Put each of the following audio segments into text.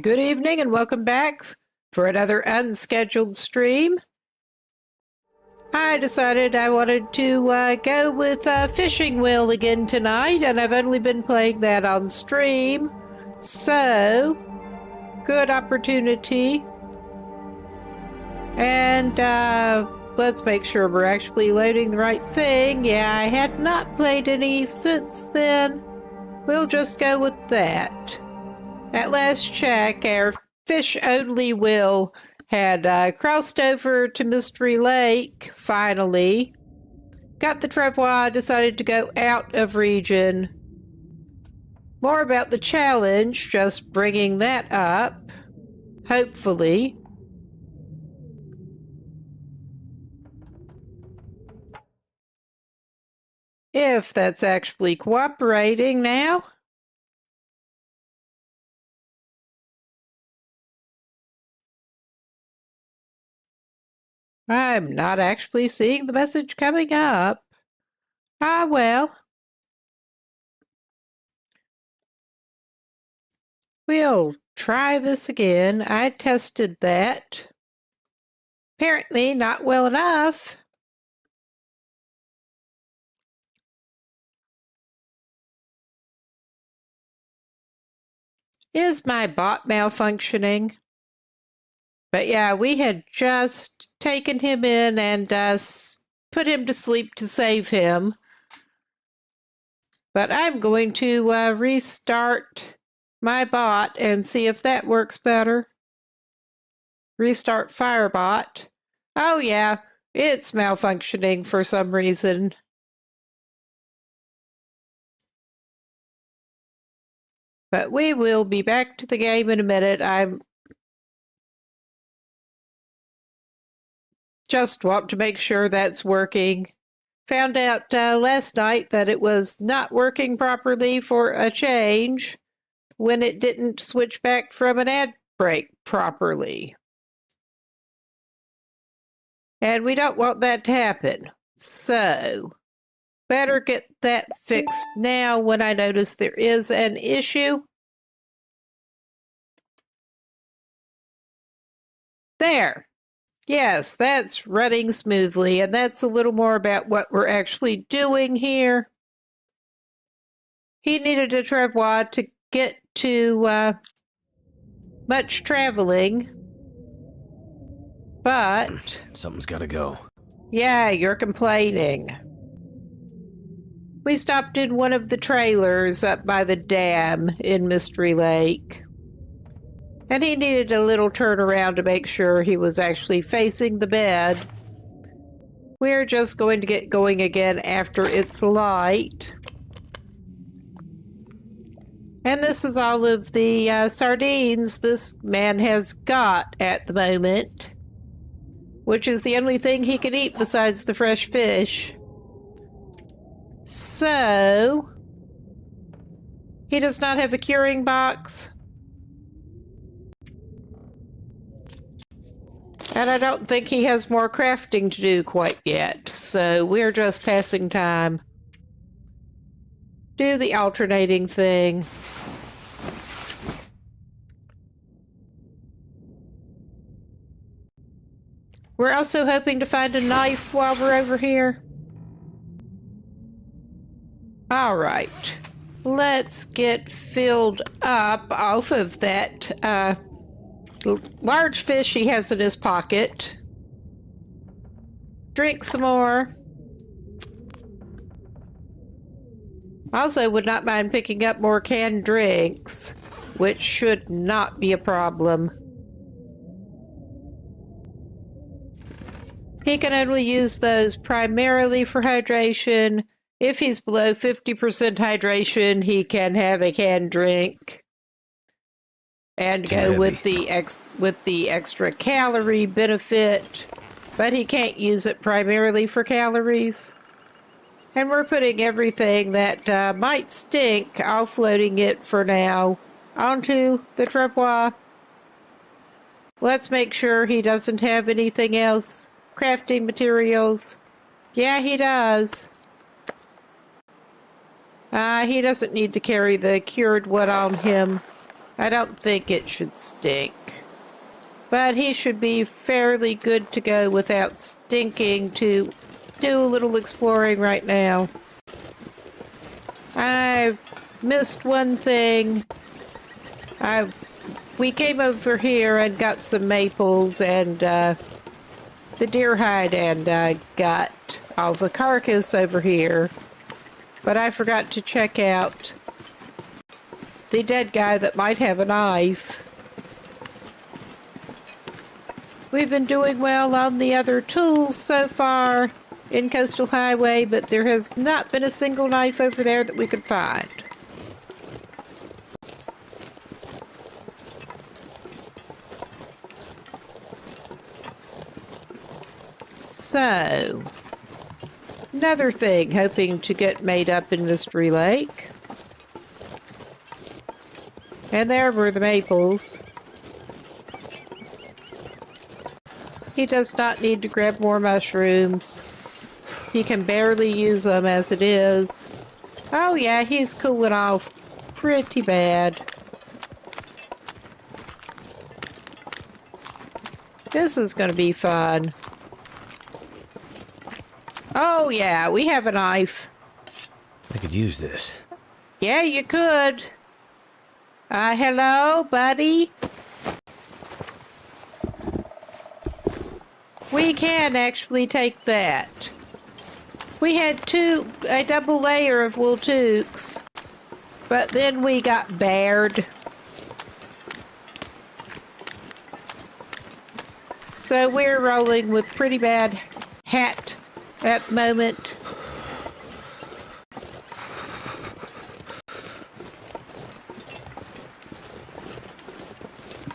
Good evening and welcome back for another unscheduled stream. I decided I wanted to go with Fishing Wheel again tonight, and I've only been playing that on stream, so good opportunity. And let's make sure we're actually loading the right thing. Yeah, I had not played any since then. We'll just go with that. At last check, our fish-only wheel had crossed over to Mystery Lake, finally. Got the travois, decided to go out of region. More about the challenge, just bringing that up, hopefully. If that's actually cooperating now. I'm not actually seeing the message coming up. Ah, well. We'll try this again. I tested that. Apparently not well enough. Is my bot malfunctioning? But yeah, we had just taken him in and put him to sleep to save him. But I'm going to restart my bot and see if that works better. Restart Firebot. Oh yeah, it's malfunctioning for some reason. But we will be back to the game in a minute. I'm just want to make sure that's working. Found out last night that it was not working properly for a change when it didn't switch back from an ad break properly. And we don't want that to happen. So, better get that fixed now when I notice there is an issue. There. Yes, that's running smoothly, and that's a little more about what we're actually doing here. He needed a travois to get to much traveling, but... Something's gotta go. Yeah, you're complaining. We stopped in one of the trailers up by the dam in Mystery Lake. And he needed a little turnaround to make sure he was actually facing the bed. We're just going to get going again after it's light. And this is all of the sardines this man has got at the moment, which is the only thing he can eat besides the fresh fish. So, he does not have a curing box. And I don't think he has more crafting to do quite yet, so we're just passing time. Do the alternating thing. We're also hoping to find a knife while we're over here. Alright. Let's get filled up off of that, large fish he has in his pocket. Drink some more. Also, would not mind picking up more canned drinks, which should not be a problem. He can only use those primarily for hydration. If he's below 50% hydration, he can have a canned drink. And go with the extra calorie benefit, but he can't use it primarily for calories. And we're putting everything that might stink, offloading it for now, onto the travois. Let's make sure he doesn't have anything else. Crafting materials. Yeah, he does. He doesn't need to carry the cured one on him. I don't think it should stink. But he should be fairly good to go without stinking to do a little exploring right now. I missed one thing. We came over here and got some maples and the deer hide, and got all the carcass over here. But I forgot to check out the dead guy that might have a knife. We've been doing well on the other tools so far in Coastal Highway, but there has not been a single knife over there that we could find. So, another thing hoping to get made up in Mystery Lake. And there were the maples. He does not need to grab more mushrooms. He can barely use them as it is. Oh yeah, he's cooling off pretty bad. This is going to be fun. Oh yeah, we have a knife. I could use this. Yeah, you could. Hello, buddy? We can actually take that. We had a double layer of wool toques, but then we got bared. So we're rolling with pretty bad hat at the moment.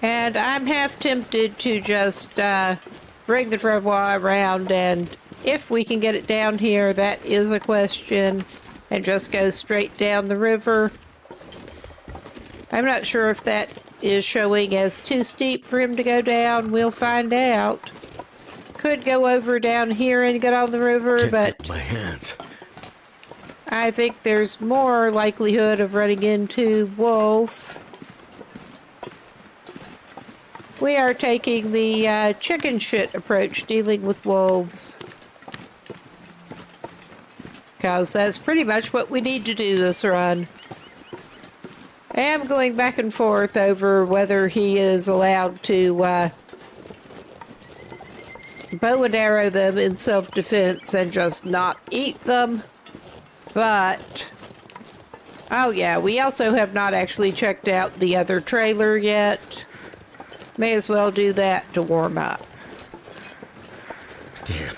And I'm half tempted to just bring the travois around, and if we can get it down here, that is a question, and just go straight down the river. I'm not sure if that is showing as too steep for him to go down. We'll find out. Could go over down here and get on the river, but my hands. I think there's more likelihood of running into wolf. We are taking the chicken shit approach dealing with wolves. Because that's pretty much what we need to do this run. I am going back and forth over whether he is allowed to bow and arrow them in self-defense and just not eat them. But, oh yeah, we also have not actually checked out the other trailer yet. May as well do that to warm up. Damn.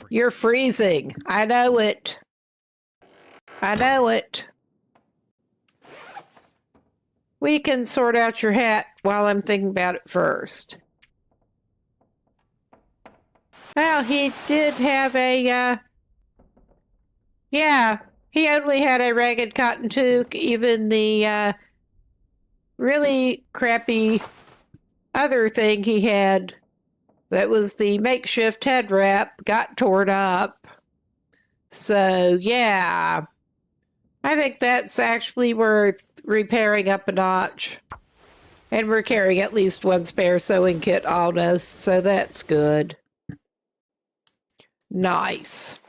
You're freezing. I know it. I know it. We can sort out your hat while I'm thinking about it first. Well, he did have a, yeah, he only had a ragged cotton toque. Even the really crappy other thing he had, that was the makeshift head wrap, got torn up. So, yeah, I think that's actually worth repairing up a notch. And we're carrying at least one spare sewing kit on us, so that's good. Nice.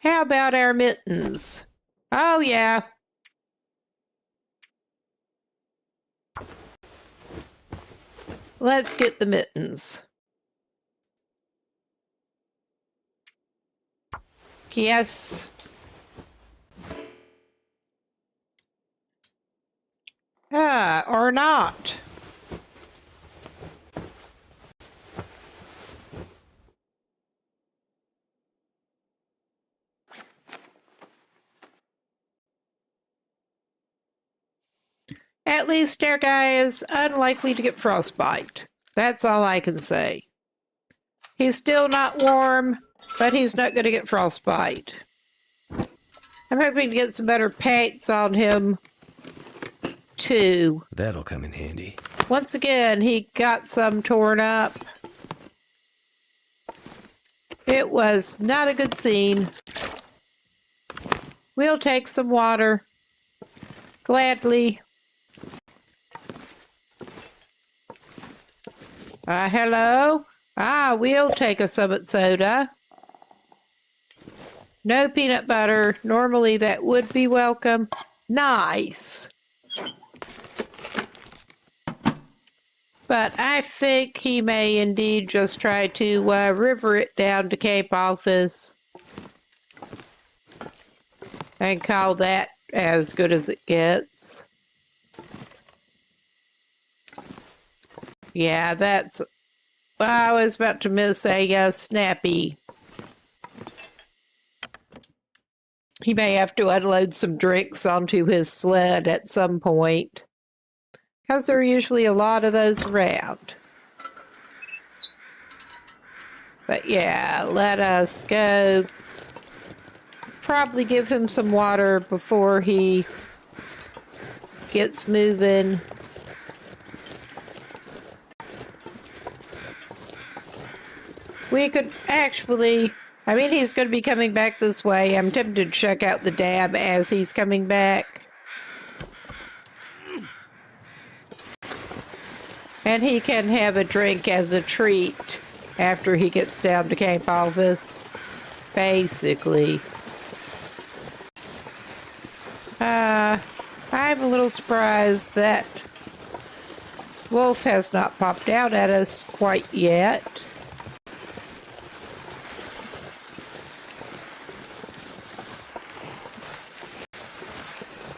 How about our mittens? Oh, yeah. Let's get the mittens. Yes. Or not. At least our guy is unlikely to get frostbite. That's all I can say. He's still not warm, but he's not going to get frostbite. I'm hoping to get some better paints on him, too. That'll come in handy. Once again, he got some torn up. It was not a good scene. We'll take some water. Gladly. Hello? We'll take a Summit soda. No peanut butter. Normally that would be welcome. Nice. But I think he may indeed just try to river it down to Cape Office and call that as good as it gets. Yeah, that's... I was about to miss a snappy. He may have to unload some drinks onto his sled at some point, because there are usually a lot of those around. But yeah, let us go. Probably give him some water before he gets moving. We could actually... I mean, he's going to be coming back this way. I'm tempted to check out the dam as he's coming back. And he can have a drink as a treat after he gets down to Cape Office, basically. I'm a little surprised that Wolf has not popped out at us quite yet.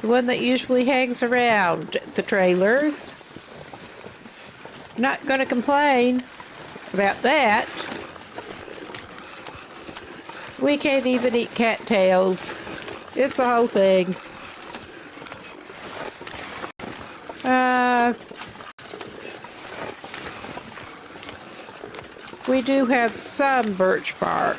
The one that usually hangs around the trailers. Not gonna complain about that. We can't even eat cattails. It's a whole thing. We do have some birch bark.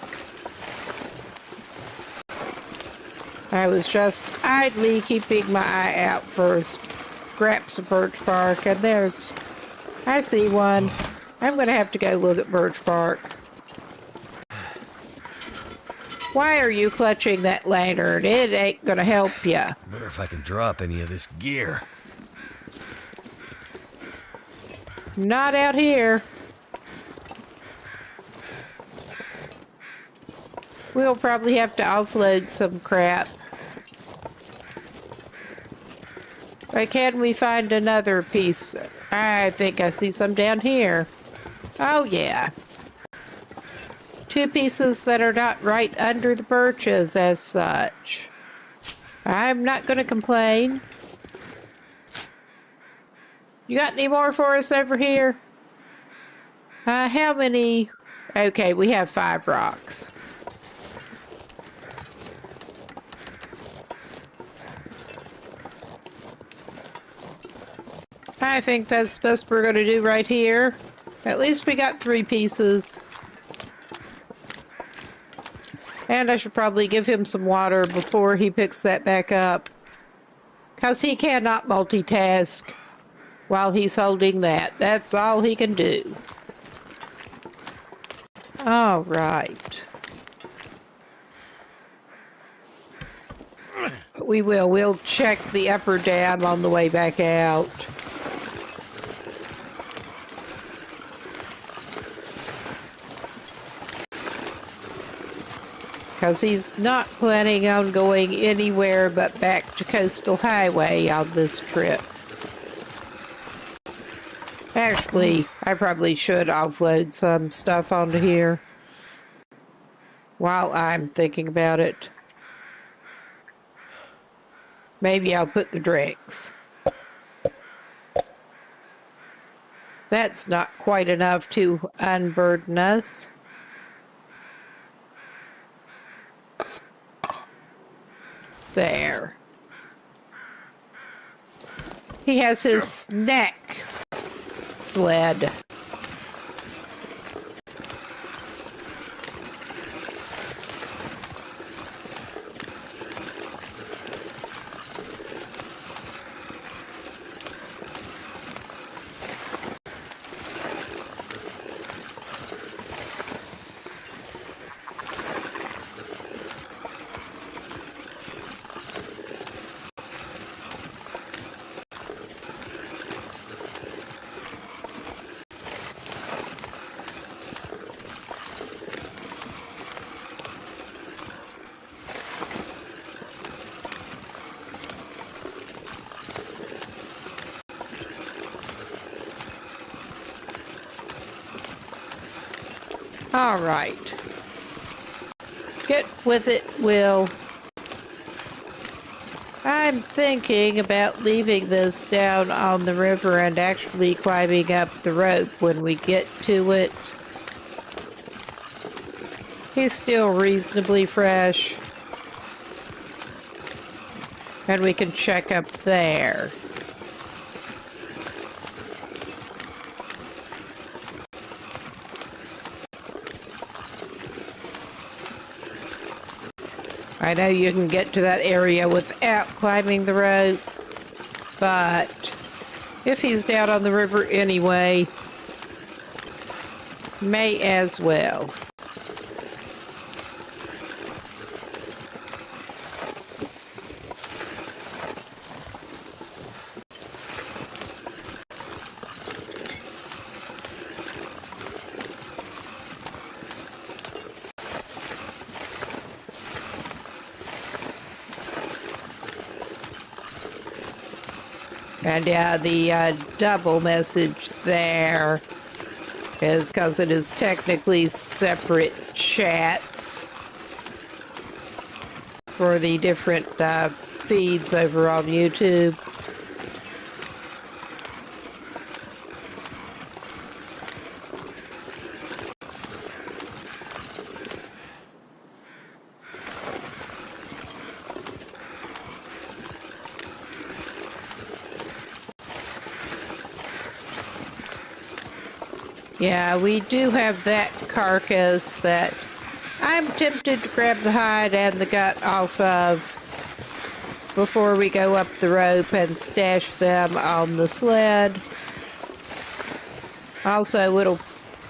I was just idly keeping my eye out for scraps of birch bark, and there's... I see one. I'm gonna have to go look at birch bark. Why are you clutching that lantern? It ain't gonna help ya. I wonder if I can drop any of this gear. Not out here. We'll probably have to offload some crap. But can we find another piece? I think I see some down here. Oh, yeah. 2 pieces that are not right under the birches as such. I'm not going to complain. You got any more for us over here? How many? Okay, we have 5 rocks. I think that's the best we're going to do right here. At least we got 3 pieces. And I should probably give him some water before he picks that back up. Because he cannot multitask while he's holding that. That's all he can do. All right. We'll check the upper dam on the way back out. Because he's not planning on going anywhere but back to Coastal Highway on this trip. Actually, I probably should offload some stuff onto here while I'm thinking about it. Maybe I'll put the drinks. That's not quite enough to unburden us. There. He has his snack sled. All right. Get with it, Will. I'm thinking about leaving this down on the river and actually climbing up the rope when we get to it. He's still reasonably fresh. And we can check up there. I know you can get to that area without climbing the rope, but if he's down on the river anyway, may as well. And yeah, the double message there is because it is technically separate chats for the different feeds over on YouTube. Yeah, we do have that carcass that I'm tempted to grab the hide and the gut off of before we go up the rope and stash them on the sled. Also, it'll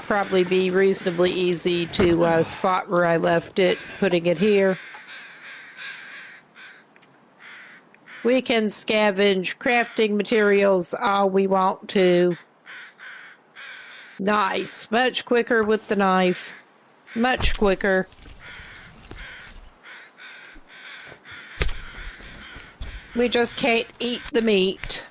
probably be reasonably easy to spot where I left it, putting it here. We can scavenge crafting materials all we want to. Nice. Much quicker with the knife. Much quicker. We just can't eat the meat.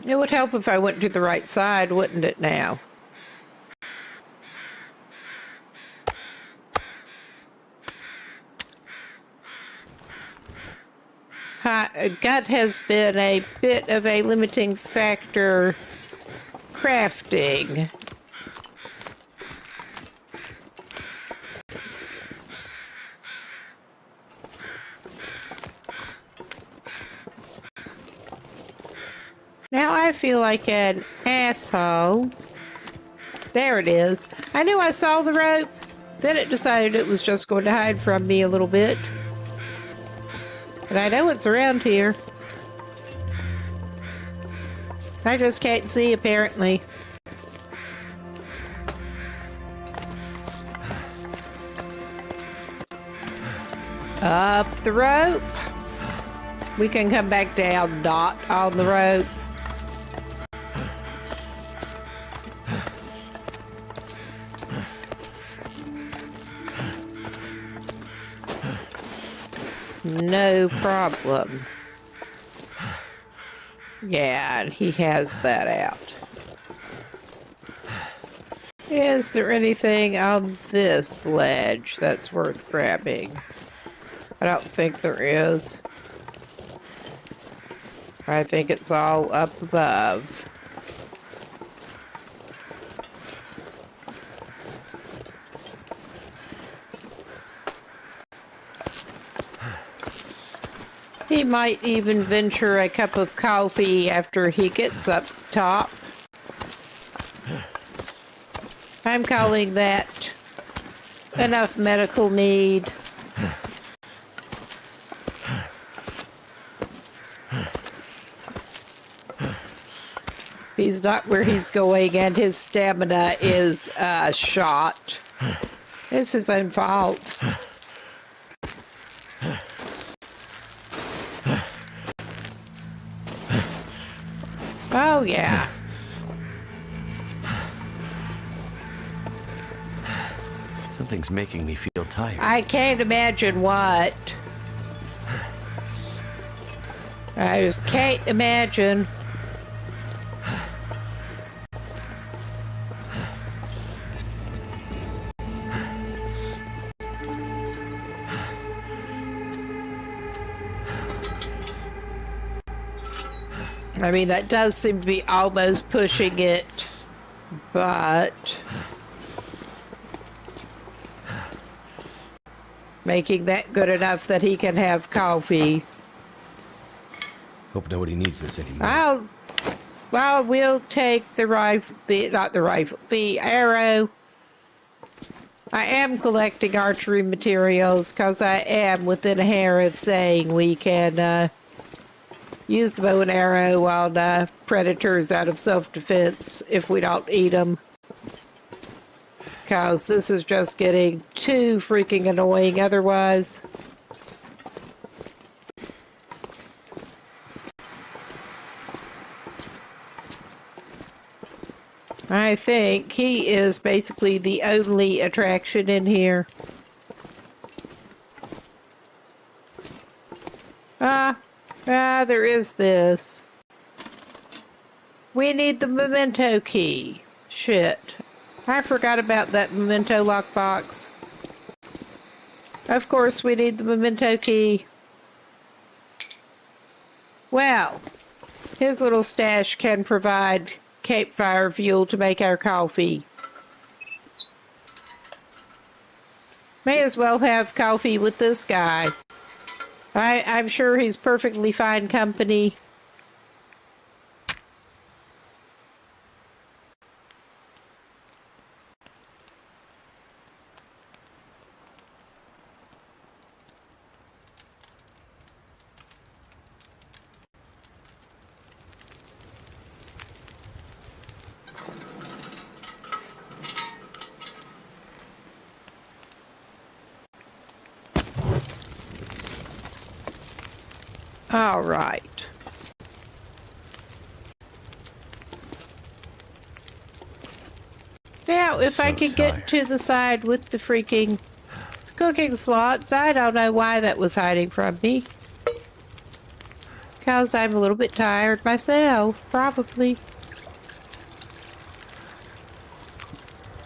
It would help if I went to the right side, wouldn't it now? Gut has been a bit of a limiting factor crafting. Now I feel like an asshole. There it is. I knew I saw the rope. Then it decided it was just going to hide from me a little bit. But I know it's around here. I just can't see, apparently. Up the rope. We can come back down, not on the rope. No problem. Yeah, he has that out. Is there anything on this ledge that's worth grabbing? I don't think there is. I think it's all up above. He might even venture a cup of coffee after he gets up top. I'm calling that enough medical need. He's not where he's going, and his stamina is shot. It's his own fault. Oh, yeah. Something's making me feel tired. I can't imagine what. I just can't imagine. I mean, that does seem to be almost pushing it, but making that good enough that he can have coffee. Hope nobody needs this anymore. Well, we'll take the rifle, the arrow. I am collecting archery materials because I am within a hair of saying we can use the bow and arrow on predators out of self-defense if we don't eat them. Because this is just getting too freaking annoying otherwise. I think he is basically the only attraction in here. There is this. We need the memento key. Shit. I forgot about that memento lockbox. Of course we need the memento key. Well, his little stash can provide campfire fuel to make our coffee. May as well have coffee with this guy. I'm sure he's perfectly fine company. All right. Now, if I could get to the side with the freaking cooking slots, I don't know why that was hiding from me. Because I'm a little bit tired myself, probably.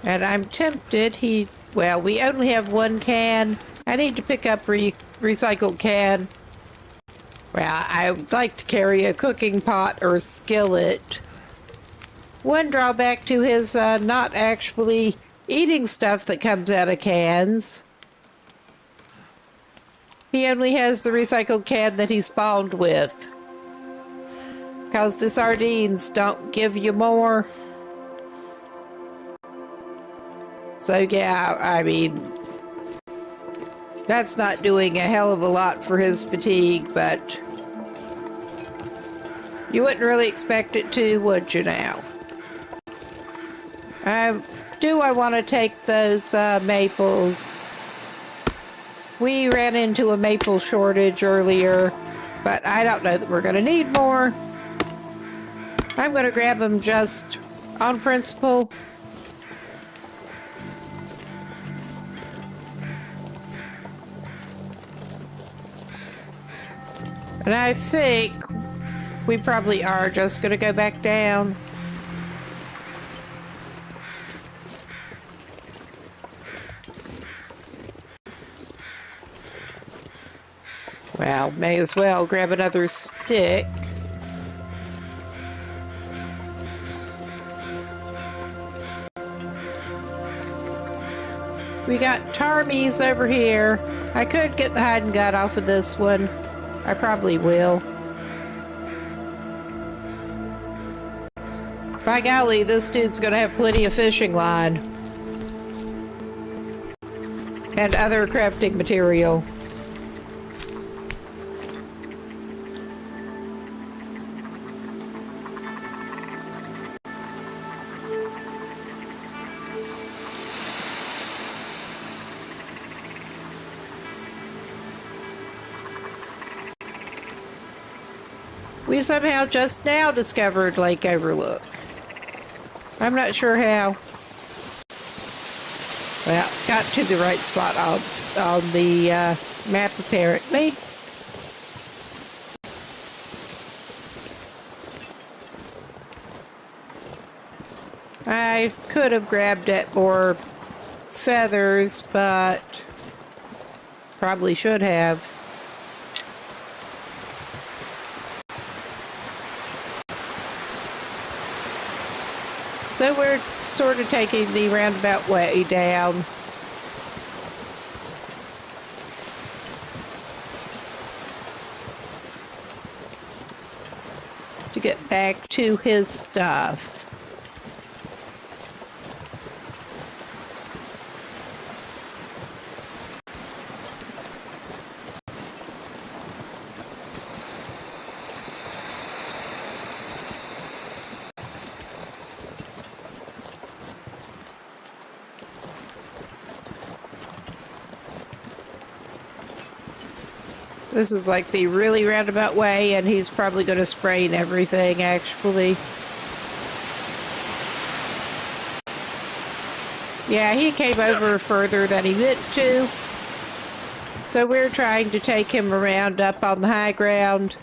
And I'm tempted, well, we only have one can. I need to pick up recycled can. Well, I would like to carry a cooking pot or skillet. One drawback to his not actually eating stuff that comes out of cans. He only has the recycled can that he spawned with. Because the sardines don't give you more. So yeah, I mean, that's not doing a hell of a lot for his fatigue, but you wouldn't really expect it to, would you now? Do I want to take those maples? We ran into a maple shortage earlier, but I don't know that we're going to need more. I'm going to grab them just on principle. And I think we probably are just going to go back down. Well, may as well grab another stick. We got tarmies over here. I could get the hide and gut off of this one. I probably will. By golly, this dude's gonna have plenty of fishing line. And other crafting material. We somehow just now discovered Lake Overlook. I'm not sure how. Well, got to the right spot on the map apparently. I could have grabbed at more feathers, but probably should have. So we're sort of taking the roundabout way down. To get back to his stuff. This is like the really roundabout way, and he's probably going to sprain everything, actually. Yeah, he came over further than he meant to. So we're trying to take him around up on the high ground.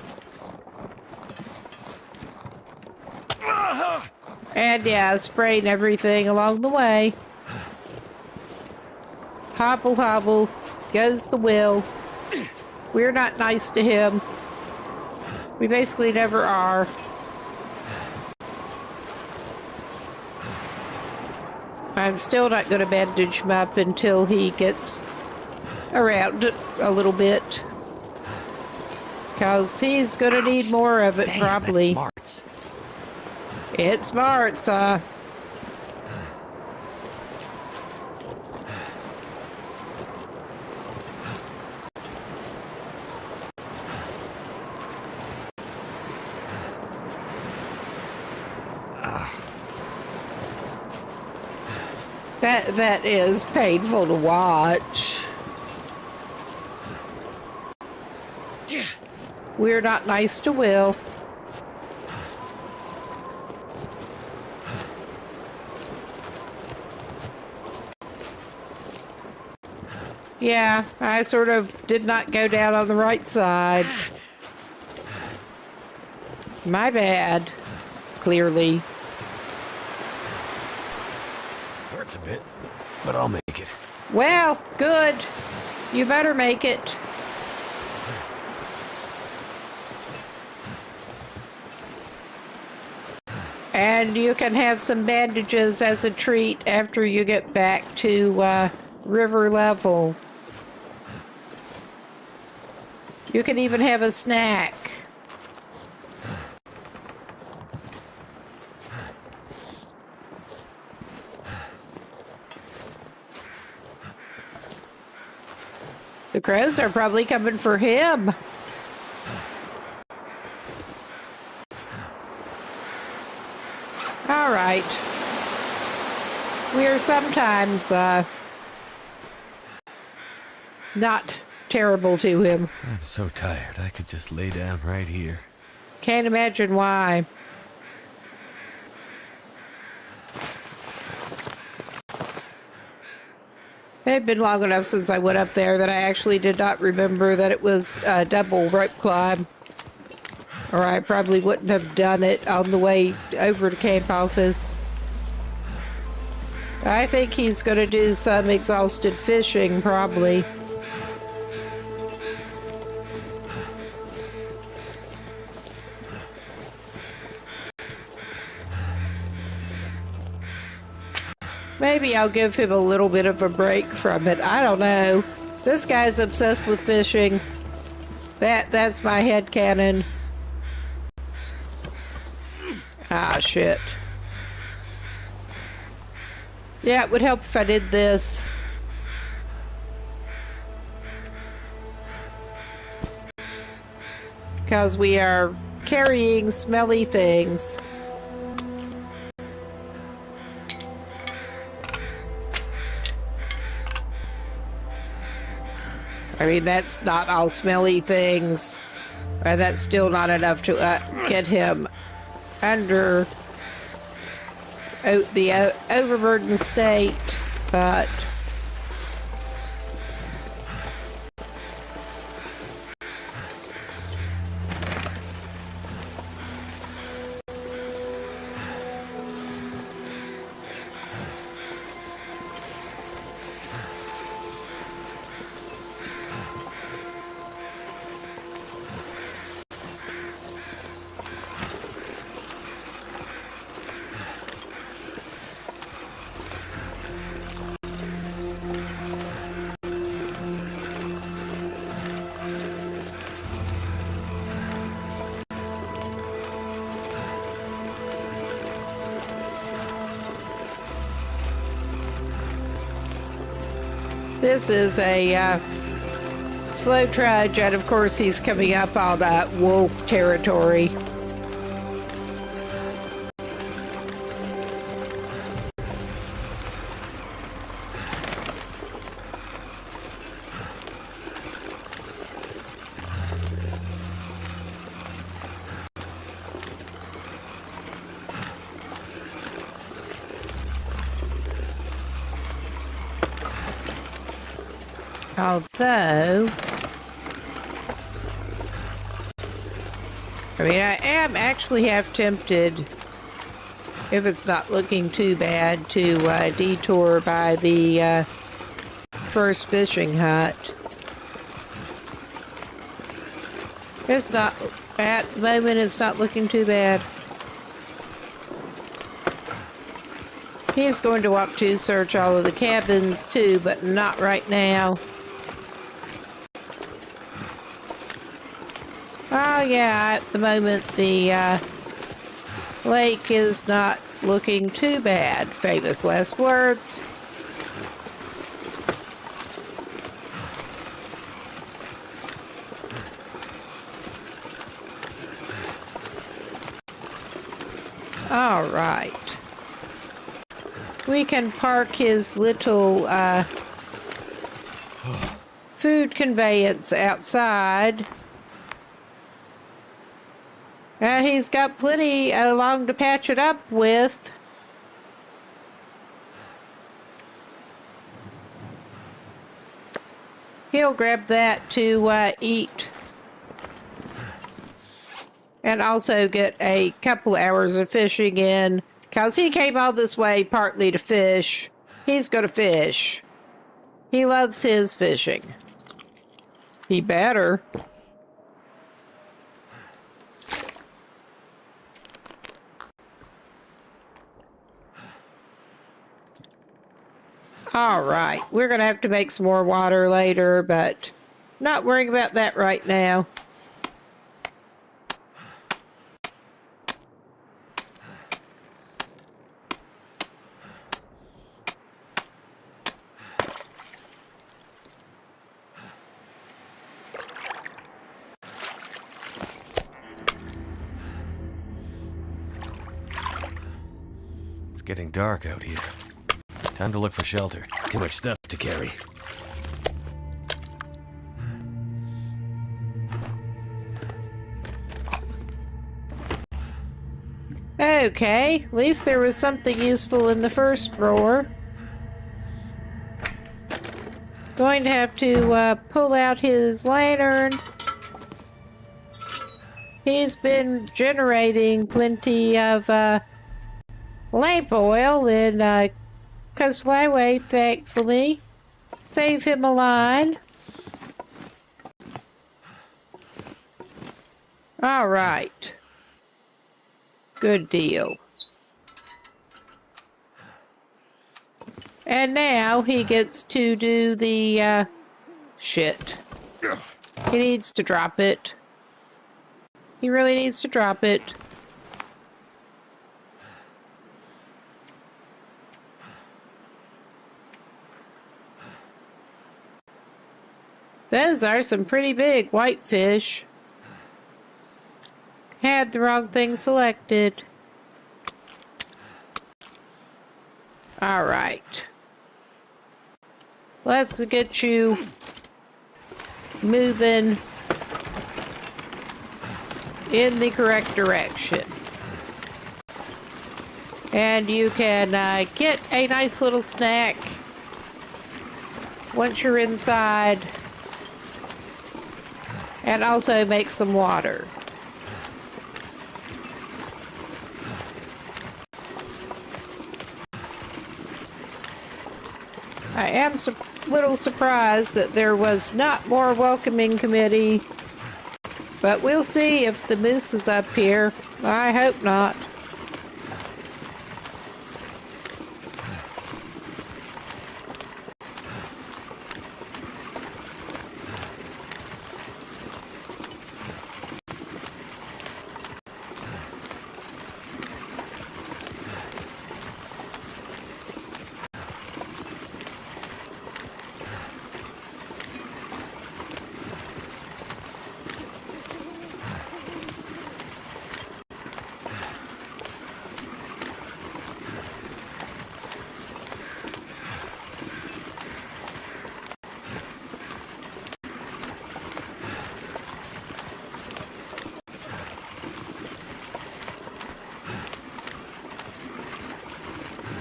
And yeah, sprain everything along the way. Hobble, hobble, goes the will. We're not nice to him. We basically never are. I'm still not going to bandage him up until he gets around a little bit. Because he's going to need more of it, probably. That's smarts. It's smarts, huh? That is painful to watch. We're not nice to Will. Yeah, I sort of did not go down on the right side. My bad, clearly. Hurts a bit, but I'll make it. Well, good. You better make it. And you can have some bandages as a treat after you get back to river level. You can even have a snack. The crows are probably coming for him. All right. We are sometimes not terrible to him. I'm so tired, I could just lay down right here. Can't imagine why. It had been long enough since I went up there that I actually did not remember that it was a double rope climb. Or I probably wouldn't have done it on the way over to camp office. I think he's going to do some exhausted fishing, probably. Maybe I'll give him a little bit of a break from it. I don't know. This guy's obsessed with fishing. That's my headcanon. Ah, shit. Yeah, it would help if I did this. Because we are carrying smelly things. I mean, that's not all smelly things. And that's still not enough to get him under the overburdened state, but This is a slow trudge, and of course he's coming up on wolf territory. Although, I mean, I am actually half tempted, if it's not looking too bad, to detour by the first fishing hut. It's not, at the moment, it's not looking too bad. He's going to walk to search all of the cabins too, but not right now. Oh yeah, at the moment the lake is not looking too bad. Famous last words. All right. We can park his little food conveyance outside. He's got plenty along to patch it up with. He'll grab that to eat. And also get a couple hours of fishing in. Because he came all this way partly to fish. He's going to fish. He loves his fishing. He better. All right, we're going to have to make some more water later, but not worrying about that right now. It's getting dark out here. Time to look for shelter. Too much stuff to carry. Okay, at least there was something useful in the first drawer. Going to have to pull out his lantern. He's been generating plenty of lamp oil in Coastal Highway, thankfully. Save him a line. All right. Good deal. And now he gets to do the shit. He needs to drop it. He really needs to drop it. Those are some pretty big whitefish. Had the wrong thing selected. All right. Let's get you moving in the correct direction. And you can get a nice little snack once you're inside. And also make some water. I am a little surprised that there was not more welcoming committee, but we'll see if the moose is up here. I hope not.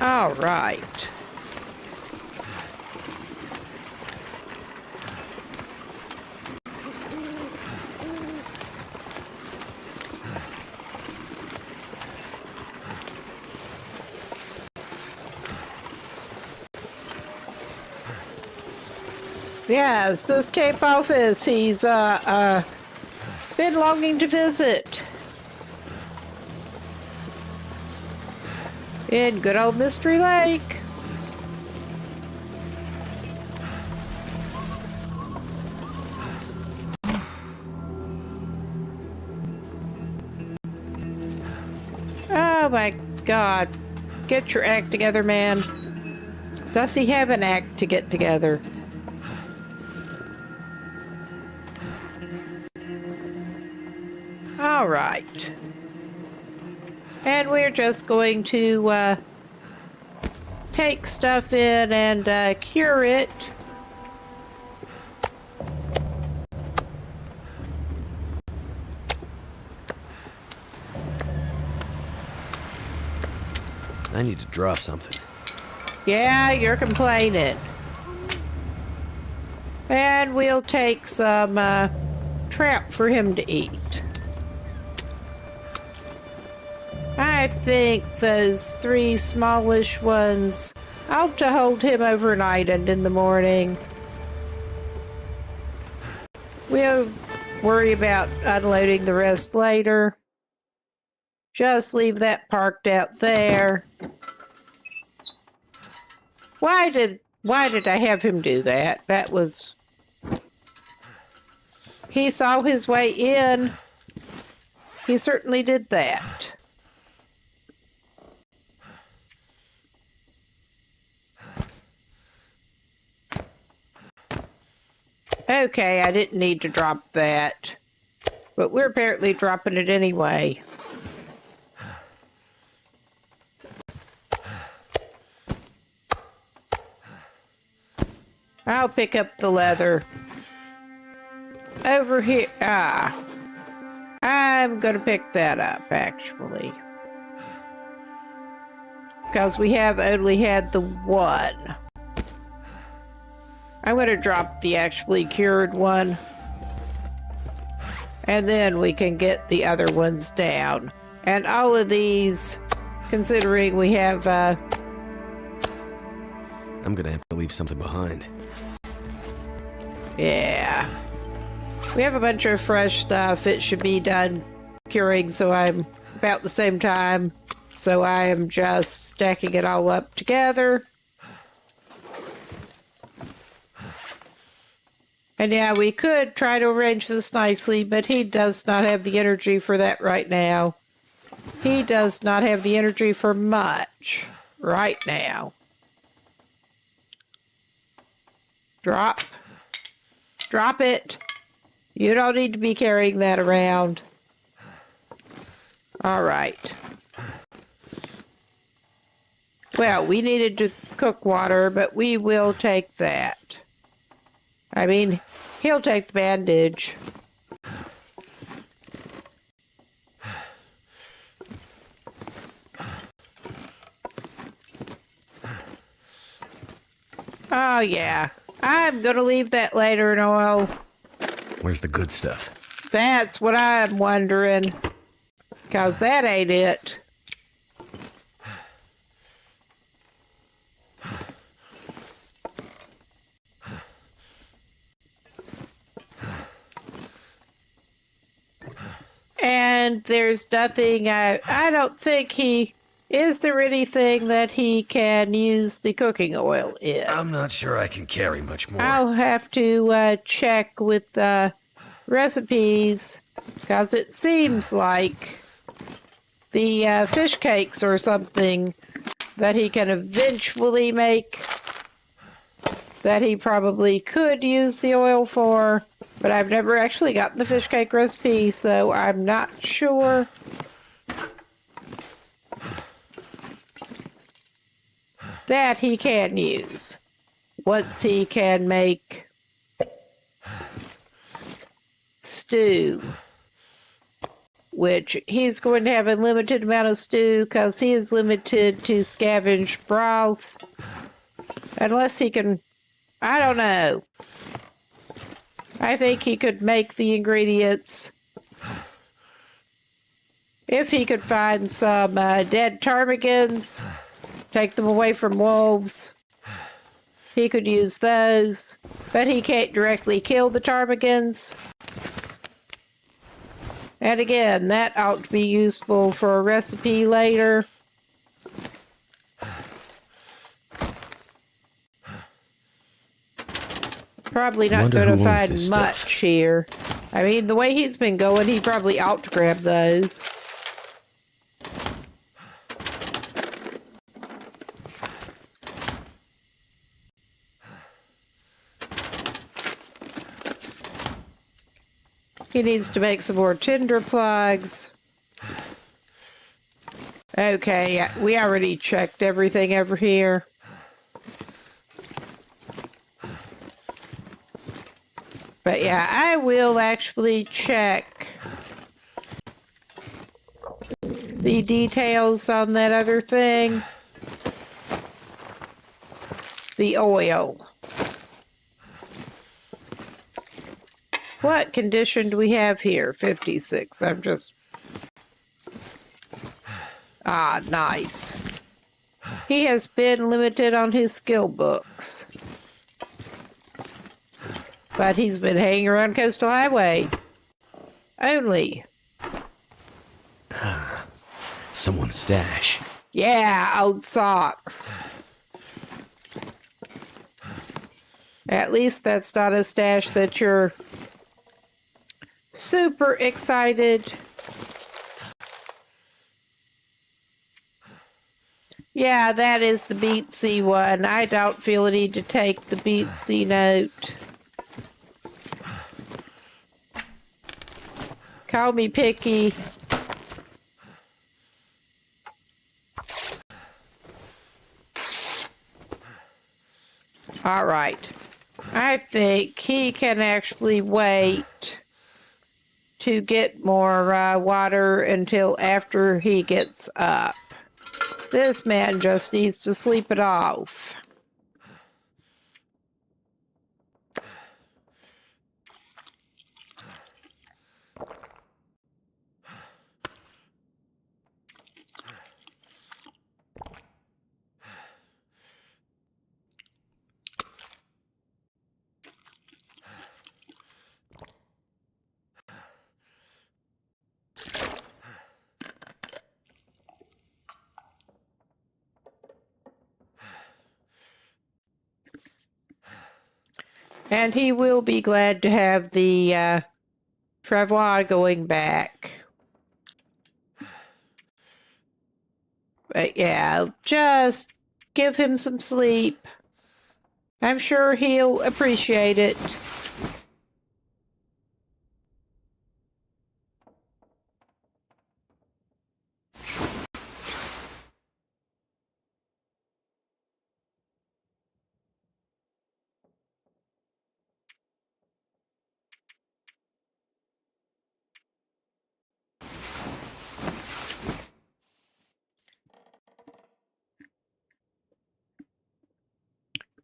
All right. Yes, this Cape Office, he's been longing to visit. In good old Mystery Lake. Oh my God. Get your act together, man. Does he have an act to get together? All right. And we're just going to take stuff in and cure it. I need to drop something. Yeah, you're complaining. And we'll take some trout for him to eat. I think those 3 smallish ones ought to hold him overnight and in the morning. We'll worry about unloading the rest later. Just leave that parked out there. Why did I have him do that? That was... He saw his way in. He certainly did that. Okay, I didn't need to drop that. But we're apparently dropping it anyway. I'll pick up the leather. Over here. I'm gonna pick that up, actually. Because we have only had the one. I'm gonna drop the actually cured one. And then we can get the other ones down. And all of these, considering we have, I'm gonna have to leave something behind. Yeah. We have a bunch of fresh stuff. It should be done curing, so I'm about the same time. So I am just stacking it all up together. And yeah, we could try to arrange this nicely, but he does not have the energy for that right now. He does not have the energy for much right now. Drop. Drop it. You don't need to be carrying that around. All right. Well, we needed to cook water, but we will take that. I mean, he'll take the bandage. Oh, yeah. I'm gonna leave that later, Noel. Where's the good stuff? That's what I'm wondering. 'Cause that ain't it. And there's nothing, I don't think he... Is there anything that he can use the cooking oil in? I'm not sure I can carry much more. I'll have to check with the recipes, because it seems like the fish cakes or something that he can eventually make that he probably could use the oil for, but I've never actually gotten the fish cake recipe, so I'm not sure. That he can use once he can make stew which he's going to have a limited amount of stew because he is limited to scavenged broth. Unless he can, I don't know. I think he could make the ingredients. If he could find some dead ptarmigans, take them away from wolves, he could use those. But he can't directly kill the ptarmigans. And again, that ought to be useful for a recipe later. Probably not going to find much here. I mean, the way he's been going, he probably ought to grab those. He needs to make some more tinder plugs. Okay, we already checked everything over here. But yeah, I will actually check the details on that other thing. The oil. What condition do we have here? 56. I'm just... Ah, nice. He has been limited on his skill books. But he's been hanging around Coastal Highway. Only. Someone's stash. Yeah, old socks. At least that's not a stash that you're super excited. Yeah, that is the Beatsy one. I don't feel a need to take the Beatsy note. Call me picky. All right. I think he can actually wait to get more water until after he gets up. This man just needs to sleep it off. And he will be glad to have the travois going back. But yeah, just give him some sleep. I'm sure he'll appreciate it.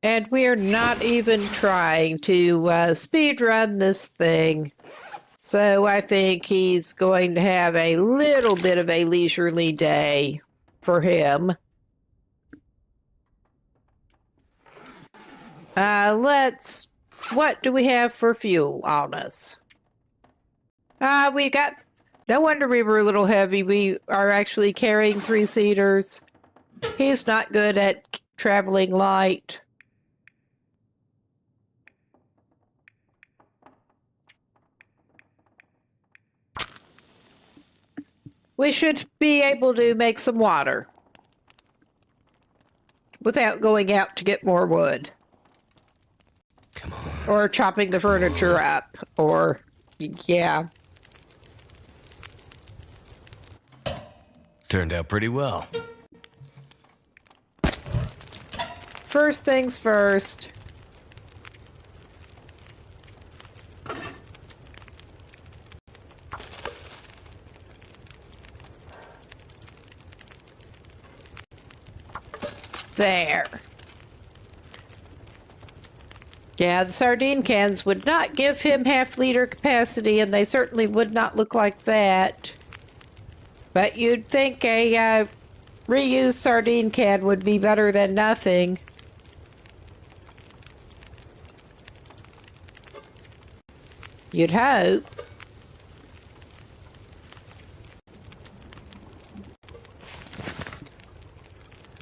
And we're not even trying to speed run this thing. So I think he's going to have a little bit of a leisurely day for him. What do we have for fuel on us? We got, no wonder we were a little heavy. We are actually carrying 3-seaters. He's not good at traveling light. We should be able to make some water without going out to get more wood. Come on. Or chopping the furniture up. Or, yeah. Turned out pretty well. First things first. There. Yeah, the sardine cans would not give him half-liter capacity, and they certainly would not look like that. But you'd think a reused sardine can would be better than nothing. You'd hope.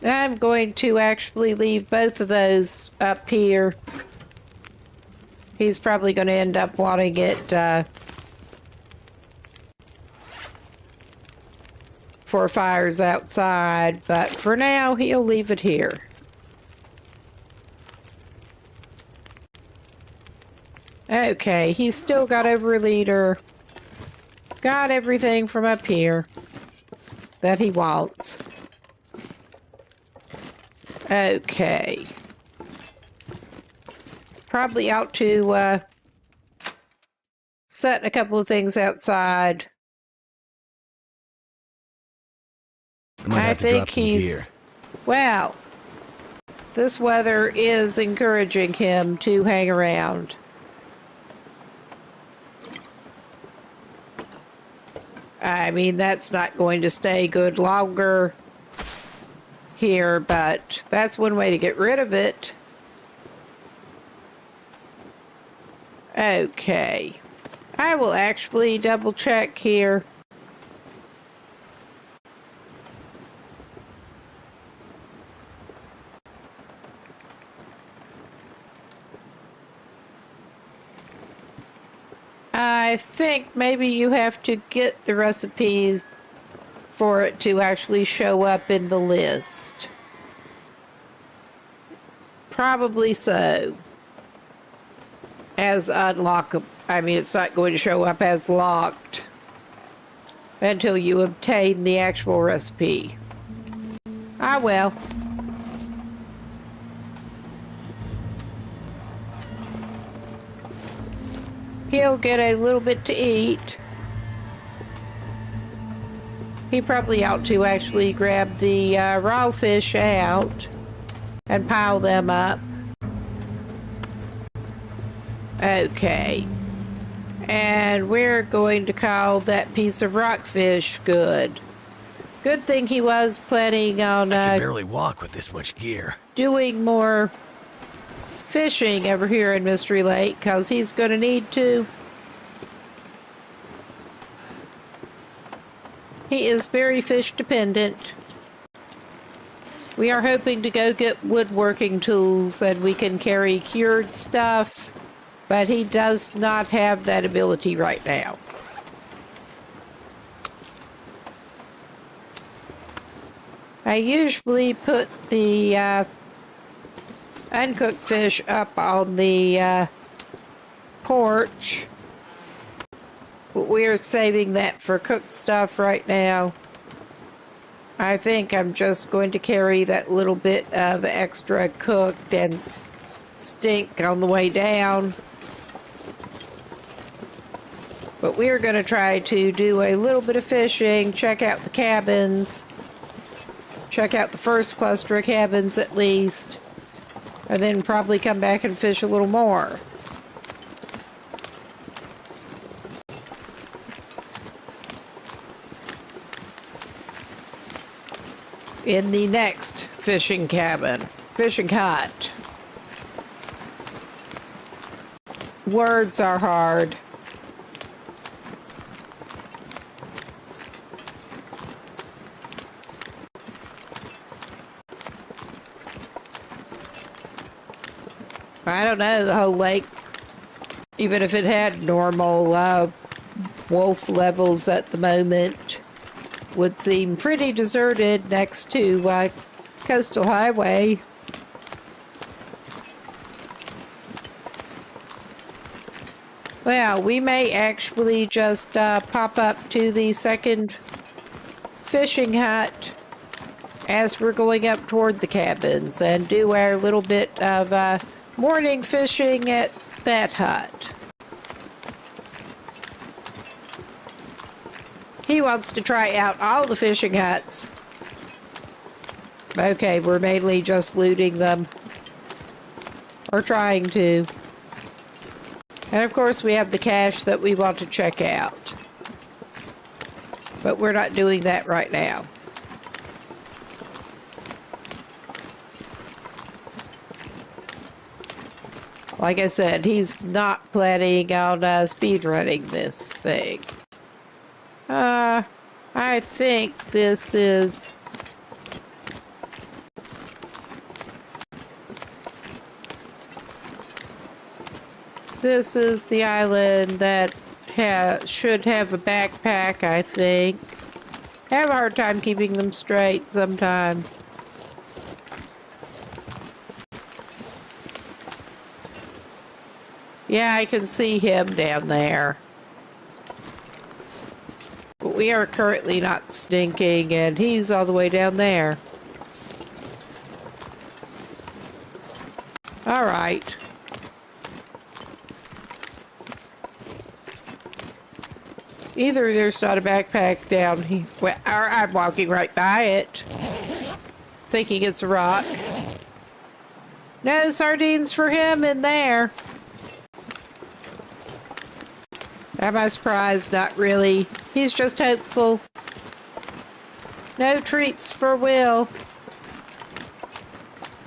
I'm going to actually leave both of those up here. He's probably going to end up wanting it for fires outside, but for now, he'll leave it here. Okay, he's still got over a liter. Got everything from up here that he wants. Okay. Probably ought to set a couple of things outside. I think he's... Well, this weather is encouraging him to hang around. I mean, that's not going to stay good longer here, but that's one way to get rid of it. Okay. I will actually double check here. I think maybe you have to get the recipes for it to actually show up in the list. Probably so. As unlockable. I mean, it's not going to show up as locked until you obtain the actual recipe. Ah, well. He'll get a little bit to eat. He probably ought to actually grab the raw fish out and pile them up. Okay. And we're going to call that piece of rockfish good. Good thing he was planning on I can barely walk with this much gear. Doing more fishing over here in Mystery Lake, because he's going to need to. He is very fish dependent. We are hoping to go get woodworking tools and we can carry cured stuff, but he does not have that ability right now. I usually put the uncooked fish up on the porch. But we're saving that for cooked stuff right now. I think I'm just going to carry that little bit of extra cooked and stink on the way down. But we're going to try to do a little bit of fishing, check out the cabins, check out the first cluster of cabins at least, and then probably come back and fish a little more. In the next fishing hut. Words are hard. I don't know, the whole lake, even if it had normal wolf levels at the moment, would seem pretty deserted next to Coastal Highway. Well, we may actually just pop up to the second fishing hut as we're going up toward the cabins and do our little bit of morning fishing at that hut. He wants to try out all the fishing huts. Okay, we're mainly just looting them. Or trying to. And of course we have the cache that we want to check out. But we're not doing that right now. Like I said, he's not planning on speedrunning this thing. I think this is... This is the island that should have a backpack, I think. I have a hard time keeping them straight sometimes. Yeah, I can see him down there. But we are currently not stinking, and he's all the way down there. All right. Either there's not a backpack down here, well, or I'm walking right by it, thinking it's a rock. No sardines for him in there. Am I surprised? Not really. He's just hopeful. No treats for Will.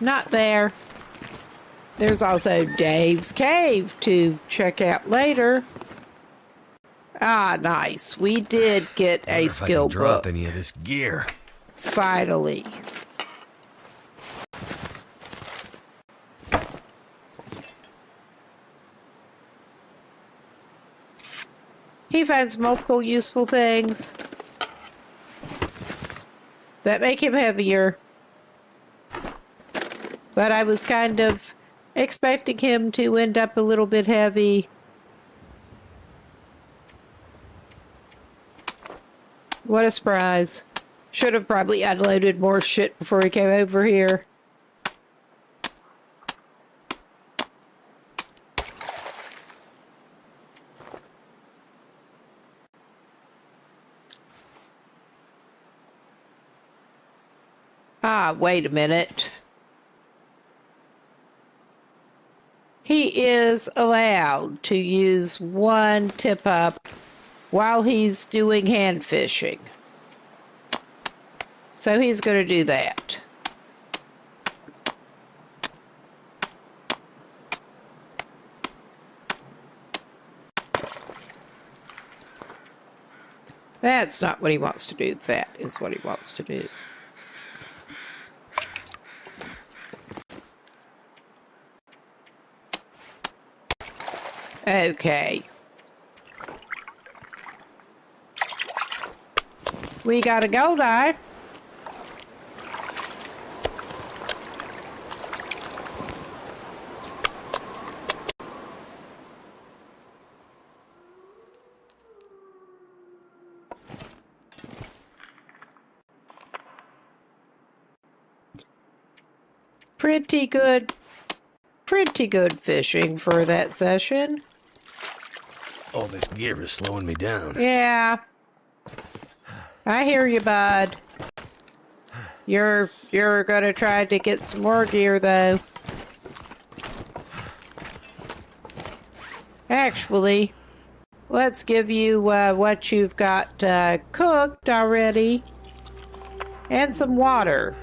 Not there. There's also Dave's Cave to check out later. Ah, nice. We did get a skill book. Drop any of this gear. Finally. He finds multiple useful things that make him heavier. But I was kind of expecting him to end up a little bit heavy. What a surprise. Should have probably unloaded more shit before he came over here. Ah, wait a minute. He is allowed to use one tip-up while he's doing hand fishing. So he's going to do that. That's not what he wants to do. That is what he wants to do. Okay. We got a gold eye. Pretty good fishing for that session. All this gear is slowing me down. Yeah. I hear you, bud. You're gonna try to get some more gear, though. Actually, let's give you what you've got cooked already. And some water.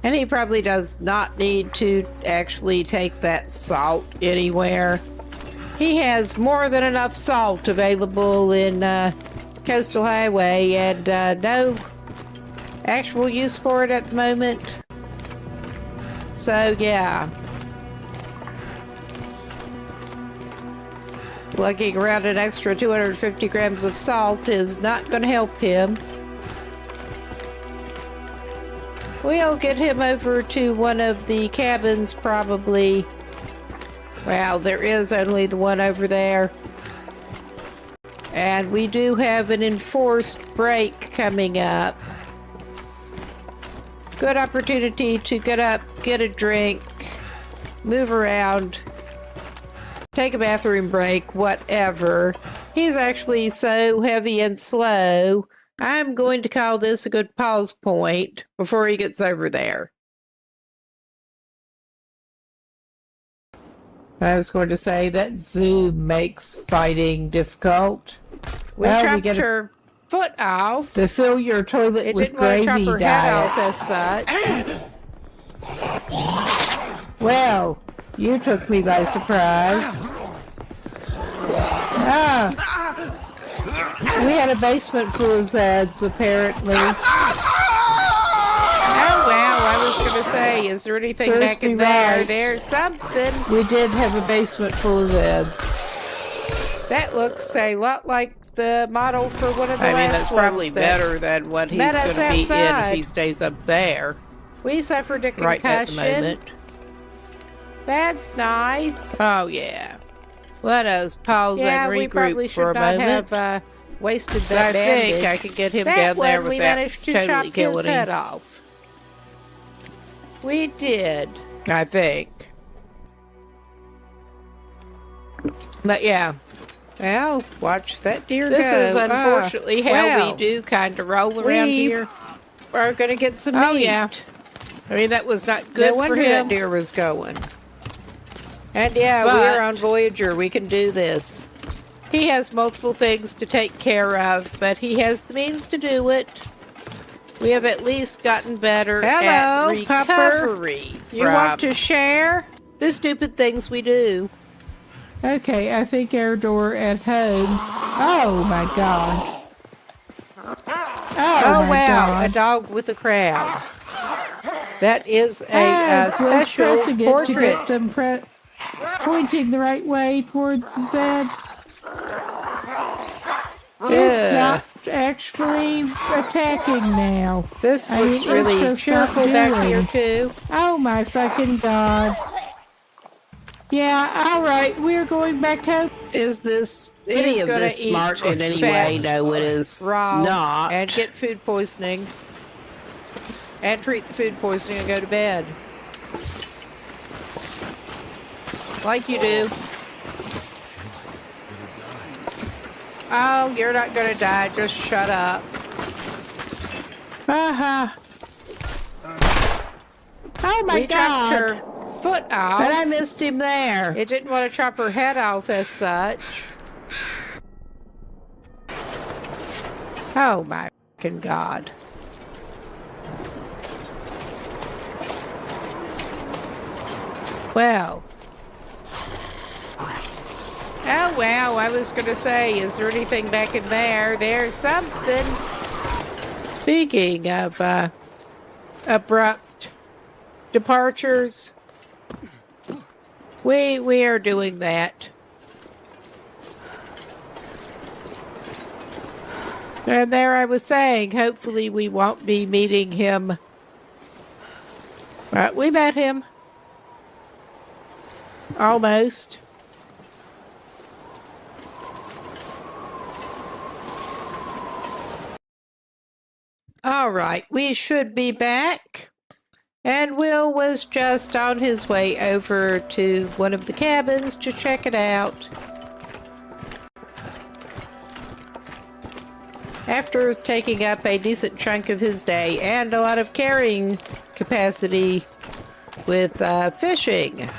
And he probably does not need to actually take that salt anywhere. He has more than enough salt available in Coastal Highway and no actual use for it at the moment. So, yeah. Lugging around an extra 250 grams of salt is not going to help him. We'll get him over to one of the cabins, probably. Well, there is only the one over there. And we do have an enforced break coming up. Good opportunity to get up, get a drink, move around, take a bathroom break, whatever. He's actually so heavy and slow. I'm going to call this a good pause point before he gets over there. I was going to say that zoom makes fighting difficult. We chopped her foot off. To fill your toilet it with didn't want to chop gravy her diet. head off as such. Well, you took me by surprise. We had a basement full of Zeds, apparently. Oh, wow, I was going to say, is there anything Serves back in me there? right. There's something. We did have a basement full of Zeds. That looks a lot like the model for one of the I mean, last that's probably ones that better than what he's met going us to be in if outside. he stays up there. We suffered a Right at the concussion. moment. That's nice. Oh, yeah. Let us pause Yeah, and we probably regroup for a should not moment. have wasted So that I think bandage. I could get him That down there one we without managed to totally chop his killing head him. off. We did. I think. But yeah, Well, watch that deer this go. is unfortunately how well, we do kind of roll around we here. We're going to get some Oh, meat. yeah. I mean, that was not good for wonder him. that deer was going. And yeah, But- we're on Voyager. We can do this. He has multiple things to take care of, but he has the means to do it. We have at least gotten better Hello, at Pupper. recovery You want to share? the stupid things we do. Okay, I think our door at home. Oh my god. Oh, my wow, a god. dog with a crown. That is a Was special pressing it to portrait. get them pointing the right way toward the Z. It's not actually attacking now. This I mean, looks it's really just not cheerful back doing. here, too. Oh my fucking god. Yeah, alright, we're going back home. Is this any He's of gonna this eat smart in any fat, way? No, it is Raw not. and get food poisoning. And treat the food poisoning and go to bed. Like you do. Oh, you're not gonna die. Just shut up. Uh-huh. Oh my We chopped god. her foot off. But I missed him there. It didn't want to chop her head off as such. Oh my fucking god. Well. Oh wow, I was gonna say, is there anything back in there? There's something. Speaking of abrupt departures, we are doing that. And there I was saying, hopefully we won't be meeting him. But we met him. Almost. All right, we should be back. And Will was just on his way over to one of the cabins to check it out. After taking up a decent chunk of his day and a lot of carrying capacity with fishing.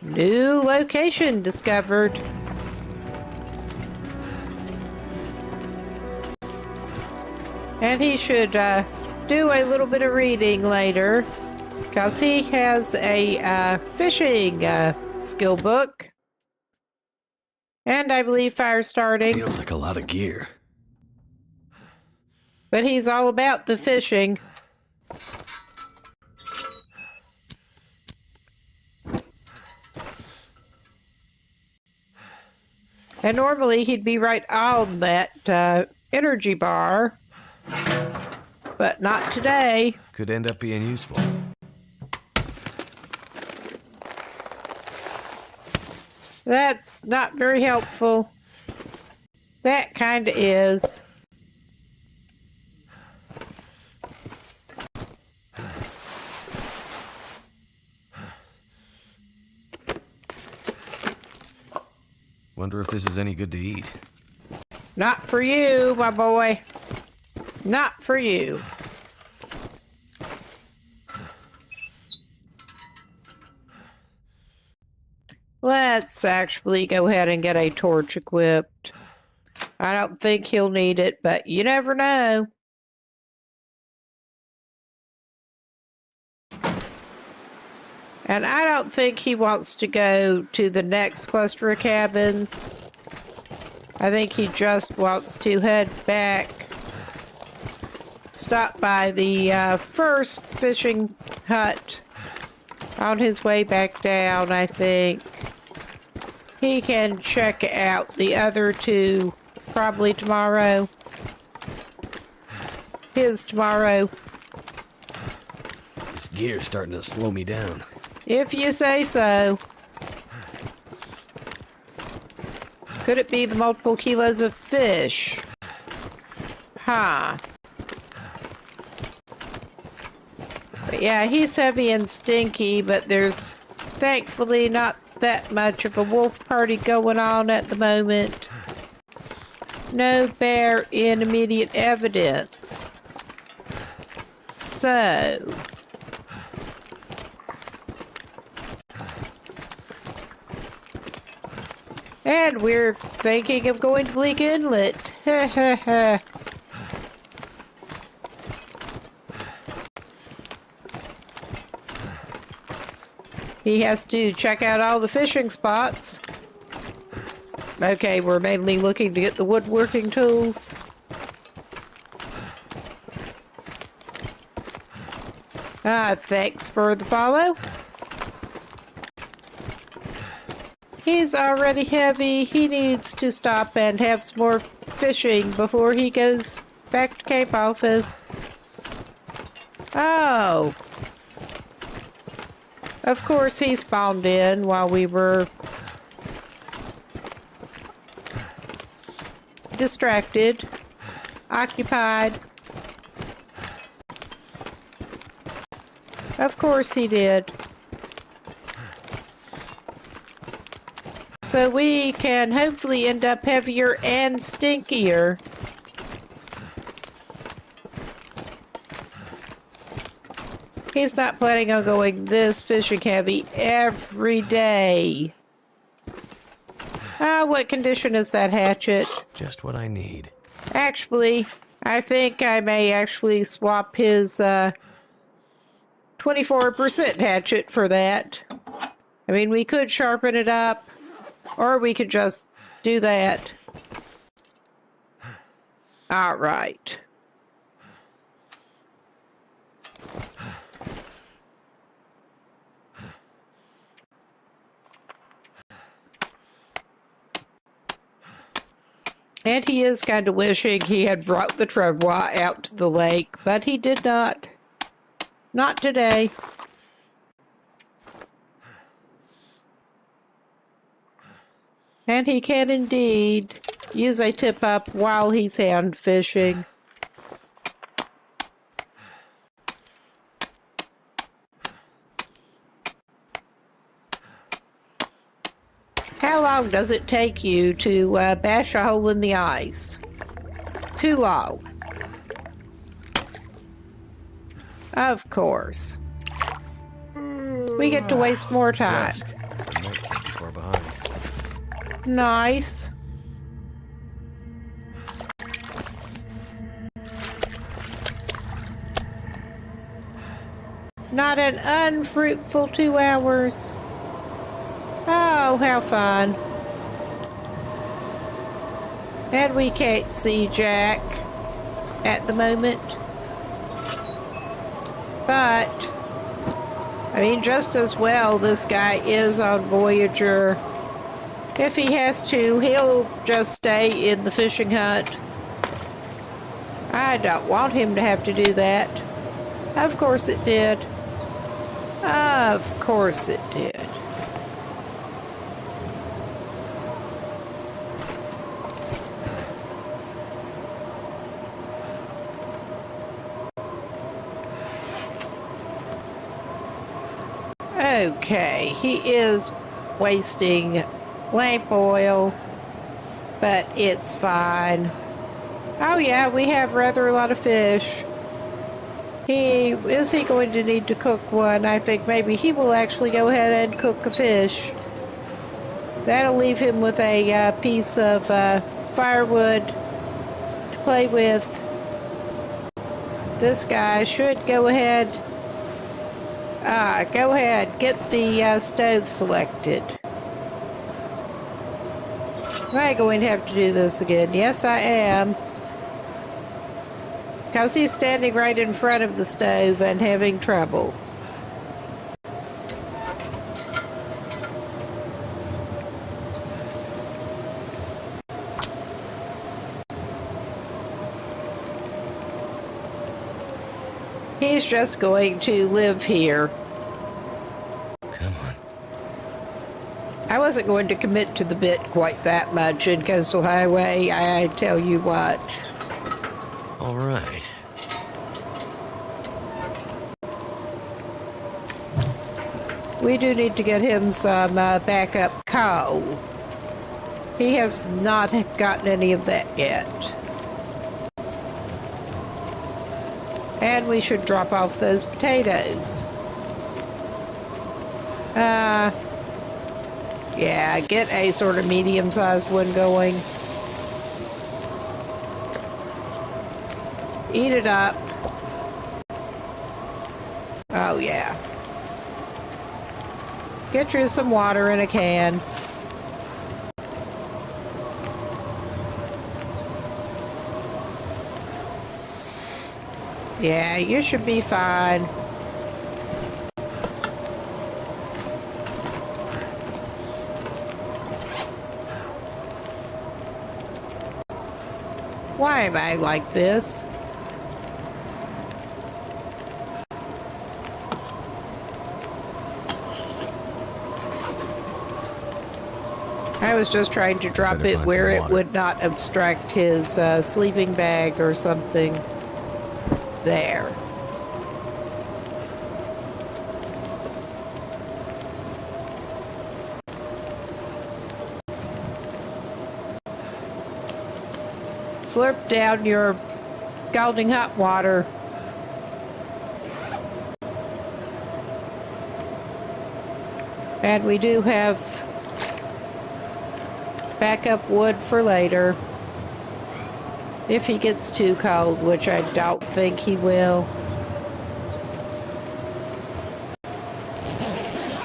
New location discovered. And he should do a little bit of reading later, because he has a fishing skill book. And I believe fire starting. Feels like a lot of gear. But he's all about the fishing. And normally he'd be right on that energy bar. But not today. Could end up being useful. That's not very helpful. That kind of is. Wonder if this is any good to eat. Not for you, my boy. Not for you. Let's actually go ahead and get a torch equipped. I don't think he'll need it, but you never know. And I don't think he wants to go to the next cluster of cabins. I think he just wants to head back. Stop by the first fishing hut on his way back down, I think. He can check out the other two probably tomorrow. His tomorrow. This gear's starting to slow me down. If you say so. Could it be the multiple kilos of fish? Huh. But yeah, he's heavy and stinky, but there's thankfully not that much of a wolf party going on at the moment. No bear in immediate evidence. So... and we're thinking of going to Bleak Inlet. Ha ha ha. He has to check out all the fishing spots. Okay, we're mainly looking to get the woodworking tools. Thanks for the follow. He's already heavy. He needs to stop and have some more fishing before he goes back to Cape Office. Oh. Of course, he spawned in while we were distracted, occupied. Of course he did. So we can hopefully end up heavier and stinkier. He's not planning on going this fishing heavy every day. What condition is that hatchet? Just what I need. Actually, I think I may actually swap his 24% hatchet for that. I mean, we could sharpen it up, or we could just do that. All right. And he is kind of wishing he had brought the travois out to the lake, but he did not. Not today. And he can indeed use a tip-up while he's hand fishing. How long does it take you to bash a hole in the ice? Too long. Of course. We get to waste more time. Dusk, so I might be far behind. Nice. Not an unfruitful 2 hours. Oh, how fun. And we can't see Jack at the moment. But, I mean, just as well, this guy is on Voyager. If he has to, he'll just stay in the fishing hut. I don't want him to have to do that. Of course it did. Of course it did. Okay, he is wasting lamp oil, but it's fine. Oh yeah, we have rather a lot of fish. Is he going to need to cook one? I think maybe he will actually go ahead and cook a fish. That'll leave him with a piece of firewood to play with. This guy should go ahead. Go ahead, get the stove selected. Am I going to have to do this again? Yes, I am. Because he's standing right in front of the stove and having trouble. He's just going to live here. Come on. I wasn't going to commit to the bit quite that much in Coastal Highway, I tell you what. All right. We do need to get him some backup coal. He has not gotten any of that yet. And we should drop off those potatoes. Yeah, get a sort of medium-sized one going. Eat it up. Oh, yeah. Get you some water in a can. Yeah, you should be fine. Why am I like this? I was just trying to drop Better it find where some it water. would not obstruct his sleeping bag or something. There. Slurp down your scalding hot water. And we do have backup wood for later. If he gets too cold, which I don't think he will.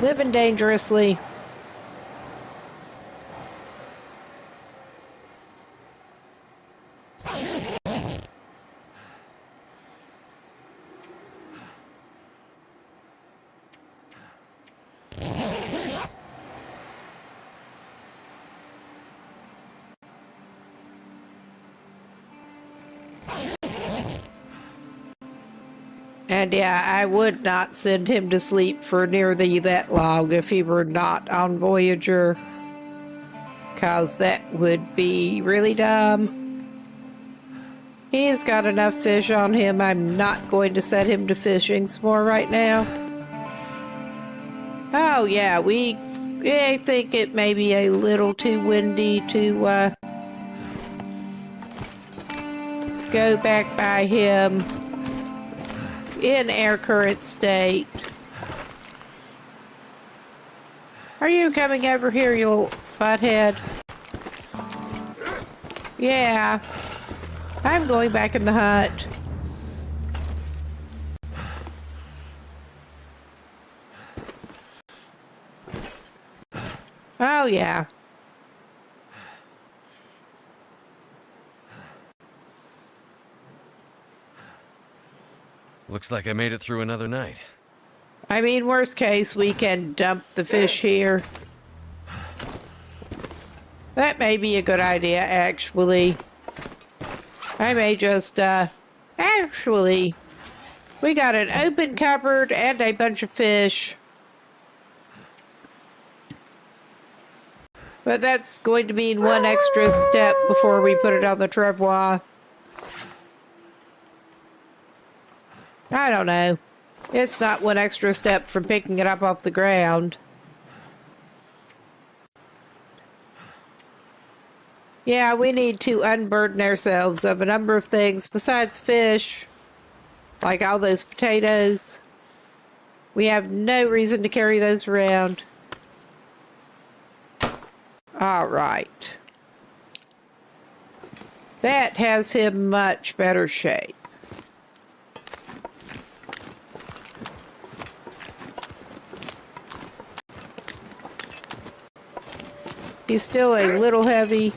Living dangerously. And yeah, I would not send him to sleep for nearly that long if he were not on Voyager. 'Cause that would be really dumb. He's got enough fish on him. I'm not going to set him to fishing some more right now. Oh yeah, I think it may be a little too windy to go back by him in air current state. Are you coming over here, you old butthead? Yeah. I'm going back in the hut. Oh, yeah. Looks like I made it through another night. I mean, worst case, we can dump the fish here. That may be a good idea, actually. I may just, actually, we got an open cupboard and a bunch of fish. But that's going to mean one extra step before we put it on the travois. I don't know. It's not one extra step from picking it up off the ground. Yeah, we need to unburden ourselves of a number of things besides fish, like all those potatoes. We have no reason to carry those around. All right. That has him much better shape. He's still a little heavy.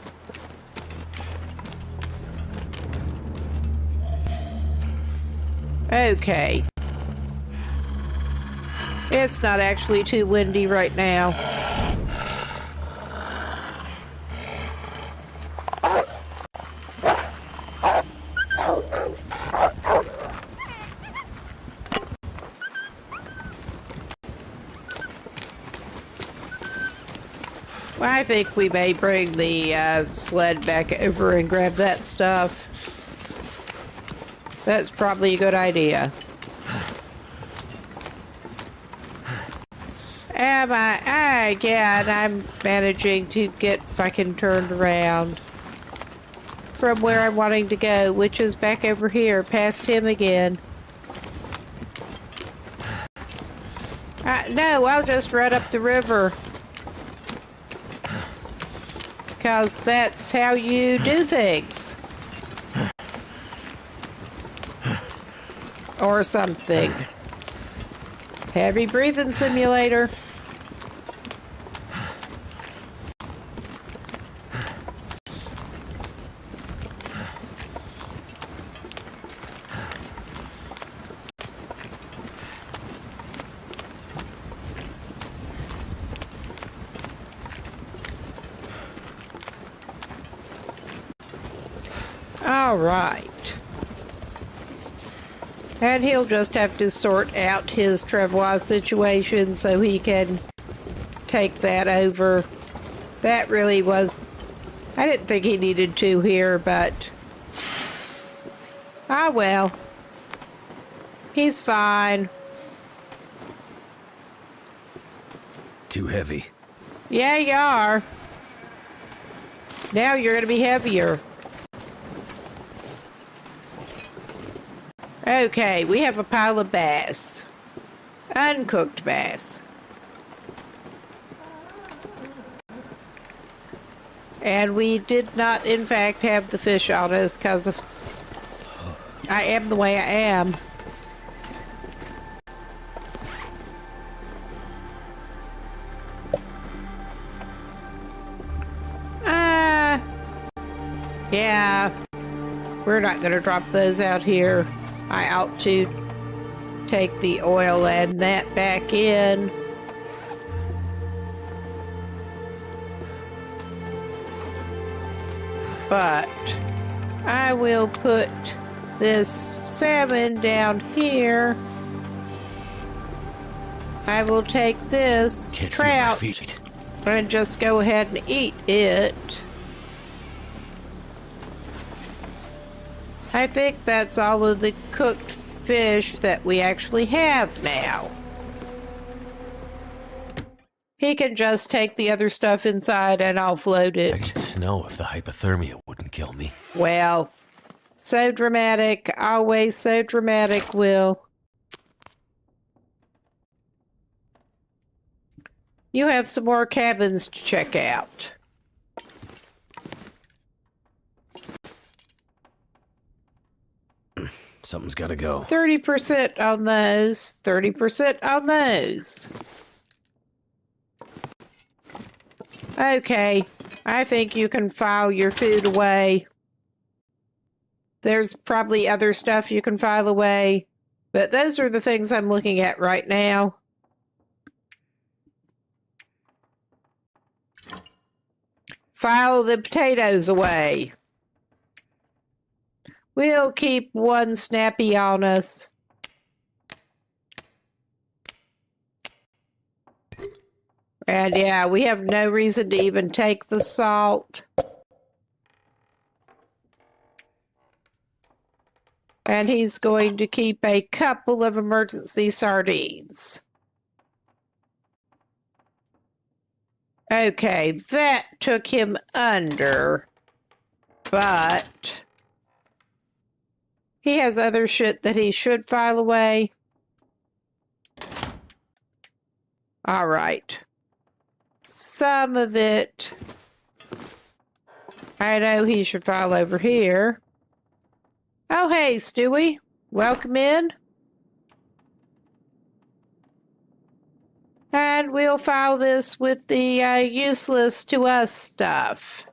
Okay. It's not actually too windy right now. Well, I think we may bring the sled back over and grab that stuff. That's probably a good idea. Am I? Again, I'm managing to get fucking turned around from where I'm wanting to go, which is back over here, past him again. No, I'll just run up the river. Because that's how you do things. Or something. Heavy breathing simulator. All right. And he'll just have to sort out his travois situation so he can take that over. That really was... I didn't think he needed to here, but... Ah, well. He's fine. Too heavy. Yeah, you are. Now you're gonna be heavier. Okay, we have a pile of bass. Uncooked bass. And we did not, in fact, have the fish on us because I am the way I am. Yeah. We're not going to drop those out here. I ought to take the oil and that back in. But I will put this salmon down here. I will take this trout and just go ahead and eat it. I think that's all of the cooked fish that we actually have now. He can just take the other stuff inside and I'll float it. I could snow if the hypothermia wouldn't kill me. Well, so dramatic, always so dramatic, Will. You have some more cabins to check out. Something's gotta go. 30% on those, 30% on those. Okay, I think you can file your food away. There's probably other stuff you can file away, but those are the things I'm looking at right now. File the potatoes away. We'll keep one snappy on us. And yeah, we have no reason to even take the salt. And he's going to keep a couple of emergency sardines. Okay, that took him under but he has other shit that he should file away. All right. Some of it, I know he should file over here. Oh, hey, Stewie. Welcome in. And we'll file this with the useless to us stuff.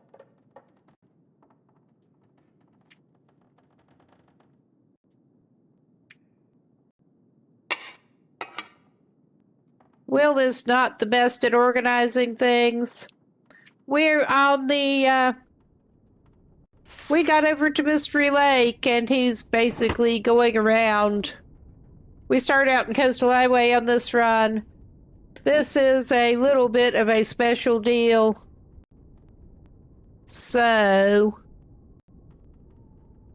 Will is not the best at organizing things. We're on the, we got over to Mystery Lake, and he's basically going around. We started out in Coastal Highway on this run. This is a little bit of a special deal. So,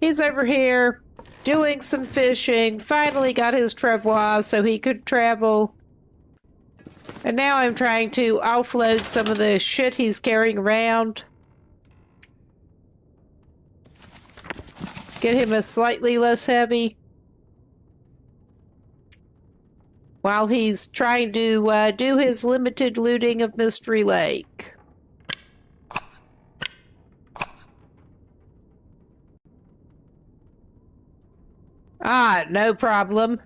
he's over here doing some fishing, finally got his travois so he could travel. And now I'm trying to offload some of the shit he's carrying around. Get him a slightly less heavy. While he's trying to do his limited looting of Mystery Lake. Ah, no problem.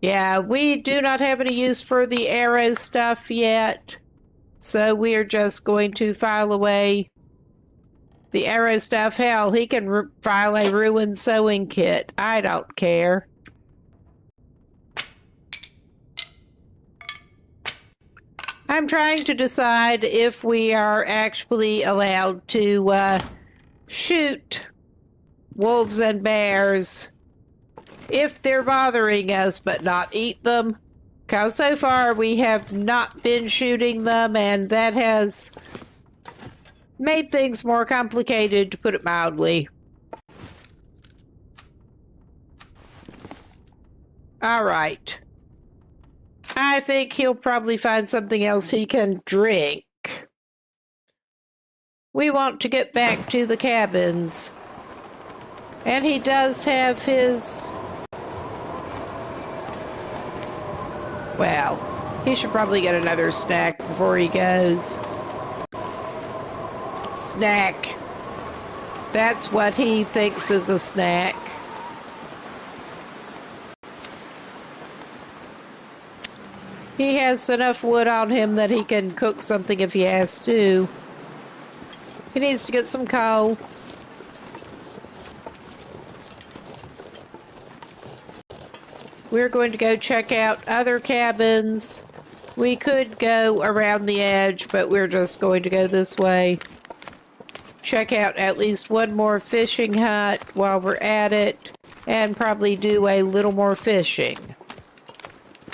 Yeah, we do not have any use for the arrow stuff yet, so we are just going to file away the arrow stuff. Hell, he can file a ruined sewing kit. I don't care. I'm trying to decide if we are actually allowed to shoot wolves and bears if they're bothering us, but not eat them. Because so far we have not been shooting them, and that has made things more complicated, to put it mildly. All right. I think he'll probably find something else he can drink. We want to get back to the cabins. And he does have his... Well, he should probably get another snack before he goes. Snack. That's what he thinks is a snack. He has enough wood on him that he can cook something if he has to. He needs to get some coal. We're going to go check out other cabins. We could go around the edge, but we're just going to go this way. Check out at least one more fishing hut while we're at it, and probably do a little more fishing.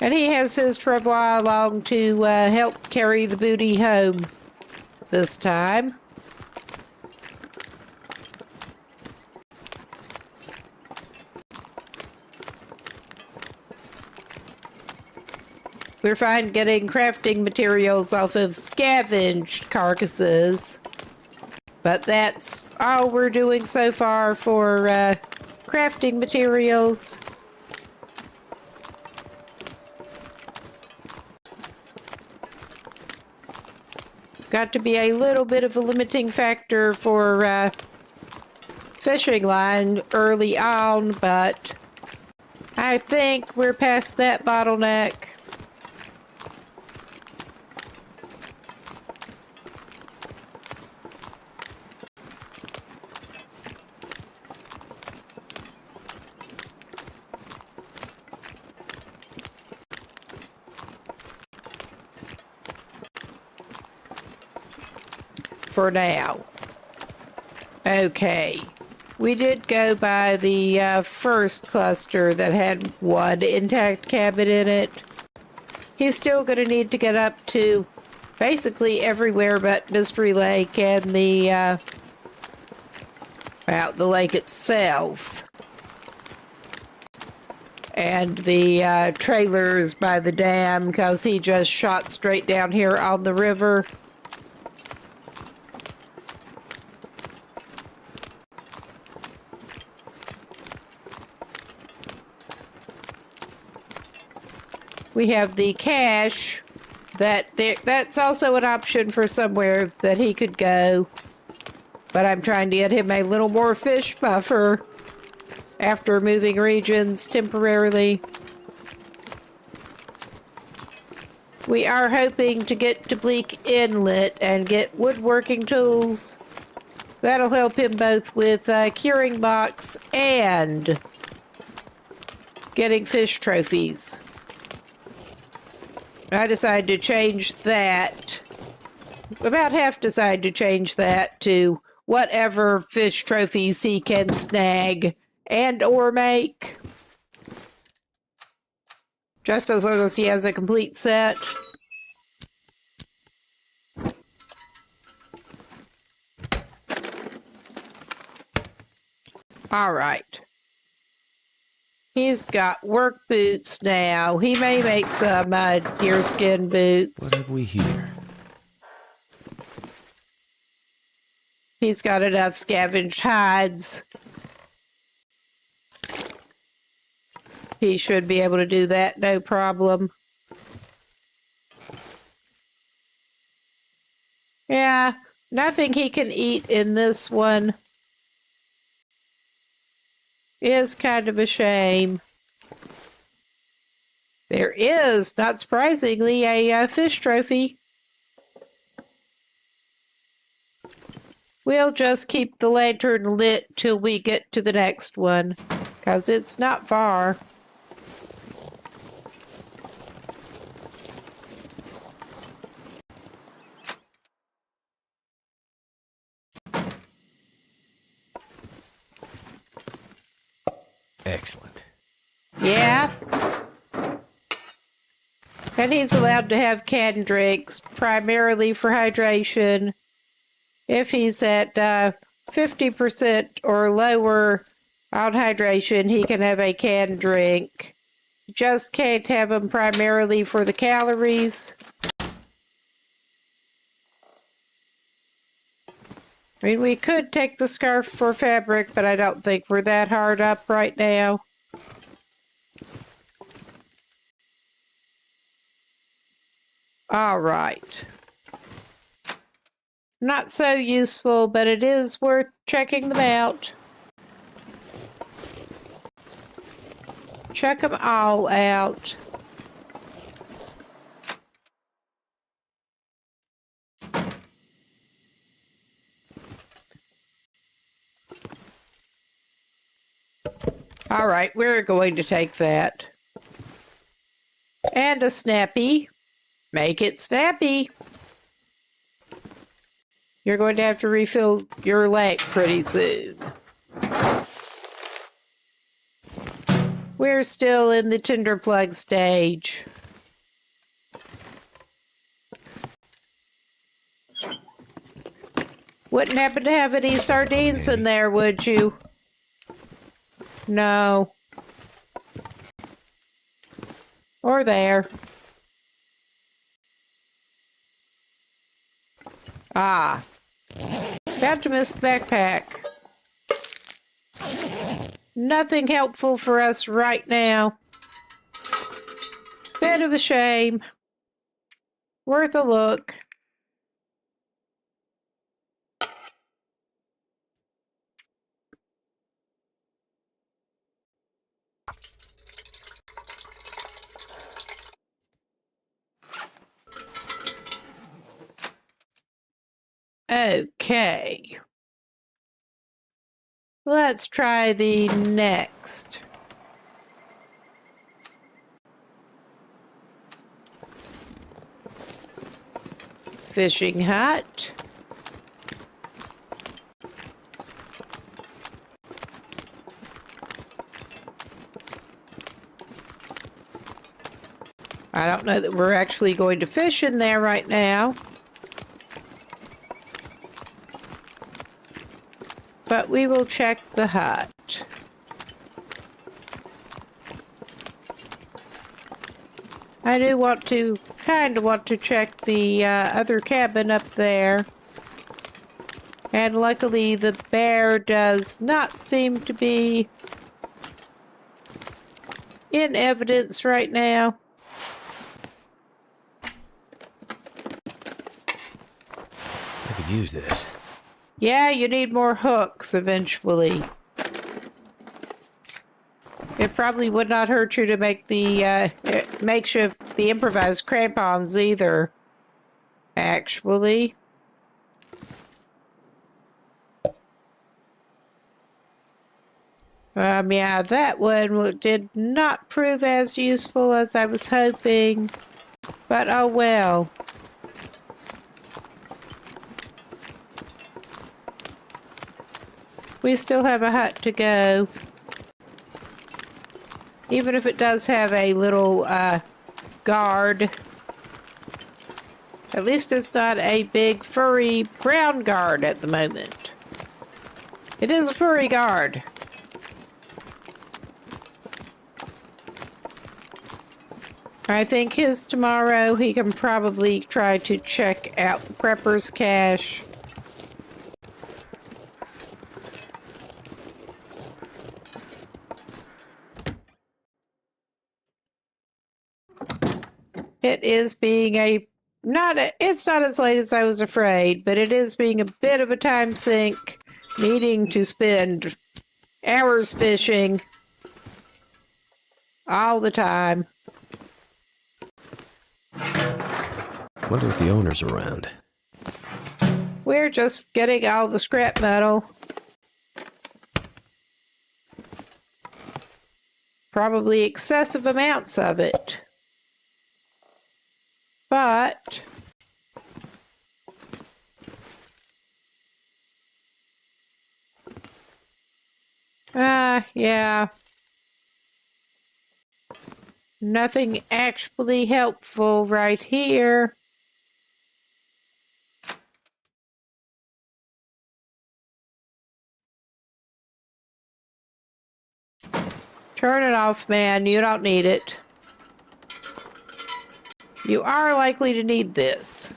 And he has his travois along to help carry the booty home this time. We're fine getting crafting materials off of scavenged carcasses, but that's all we're doing so far for crafting materials. Got to be a little bit of a limiting factor for fishing line early on, but I think we're past that bottleneck. For now. Okay. We did go by the first cluster that had one intact cabin in it. He's still going to need to get up to basically everywhere but Mystery Lake and the lake itself. And the trailers by the dam, because he just shot straight down here on the river. We have the cache. That's also an option for somewhere that he could go. But I'm trying to get him a little more fish buffer after moving regions temporarily. We are hoping to get to Bleak Inlet and get woodworking tools. That'll help him both with curing box and getting fish trophies. I decided to change that. About half decided to change that to whatever fish trophies he can snag and or make. Just as long as he has a complete set. All right. He's got work boots now. He may make some deerskin boots. What have we here? He's got enough scavenged hides. He should be able to do that, no problem. Yeah, nothing he can eat in this one. Is kind of a shame. There is, not surprisingly, a fish trophy. We'll just keep the lantern lit till we get to the next one, because it's not far. Excellent. Yeah. And he's allowed to have canned drinks, primarily for hydration. If he's at 50% or lower on hydration, he can have a canned drink. Just can't have them primarily for the calories. I mean, we could take the scarf for fabric, but I don't think we're that hard up right now. All right. Not so useful, but it is worth checking them out. Check them all out. All right, we're going to take that. And a snappy. Make it snappy. You're going to have to refill your lamp pretty soon. We're still in the tinder plug stage. Wouldn't happen to have any sardines in there, would you? No. Or there. Ah. About to miss the backpack. Nothing helpful for us right now. Bit of a shame. Worth a look. Okay. Let's try the next. Fishing hut. I don't know that we're actually going to fish in there right now. But we will check the hut. I do want to, kind of want to check the other cabin up there. And luckily the bear does not seem to be in evidence right now. could use this. Yeah, you need more hooks eventually. It probably would not hurt you to make the makeshift, the improvised crampons either, actually. Yeah, that one did not prove as useful as I was hoping, but oh well. We still have a hut to go. Even if it does have a little guard. At least it's not a big furry brown guard at the moment. It is a furry guard. I think his tomorrow. He can probably try to check out the prepper's cache. It is being it's not as late as I was afraid, but it is being a bit of a time sink, needing to spend hours fishing all the time. Wonder if the owner's around. We're just getting all the scrap metal. Probably excessive amounts of it. But yeah. Nothing actually helpful right here. Turn it off, man. You don't need it. You are likely to need this.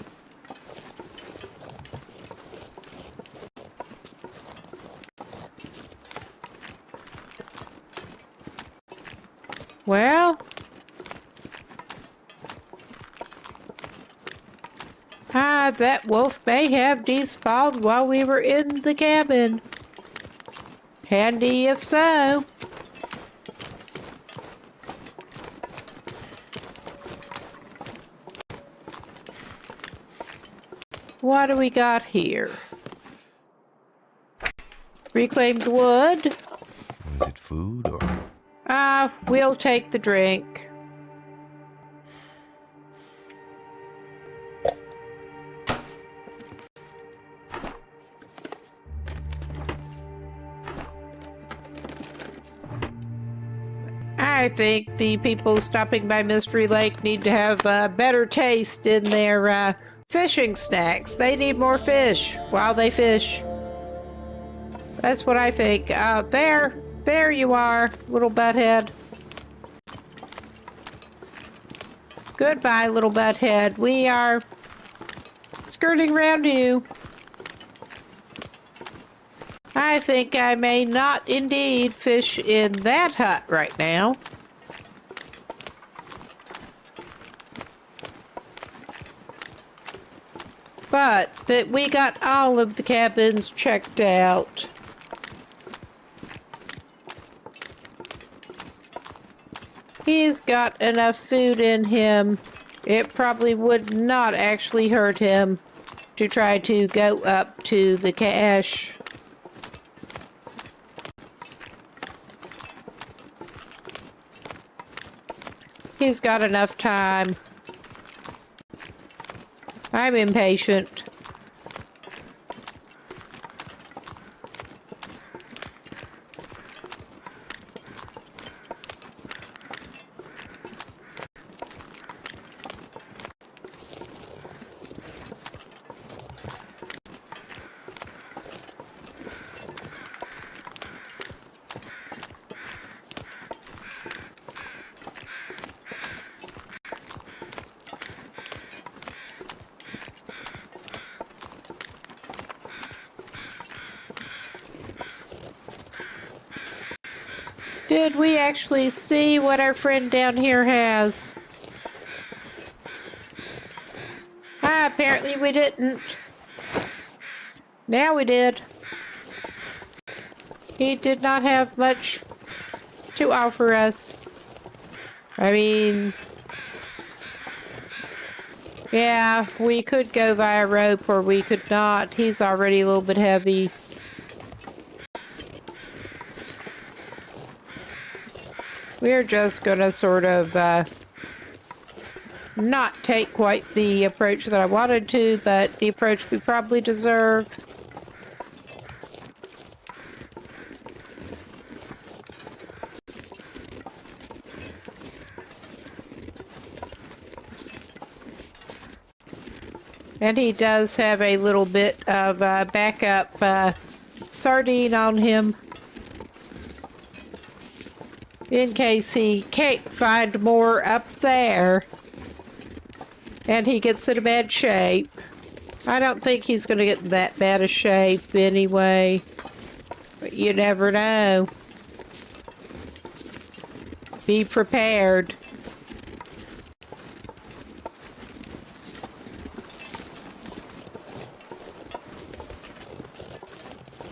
Well, that wolf may have despawned while we were in the cabin. Handy if so. What do we got here? Reclaimed wood. Is it food or... We'll take the drink. I think the people stopping by Mystery Lake need to have better taste in their fishing snacks. They need more fish while they fish. That's what I think. There you are, little butthead. Goodbye, little butthead. We are skirting around you. I think I may not indeed fish in that hut right now. But that we got all of the cabins checked out. He's got enough food in him. It probably would not actually hurt him to try to go up to the cache. He's got enough time. I'm impatient. Did we actually see what our friend down here has? Apparently we didn't. Now we did. He did not have much to offer us. I mean, yeah, we could go via rope or we could not. He's already a little bit heavy. We're just gonna sort of not take quite the approach that I wanted to, but the approach we probably deserve. And he does have a little bit of backup sardine on him, in case he can't find more up there and he gets in a bad shape. I don't think he's going to get in that bad a shape anyway, but you never know. Be prepared.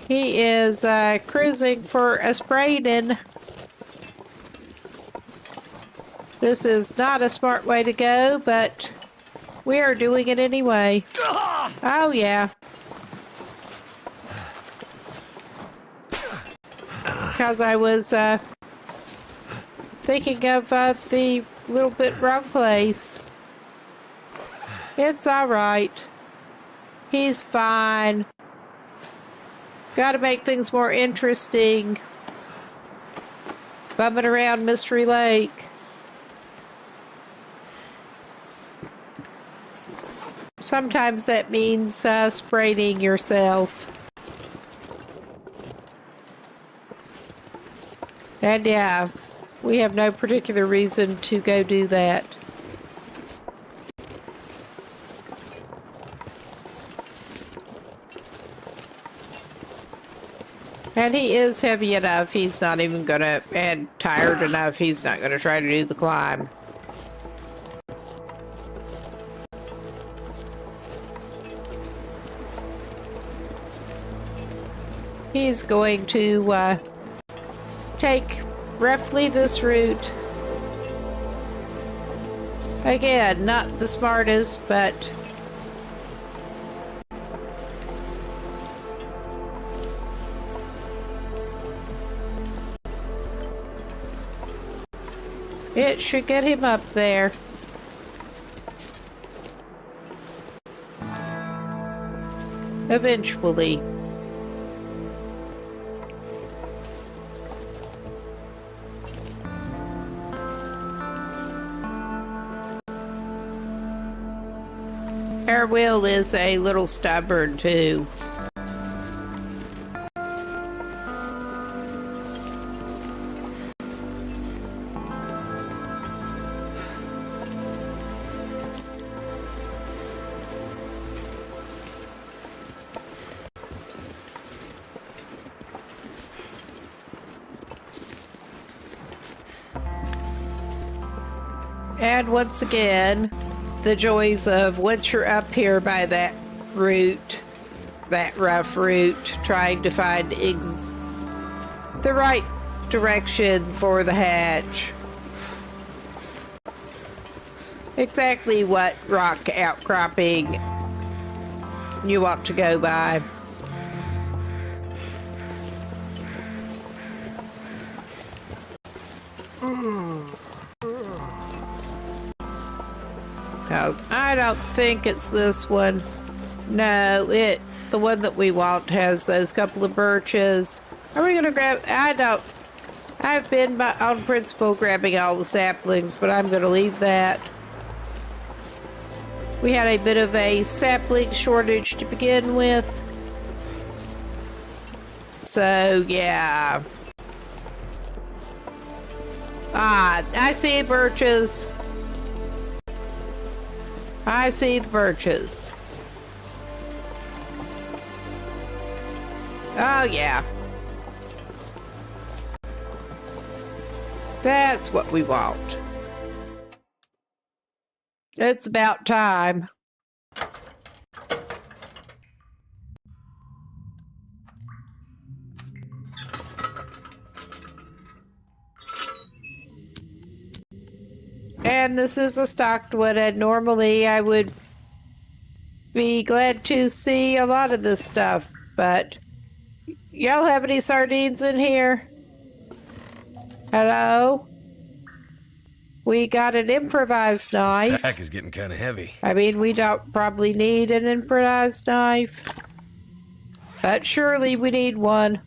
He is cruising for a sprain. This is not a smart way to go, but we are doing it anyway. Oh, yeah. Because I was thinking of the little bit wrong place. It's all right. He's fine. Gotta make things more interesting. Bumming around Mystery Lake. Sometimes that means spraining yourself. And yeah, we have no particular reason to go do that. And he is heavy enough, he's not even gonna, and tired enough, he's not gonna try to do the climb. He's going to take roughly this route. Again, not the smartest, but it should get him up there. Eventually. Our Will is a little stubborn too. And once again, the joys of once you're up here by that route, that rough route, trying to find the right direction for the hatch. Exactly what rock outcropping you want to go by. Because I don't think it's this one. No, the one that we want has those couple of birches. Are we gonna grab? I've been on principle grabbing all the saplings, but I'm gonna leave that. We had a bit of a sapling shortage to begin with. So, yeah. Ah, I see birches. I see the birches. Oh, yeah. That's what we want. It's about time. And this is a stocked one, and normally I would be glad to see a lot of this stuff, but y'all have any sardines in here? Hello? We got an improvised knife. Pack is getting kind of heavy. I mean, we don't probably need an improvised knife, but surely we need one.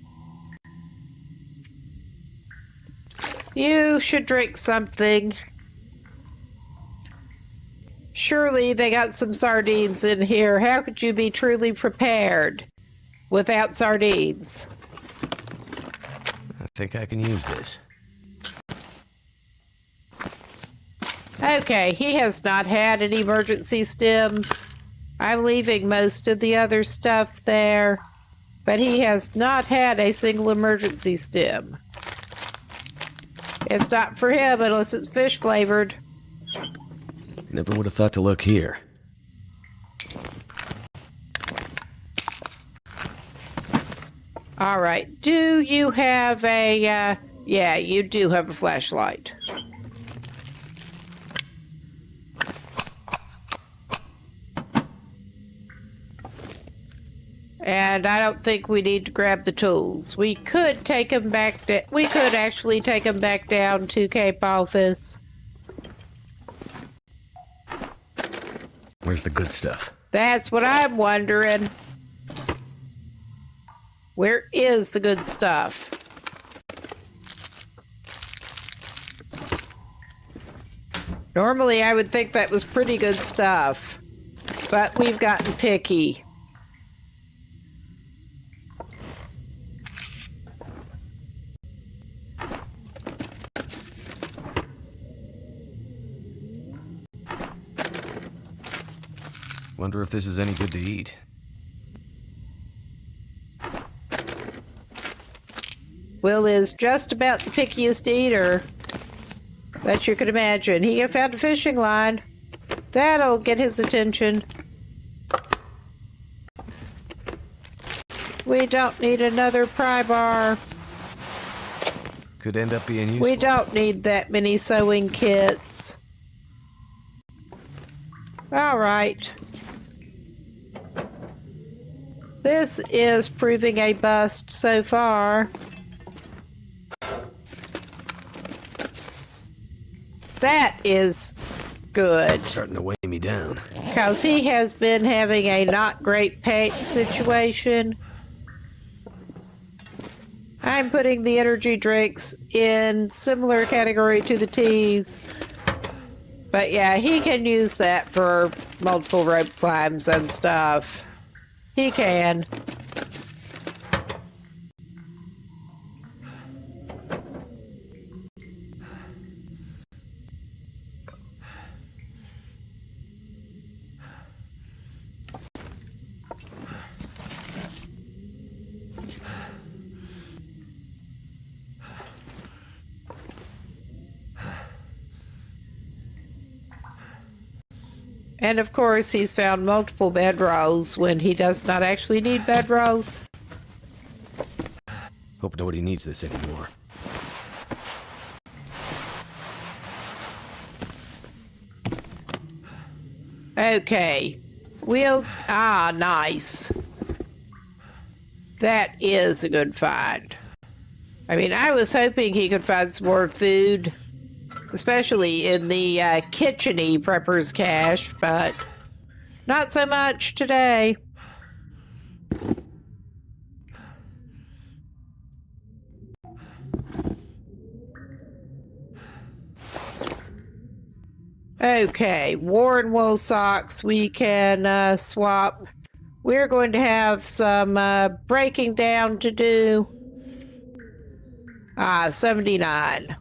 You should drink something. Surely they got some sardines in here. How could you be truly prepared without sardines? I think I can use this. Okay, he has not had any emergency stims. I'm leaving most of the other stuff there, but he has not had a single emergency stim. It's not for him unless it's fish flavored. Never would have thought to look here. All right, do you have a, yeah, you do have a flashlight. And I don't think we need to grab the tools. We could take them back. We could actually take them back down to Cape Office. Where's the good stuff? That's what I'm wondering. Where is the good stuff? Normally, I would think that was pretty good stuff, but we've gotten picky. Wonder if this is any good to eat. Will is just about the pickiest eater that you could imagine. He found a fishing line. That'll get his attention. We don't need another pry bar. Could end up being useful. We don't need that many sewing kits. All right. This is proving a bust so far. That is good. Starting to weigh me down. Because he has been having a not great pants situation. I'm putting the energy drinks in similar category to the teas. But yeah, he can use that for multiple rope climbs and stuff. He can. And of course, he's found multiple bedrolls when he does not actually need bedrolls. Hope nobody needs this anymore. Okay. Nice. That is a good find. I mean, I was hoping he could find some more food, especially in the kitchen-y prepper's cache, but not so much today. Okay, worn wool socks we can swap. We're going to have some breaking down to do. 79.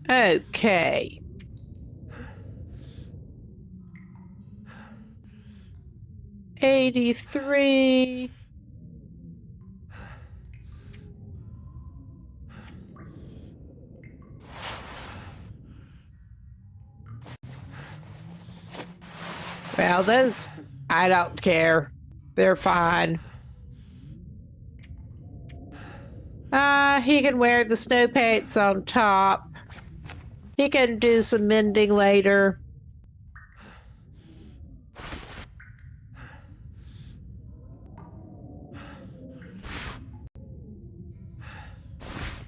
Okay. 83. Well, those, I don't care. They're fine. He can wear the snow pants on top. He can do some mending later.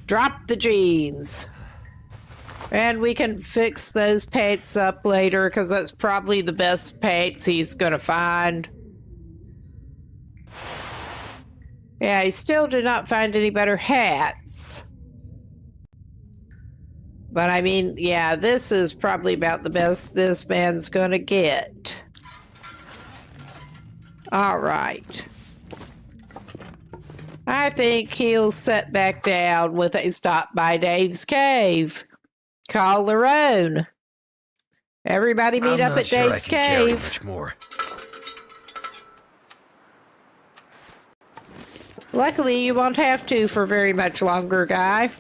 Drop the jeans. And we can fix those pants up later because that's probably the best pants he's going to find. Yeah, he still did not find any better hats. But I mean, yeah, this is probably about the best this man's going to get. All right. I think he'll sit back down with a stop by Dave's cave. Call their own. Everybody meet up at Dave's cave. Much more. Luckily, you won't have to for very much longer, guy.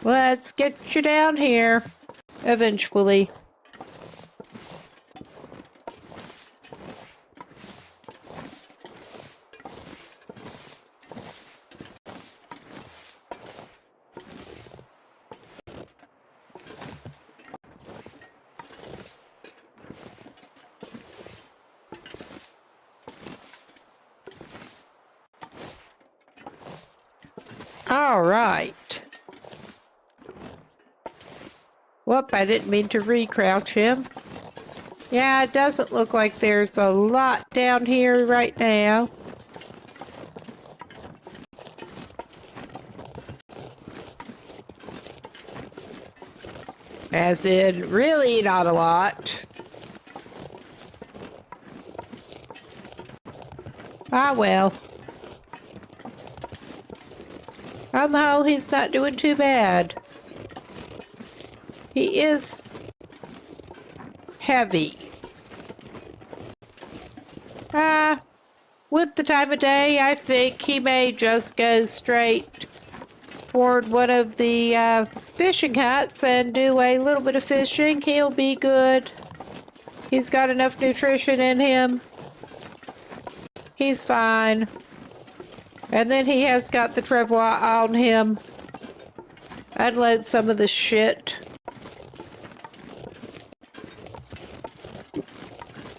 Let's get you down here. Eventually. All right. Whoop, I didn't mean to recrouch him. Yeah, it doesn't look like there's a lot down here right now. As in, really not a lot. Ah, well. On the whole, he's not doing too bad. He is heavy. With the time of day, I think he may just go straight toward one of the fishing huts and do a little bit of fishing. He'll be good. He's got enough nutrition in him. He's fine. And then he has got the travois on him. Unload some of the shit.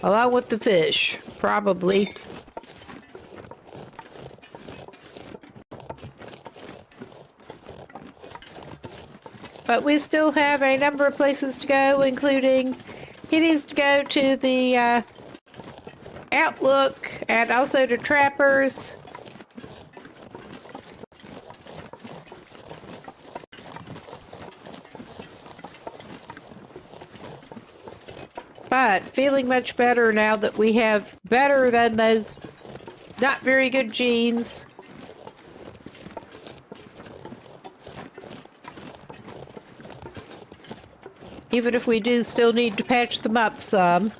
Along with the fish, probably. But we still have a number of places to go, including he needs to go to the Outlook and also to Trappers. But feeling much better now that we have better than those not very good jeans. Even if we do still need to patch them up some.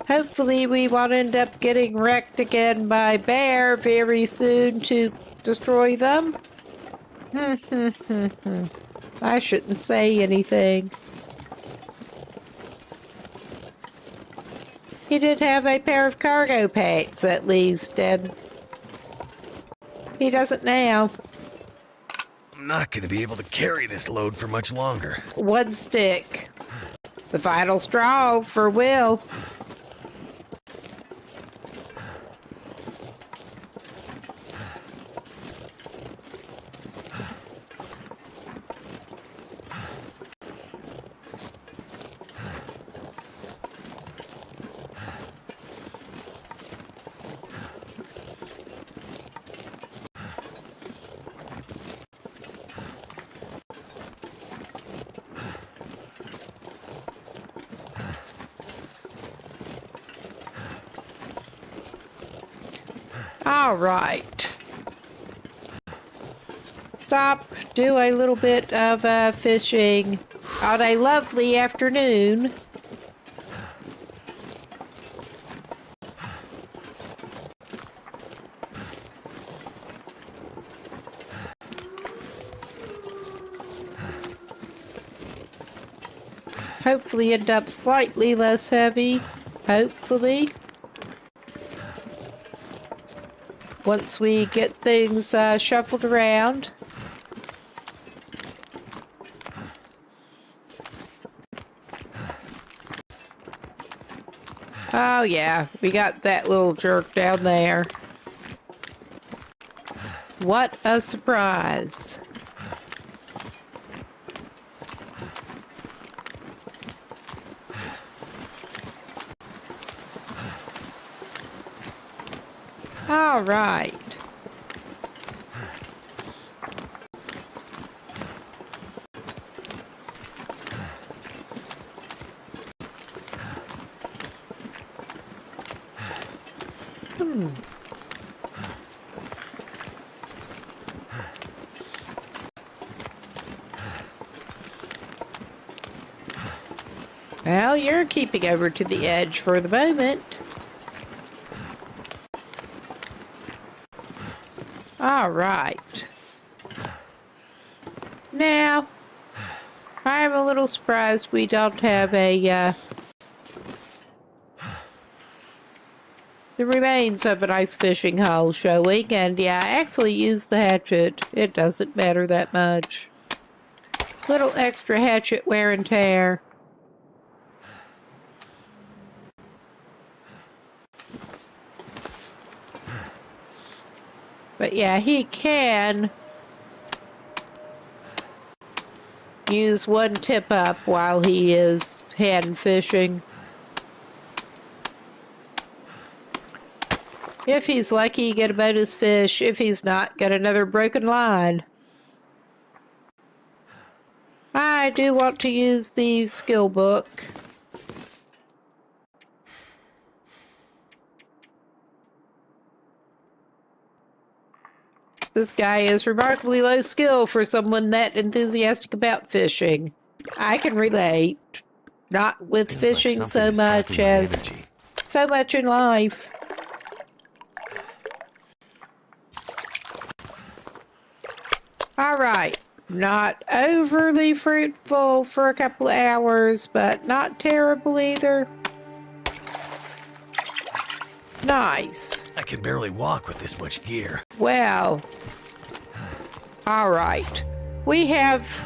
Hopefully we won't end up getting wrecked again by bear very soon to destroy them. I shouldn't say anything. He did have a pair of cargo pants, at least, and he doesn't now. I'm not going to be able to carry this load for much longer. One stick. The final straw for Will. All right. Stop, do a little bit of fishing on a lovely afternoon. Hopefully end up slightly less heavy. Hopefully. Once we get things shuffled around. Oh yeah, we got that little jerk down there. What a surprise. All right. Well, you're keeping over to the edge for the moment. All right. Now, I'm a little surprised we don't have the remains of an ice fishing hole showing, and yeah, I actually used the hatchet. It doesn't matter that much. Little extra hatchet wear and tear. But yeah, he can use one tip up while he is hand fishing. If he's lucky, get a bonus fish. If he's not, get another broken line. I do want to use the skill book. This guy is remarkably low skill for someone that enthusiastic about fishing. I can relate. Not with Feels fishing like so something is much sapping my as energy. so much in life. All right. Not overly fruitful for a couple of hours, but not terrible either. Nice. I can barely walk with this much gear. Well, all right. We have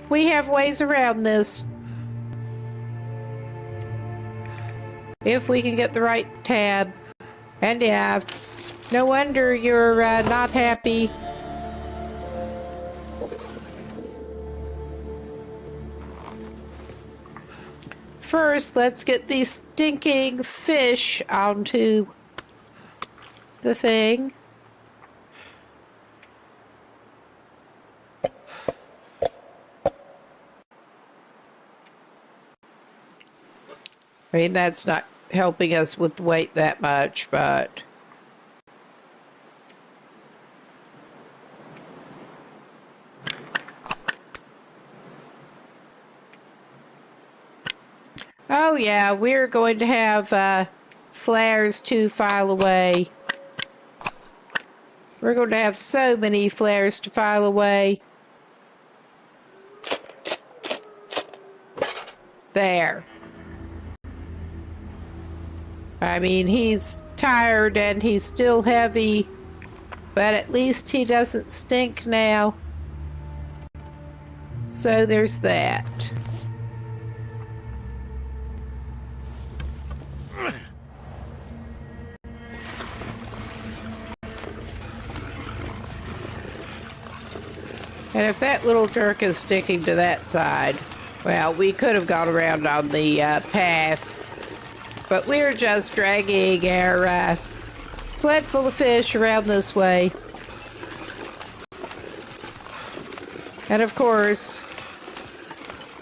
ways around this. If we can get the right tab. And yeah, no wonder you're not happy. First, let's get these stinking fish onto the thing. I mean, that's not helping us with the weight that much, but... Oh yeah, we're going to have flares to file away. We're going to have so many flares to file away. There. I mean, he's tired and he's still heavy, but at least he doesn't stink now. So there's that. And if that little jerk is sticking to that side, well, we could have gone around on the path. But we're just dragging our sled full of fish around this way. And of course,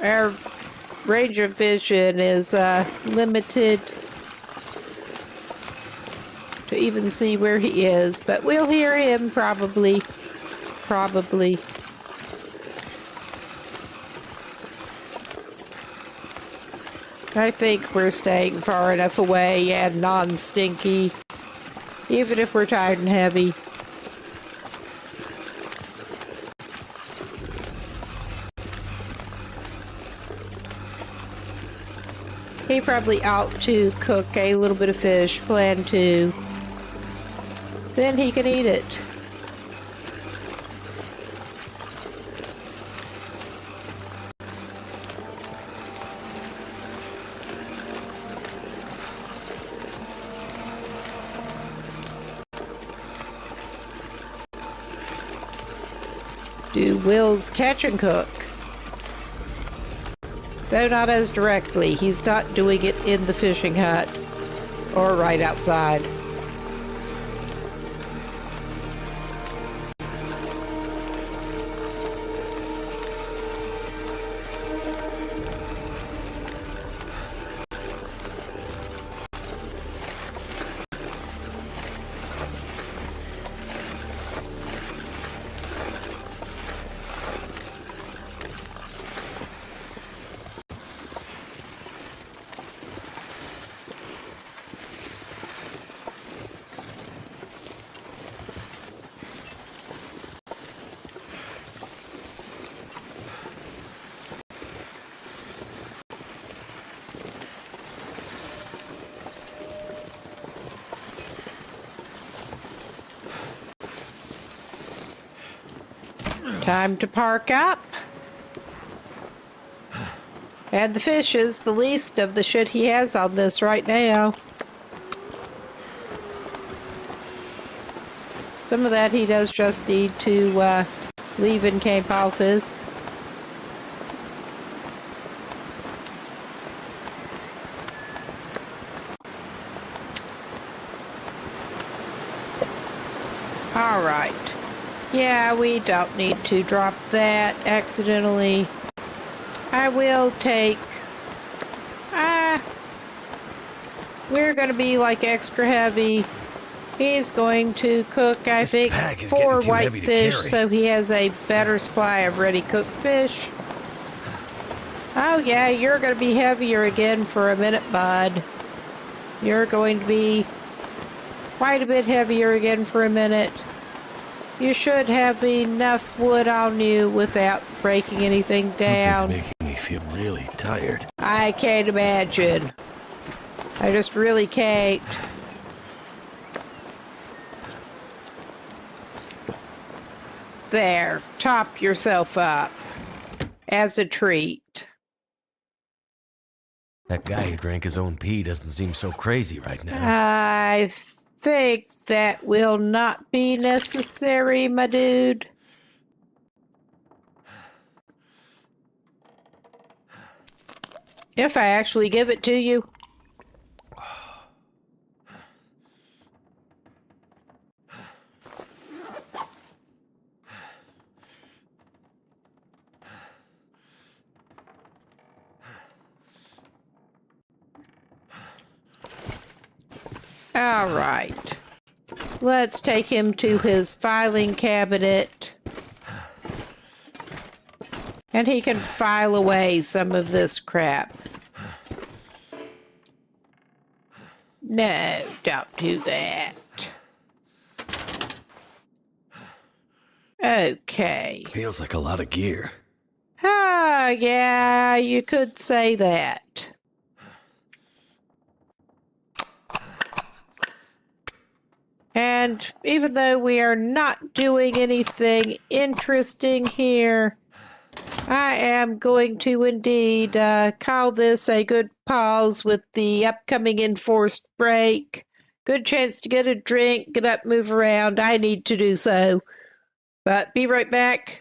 our range of vision is limited to even see where he is, but we'll hear him probably. Probably. I think we're staying far enough away and non-stinky, even if we're tired and heavy. He probably ought to cook a little bit of fish, plan to. Then he can eat it. Do Will's catch and cook? Though not as directly. He's not doing it in the fishing hut or right outside. Time to park up. And the fish is the least of the shit he has on this right now. Some of that he does just need to leave in camp office. All right. Yeah, we don't need to drop that accidentally. I will take... we're going to be like extra heavy. He's going to cook, I think, 4 whitefish, so he has a better supply of ready-cooked fish. Oh yeah, you're going to be heavier again for a minute, bud. You're going to be quite a bit heavier again for a minute. You should have enough wood on you without breaking anything down. Something's making me feel really tired. I can't imagine. I just really can't. There, top yourself up as a treat. That guy who drank his own pee doesn't seem so crazy right now. I think that will not be necessary, my dude. If I actually give it to you. All right. Let's take him to his filing cabinet. And he can file away some of this crap. No, don't do that. Okay. Feels like a lot of gear. Ah, yeah, you could say that. And even though we are not doing anything interesting here, I am going to indeed call this a good pause with the upcoming enforced break. Good chance to get a drink, get up, move around. I need to do so. But be right back.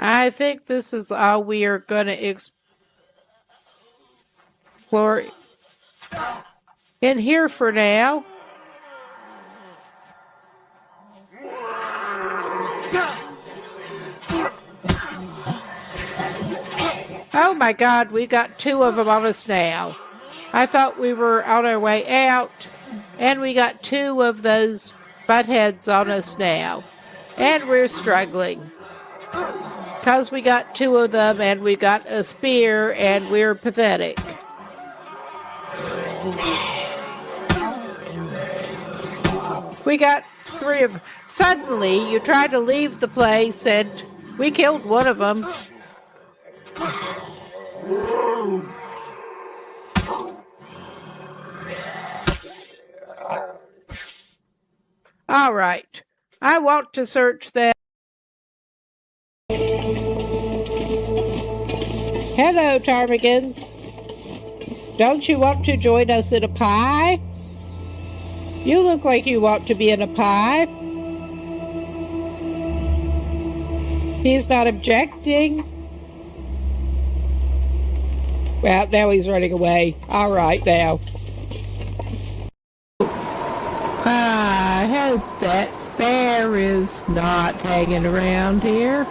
I think this is all we are going to explore in here for now. Oh my God, we got two of them on us now. I thought we were on our way out, and we got two of those buttheads on us now. And we're struggling. Because we got two of them, and we got a spear, and we're pathetic. We got three of them. Suddenly, you try to leave the place, and we killed one of them. All right. I want to search that. Hello, ptarmigans. Don't you want to join us in a pie? You look like you want to be in a pie. He's not objecting. Well, now he's running away. All right, now. I hope that bear is not hanging around here.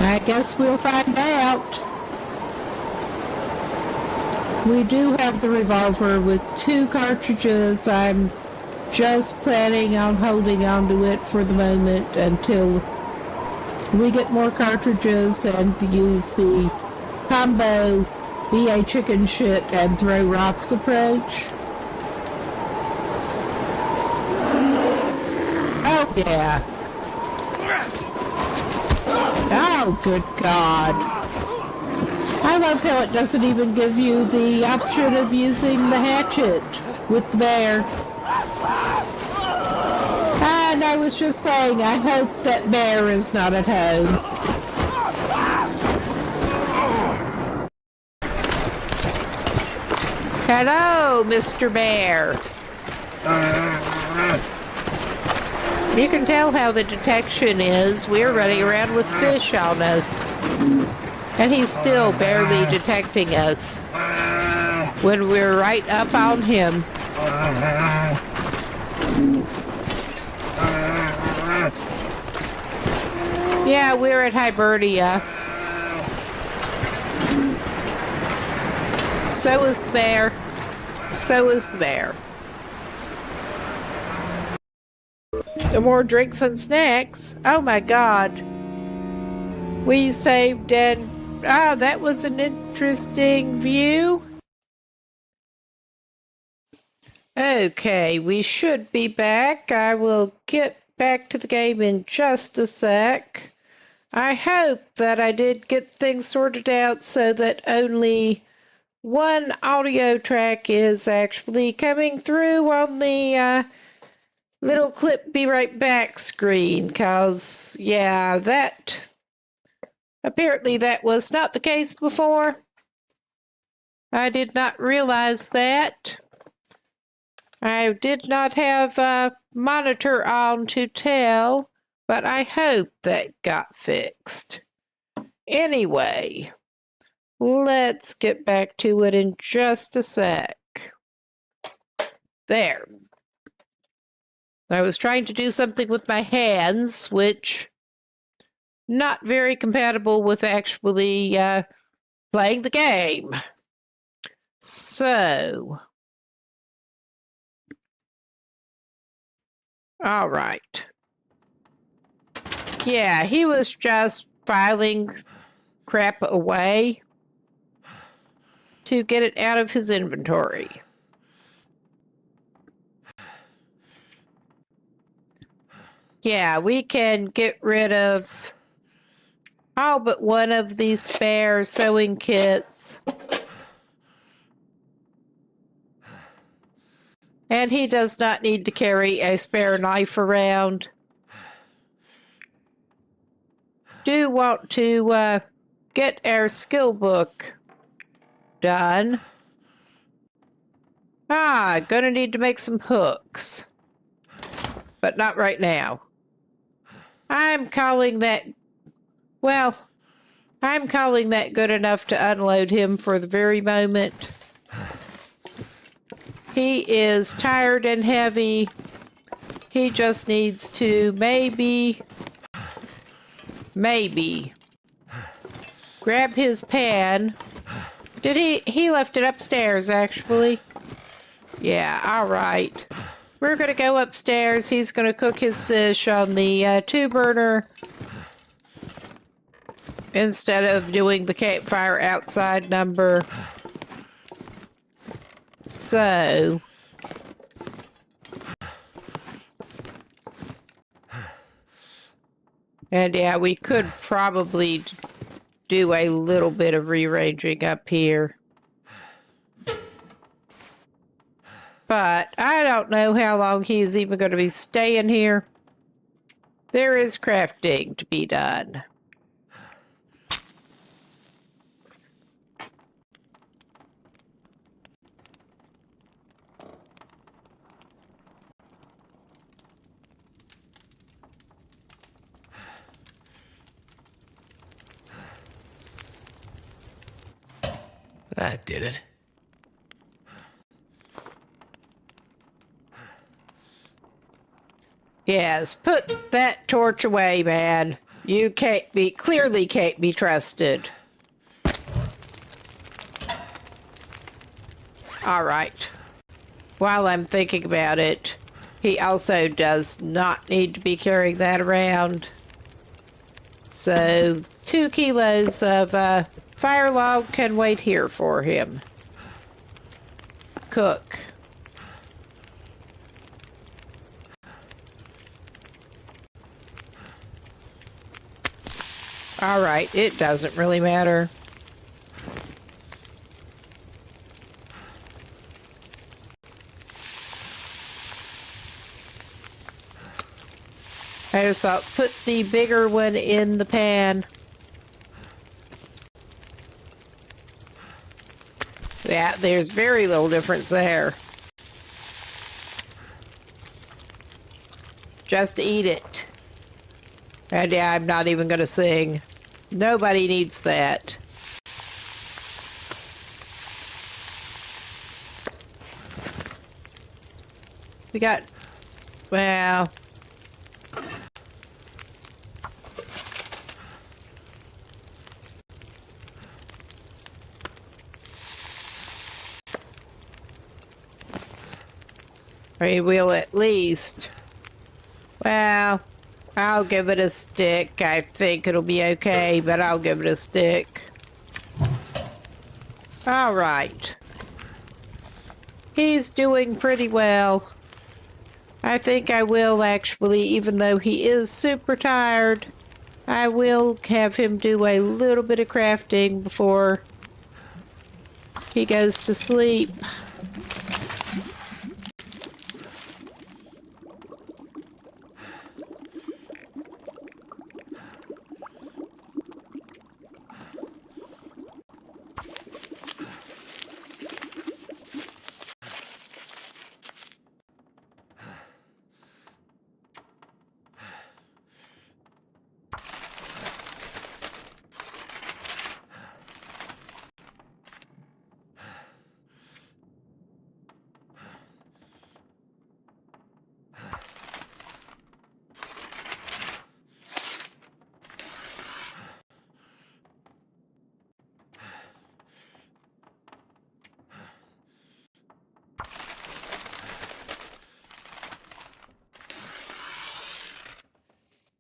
I guess we'll find out. We do have the revolver with 2 cartridges. I'm just planning on holding on to it for the moment until we get more cartridges and use the combo be a chicken shit and throw rocks approach. Oh yeah. Oh good God. I love how it doesn't even give you the option of using the hatchet with the bear. And I was just saying, I hope that bear is not at home. Hello, Mr. Bear. You can tell how the detection is. We're running around with fish on us. And he's still barely detecting us when we're right up on him. Yeah, we're at Hibernia. So is the bear. So is the bear. No more drinks and snacks. Oh my God. We saved and... Ah, that was an interesting view. Okay, we should be back. I will get back to the game in just a sec. I hope that I did get things sorted out so that only one audio track is actually coming through on the little clip be right back screen, because, yeah, that... Apparently that was not the case before. I did not realize that. I did not have a monitor on to tell, but I hope that got fixed. Anyway, let's get back to it in just a sec. There. I was trying to do something with my hands, which... not very compatible with actually playing the game. So, all right. Yeah, he was just filing crap away to get it out of his inventory. Yeah, we can get rid of all but one of these spare sewing kits. And he does not need to carry a spare knife around. Do want to get our skill book done. Gonna need to make some hooks. But not right now. I'm calling that good enough to unload him for the very moment. He is tired and heavy, He just needs to maybe grab his pan. Did he left it upstairs, actually? Yeah, all right. We're going to go upstairs. He's going to cook his fish on the 2-burner instead of doing the campfire outside number. So, and yeah, we could probably do a little bit of rearranging up here. But I don't know how long he's even going to be staying here. There is crafting to be done. That did it. Yes, put that torch away, man. You clearly can't be trusted. All right. While I'm thinking about it, he also does not need to be carrying that around. So 2 kilos of fire log can wait here for him. Cook. All right, it doesn't really matter. I just thought, put the bigger one in the pan. Yeah, there's very little difference there. Just eat it. And yeah, I'm not even going to sing. Nobody needs that. We got, well, I mean, we'll at least, well, I'll give it a stick. I think it'll be okay, but I'll give it a stick. All right. He's doing pretty well. I think I will actually, even though he is super tired, I will have him do a little bit of crafting before he goes to sleep.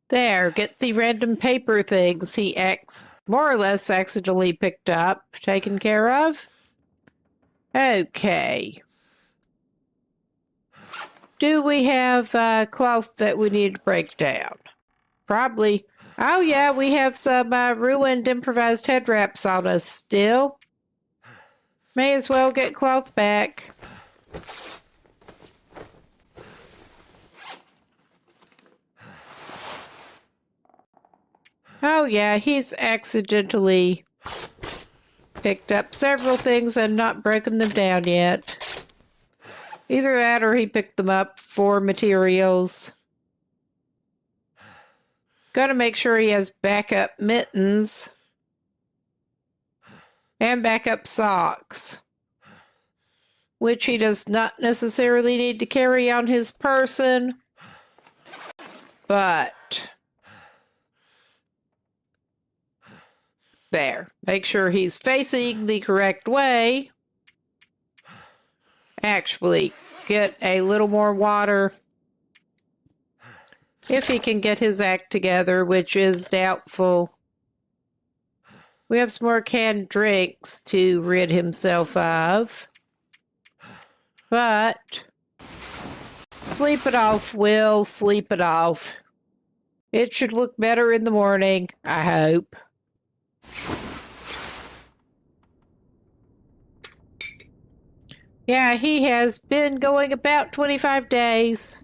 There, get the random paper things he more or less accidentally picked up, taken care of. Okay. Do we have cloth that we need to break down? Probably. Oh yeah, we have some ruined improvised head wraps on us still. May as well get cloth back. Oh yeah, he's accidentally picked up several things and not broken them down yet. Either that or he picked them up for materials. Gotta make sure he has backup mittens. And backup socks. Which he does not necessarily need to carry on his person. But there. Make sure he's facing the correct way. Actually, get a little more water. If he can get his act together, which is doubtful. We have some more canned drinks to rid himself of. But sleep it off, Will. Sleep it off. It should look better in the morning, I hope. Yeah, he has been going about 25 days.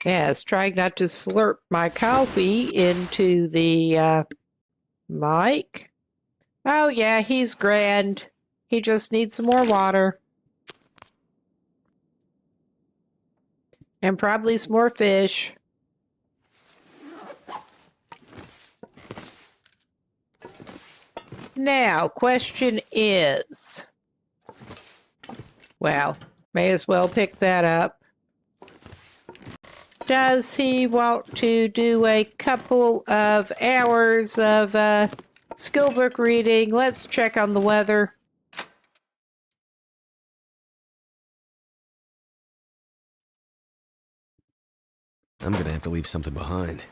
Yes, trying not to slurp my coffee into the mic. Oh, yeah, he's grand. He just needs some more water. And probably some more fish. Now, question is... Well, may as well pick that up. Does he want to do a couple of hours of skill book reading? Let's check on the weather. I'm gonna have to leave something behind.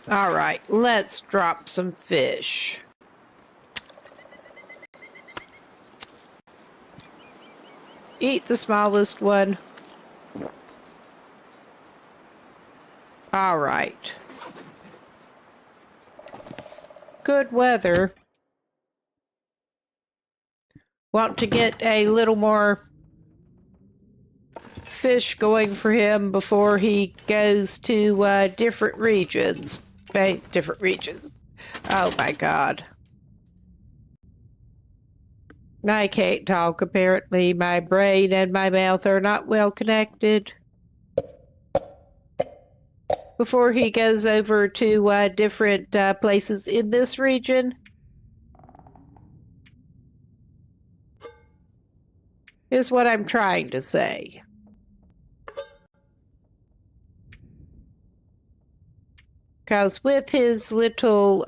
All right, let's drop some fish. Eat the smallest one. All right. Good weather. Want to get a little more fish going for him before he goes to different regions. Different regions. Oh my God. I can't talk, apparently. My brain and my mouth are not well connected. Before he goes over to different places in this region. Is what I'm trying to say. Because with his little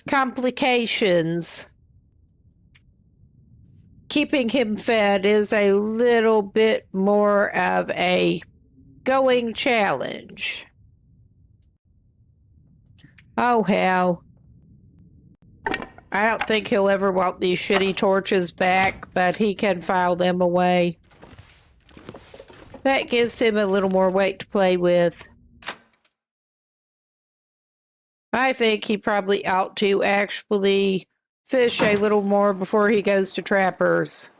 complications, keeping him fed is a little bit more of a going challenge. Oh, hell. I don't think he'll ever want these shitty torches back, but he can file them away. That gives him a little more weight to play with. I think he probably ought to actually fish a little more before he goes to trappers.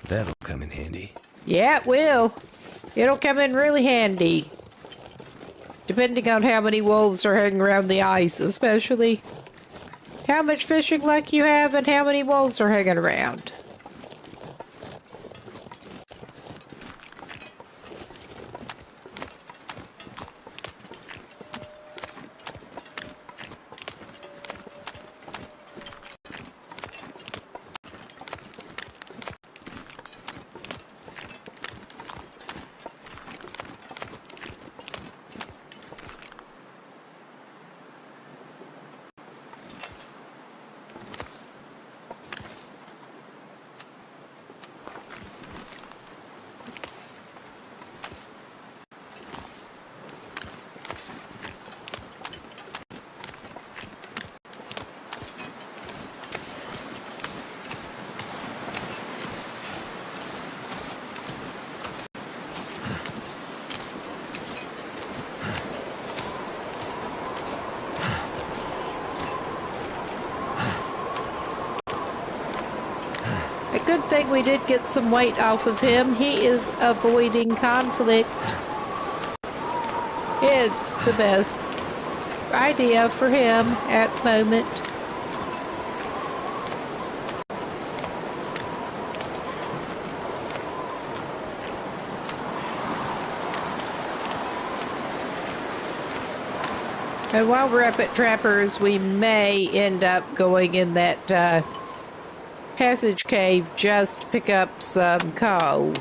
That'll come in handy. Yeah, it will. It'll come in really handy. Depending on how many wolves are hanging around the ice, especially. How much fishing luck you have and how many wolves are hanging around. Good thing we did get some weight off of him. He is avoiding conflict. It's the best idea for him at the moment. And while we're up at Trapper's, we may end up going in that passage cave just to pick up some coal.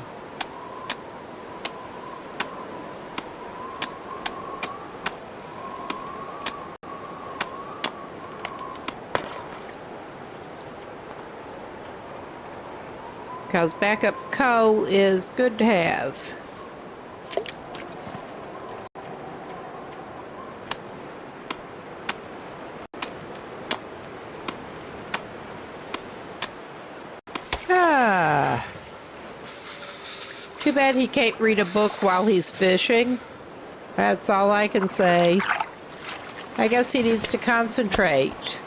Because backup coal is good to have. Ah. Too bad he can't read a book while he's fishing. That's all I can say. I guess he needs to concentrate.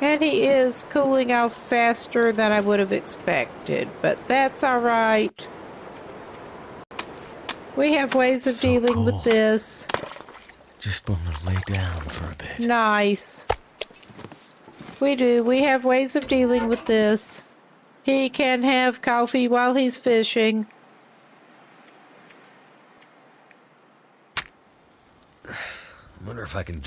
And he is cooling off faster than I would have expected, but that's all right. We have ways of dealing with this. Just want to lay down for a bit. Nice. We do. We have ways of dealing with this. He can have coffee while he's fishing. I wonder if I can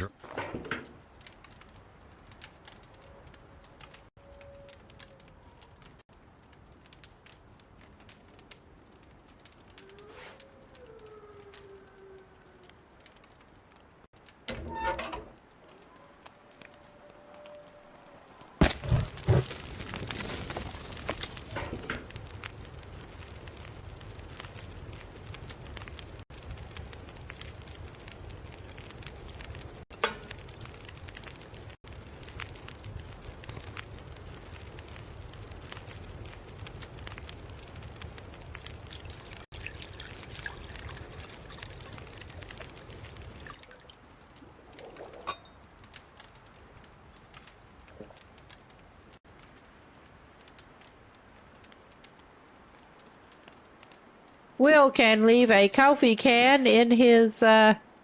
Will can leave a coffee can in his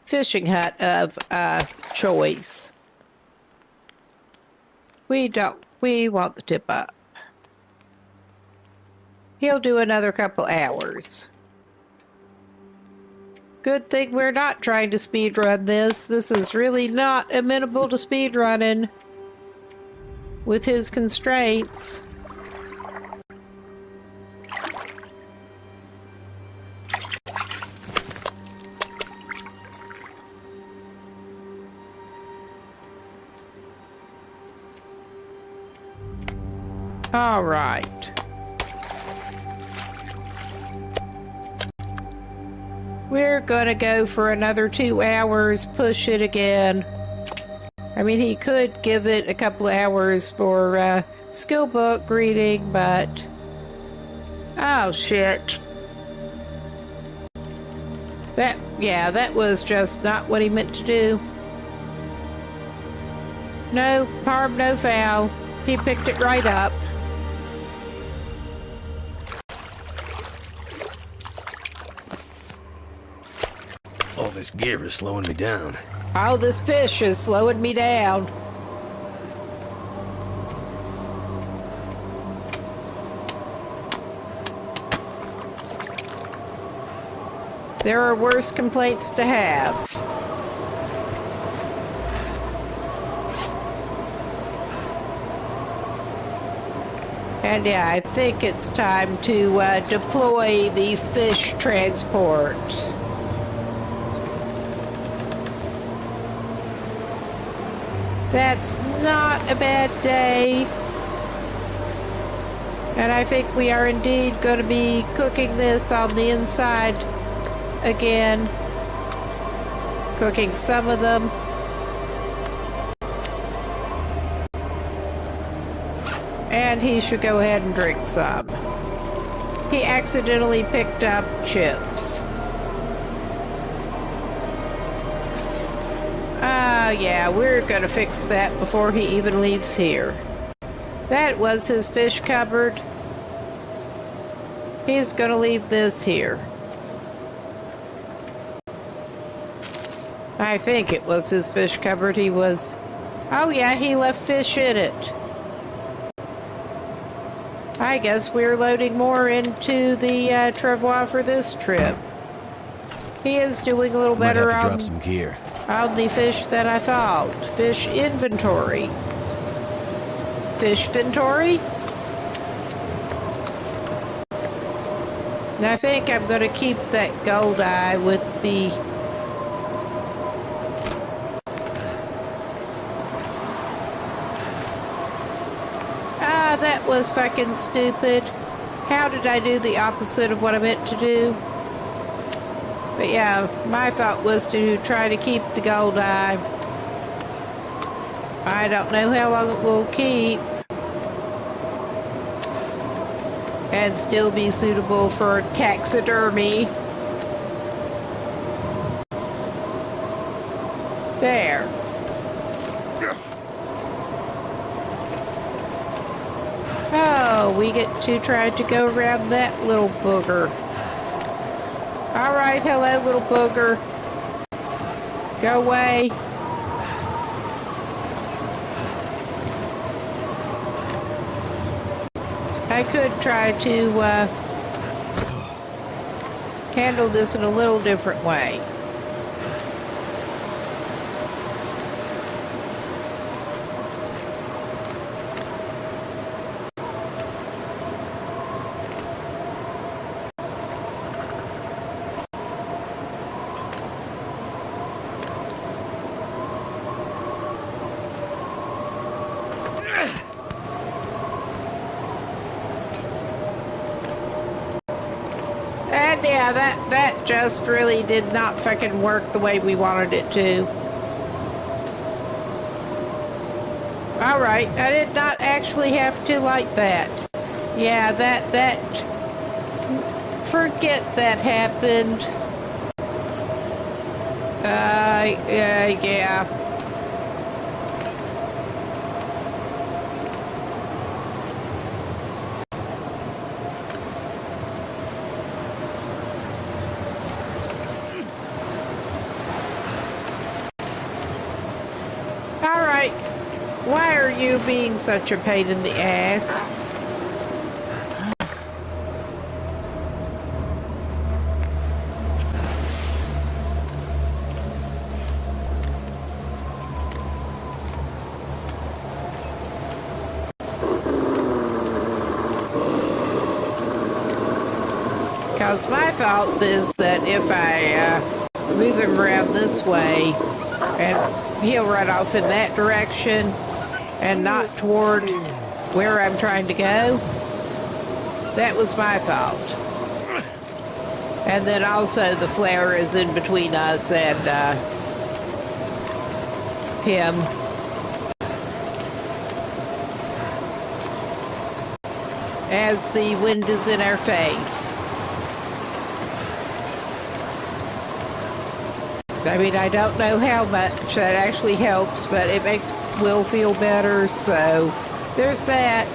fishing hut of choice. We want the tip up. He'll do another couple hours. Good thing we're not trying to speed run this. This is really not amenable to speed running with his constraints. All right. We're gonna go for another 2 hours, push it again. I mean, he could give it a couple of hours for skill book reading, but... Oh, shit. That was just not what he meant to do. No harm, no foul. He picked it right up. All this gear is slowing me down. Oh, this fish is slowing me down. There are worse complaints to have. And yeah, I think it's time to deploy the fish transport. That's not a bad day. And I think we are indeed going to be cooking this on the inside again. Cooking some of them. And he should go ahead and drink some. He accidentally picked up chips. Yeah, we're gonna fix that before he even leaves here. That was his fish cupboard. He's gonna leave this here. I think it was his fish cupboard. Oh yeah, he left fish in it. I guess we're loading more into the travois for this trip. He is doing a little Might better have to drop some gear. on the fish than I thought. Fish inventory. Fish inventory? I think I'm going to keep that gold eye with the... Ah, that was fucking stupid. How did I do the opposite of what I meant to do? But yeah, my thought was to try to keep the gold eye. I don't know how long it will keep. And still be suitable for taxidermy. There. Oh, we get to try to go around that little booger. Alright, hello little booger. Go away. I could try to handle this in a little different way. And yeah, that just really did not fucking work the way we wanted it to. Alright, I did not actually have to like that. Yeah, that... Forget that happened. Yeah. Alright, why are you being such a pain in the ass? Because my thought is that if I move him around this way, and he'll run off in that direction and not toward where I'm trying to go. That was my thought. And then also the flare is in between us and him. As the wind is in our face. I mean, I don't know how much that actually helps, but it makes Will feel better, so there's that.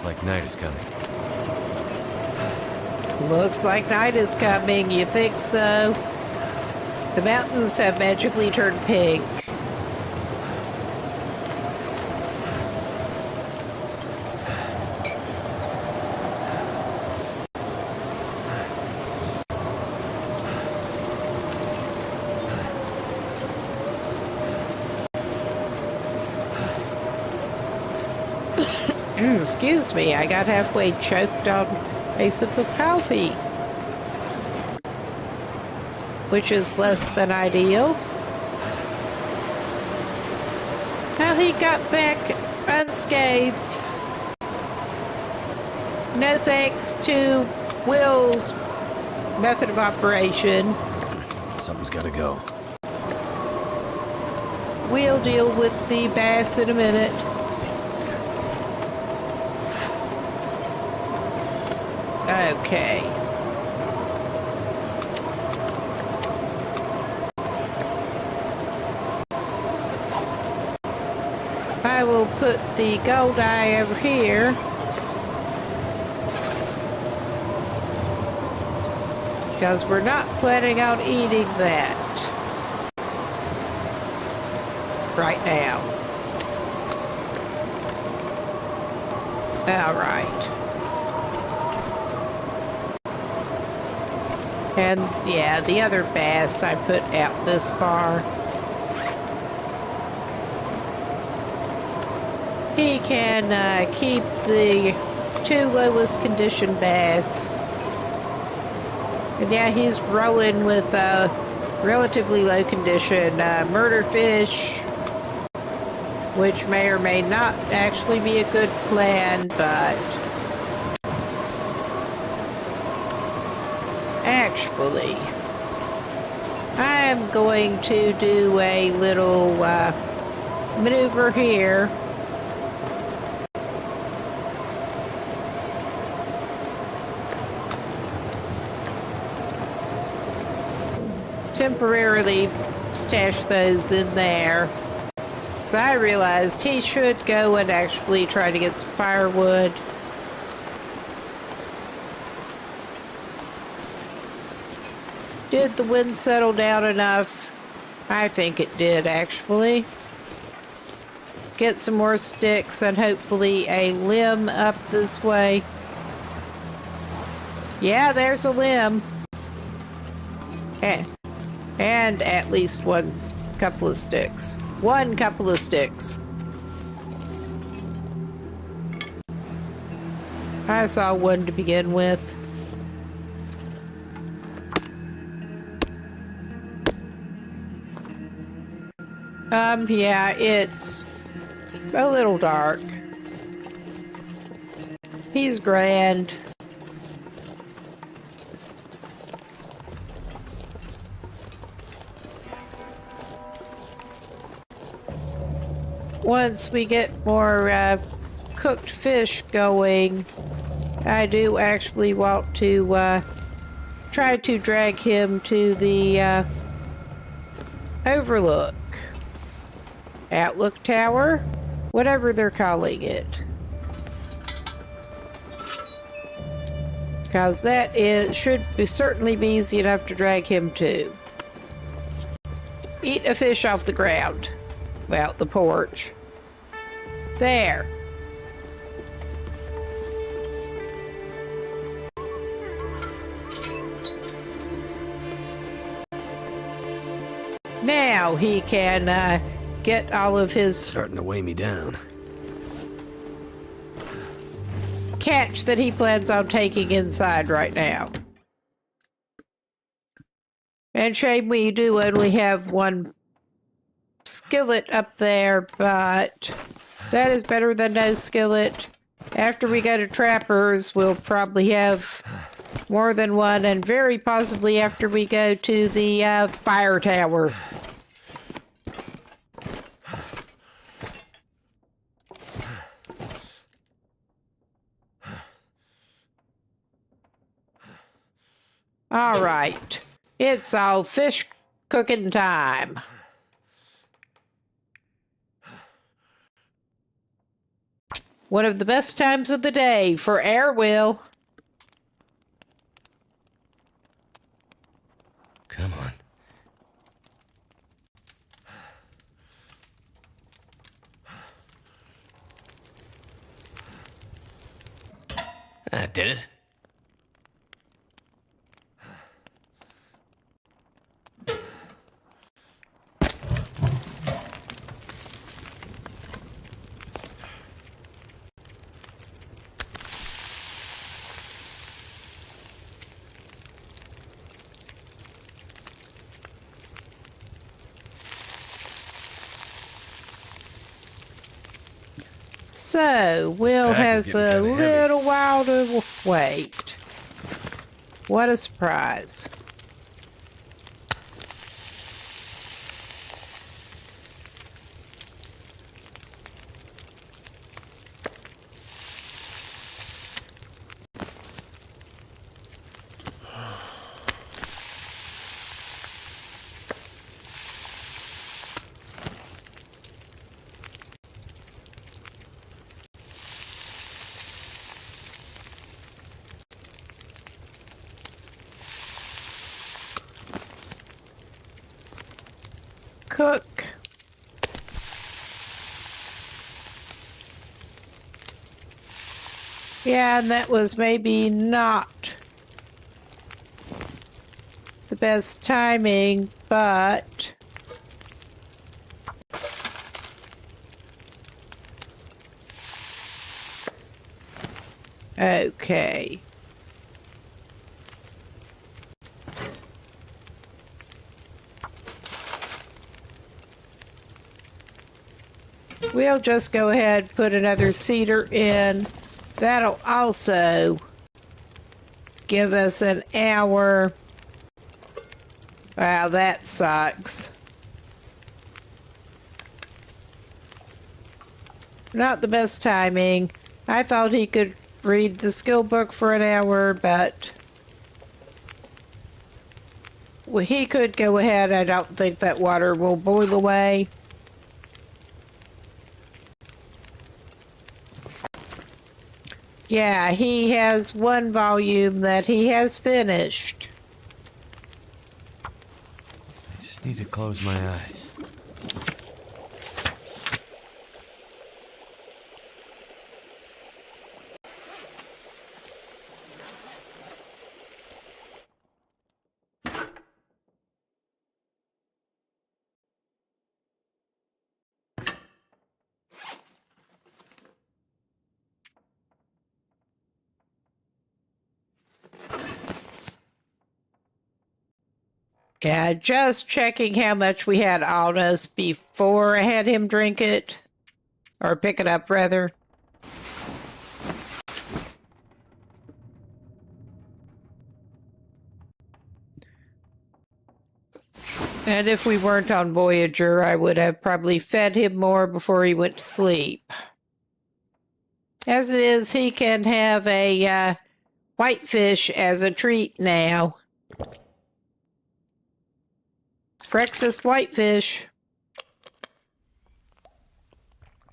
Like night is coming. Looks like night is coming. You think so? The mountains have magically turned pink. Excuse me, I got halfway choked on a sip of coffee. Which is less than ideal. Well, he got back unscathed. No thanks to Will's method of operation. Something's gotta go. We'll deal with the bass in a minute. Okay. I will put the goldeye over here. Because we're not planning on eating that right now. All right. And yeah, the other bass I put out this far. He can keep the 2 lowest condition bass. And yeah, he's rolling with relatively low condition murder fish, which may or may not actually be a good plan, but actually, I am going to do a little maneuver here. Temporarily stash those in there. So I realized he should go and actually try to get some firewood. Did the wind settle down enough? I think it did, actually. Get some more sticks and hopefully a limb up this way. Yeah, there's a limb. And at least one couple of sticks. One couple of sticks. I saw one to begin with. Yeah, it's a little dark. He's grand. Once we get more cooked fish going, I do actually want to try to drag him to the overlook. Outlook tower? Whatever they're calling it. Because that certainly be easy enough to drag him to. Eat a fish off the ground. Well, the porch. There. Now he can get all of his Starting to weigh me down. catch that he plans on taking inside right now. And shame we do only have one skillet up there, but that is better than no skillet. After we go to Trappers, we'll probably have more than one, and very possibly after we go to the fire tower. All right, it's all fish cooking time. One of the best times of the day for air wheel. Come on. That did it. So, Will has a little while to wait. What a surprise. cook. Yeah, and that was maybe not the best timing, but okay. We'll just go ahead and put another cedar in. That'll also give us an hour. Wow, that sucks. Not the best timing. I thought he could read the skill book for an hour, but well, he could go ahead. I don't think that water will boil away. Yeah, he has one volume that he has finished. I just need to close my eyes. Yeah, just checking how much we had on us before I had him drink it. Or pick it up, rather. And if we weren't on Voyager, I would have probably fed him more before he went to sleep. As it is, he can have a whitefish as a treat now. Breakfast whitefish.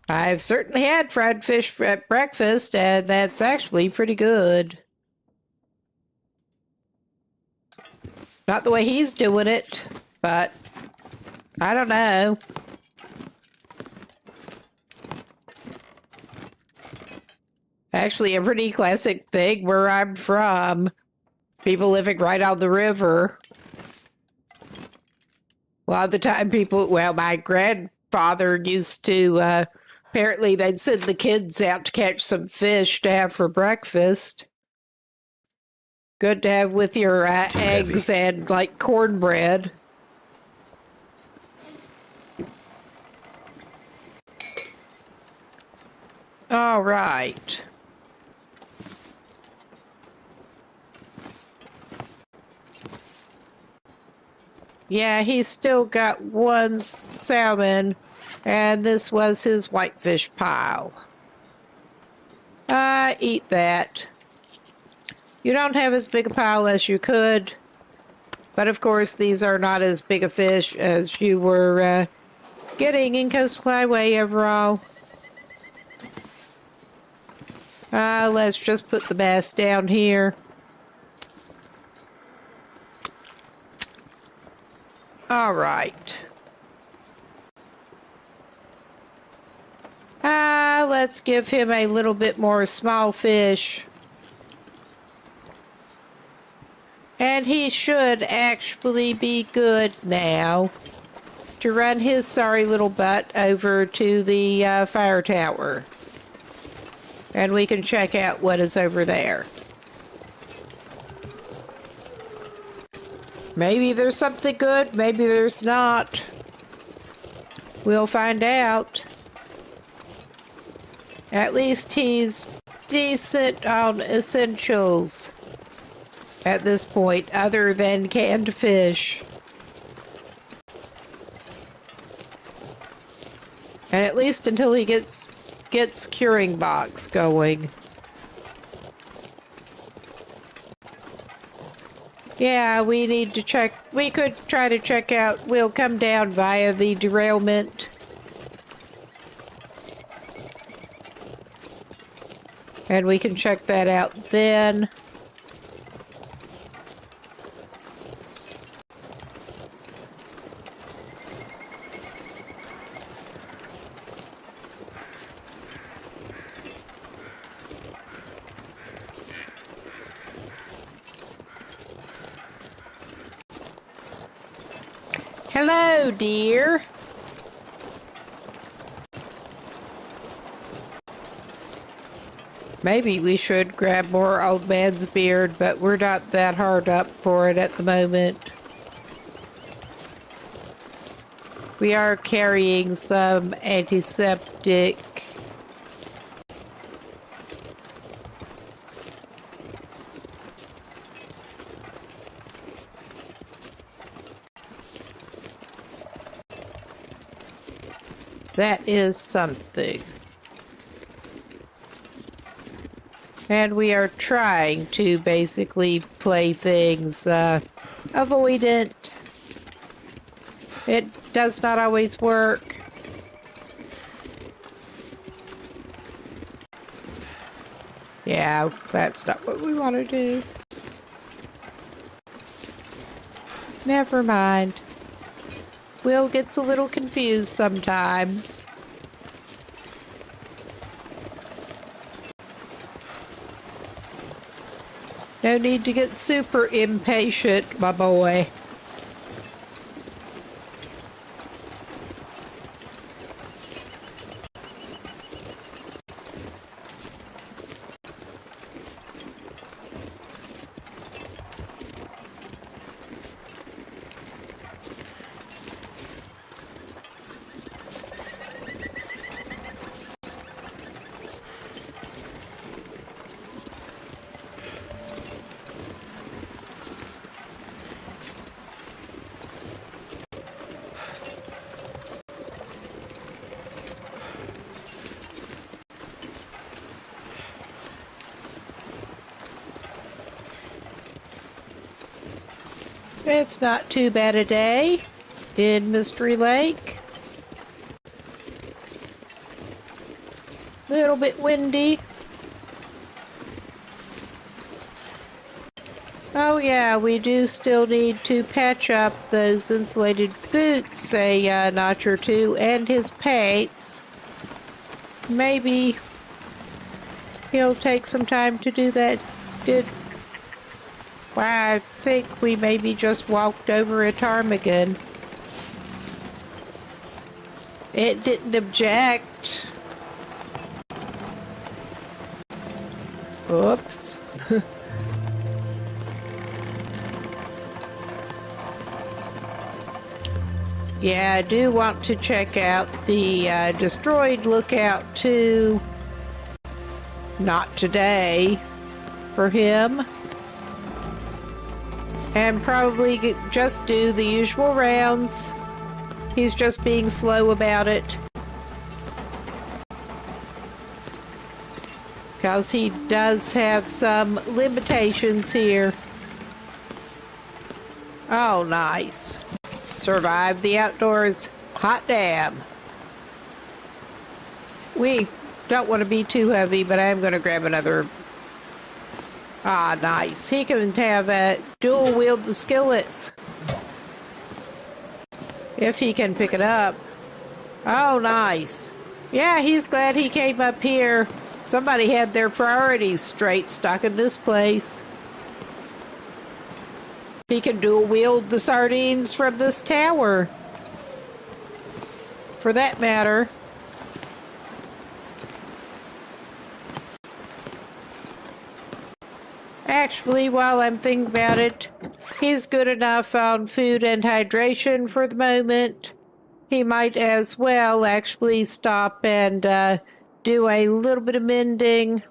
I've certainly had fried fish at breakfast, and that's actually pretty good. Not the way he's doing it, but I don't know. Actually, a pretty classic thing where I'm from. People living right on the river. A lot of the time my grandfather used to, apparently they'd send the kids out to catch some fish to have for breakfast. Good to have with your eggs and, like, cornbread. All right. Yeah, he's still got one salmon, and this was his whitefish pile. Eat that. You don't have as big a pile as you could, but of course these are not as big a fish as you were getting in Coastal Highway overall. Let's just put the bass down here. All right. Let's give him a little bit more small fish. And he should actually be good now to run his sorry little butt over to the fire tower. And we can check out what is over there. Maybe there's something good, maybe there's not. We'll find out. At least he's decent on essentials at this point, other than canned fish. And at least until he gets curing box going. Yeah, we need to check. We could try to check out. We'll come down via the derailment. And we can check that out then. Hello, dear. Maybe we should grab more old man's beard, but we're not that hard up for it at the moment. We are carrying some antiseptic. That is something. And we are trying to basically play things avoidant. It does not always work. Yeah, that's not what we want to do. Never mind. Will gets a little confused sometimes. No need to get super impatient, my boy. It's not too bad a day in Mystery Lake. Little bit windy. Oh yeah, we do still need to patch up those insulated boots a notch or two and his pants. Maybe he'll take some time to do that. Well, I think we maybe just walked over a ptarmigan. It didn't object. Oops. Yeah, I do want to check out the destroyed lookout too. Not today for him. And probably just do the usual rounds. He's just being slow about it. Because he does have some limitations here. Oh, nice. Survive the outdoors. Hot damn. We don't want to be too heavy, but I am going to grab another. Ah, nice. He can have dual wield the skillets. If he can pick it up. Oh, nice. Yeah, he's glad he came up here. Somebody had their priorities straight stuck in this place. He can dual wield the sardines from this tower. For that matter. Actually, while I'm thinking about it, he's good enough on food and hydration for the moment. He might as well actually stop and do a little bit of mending.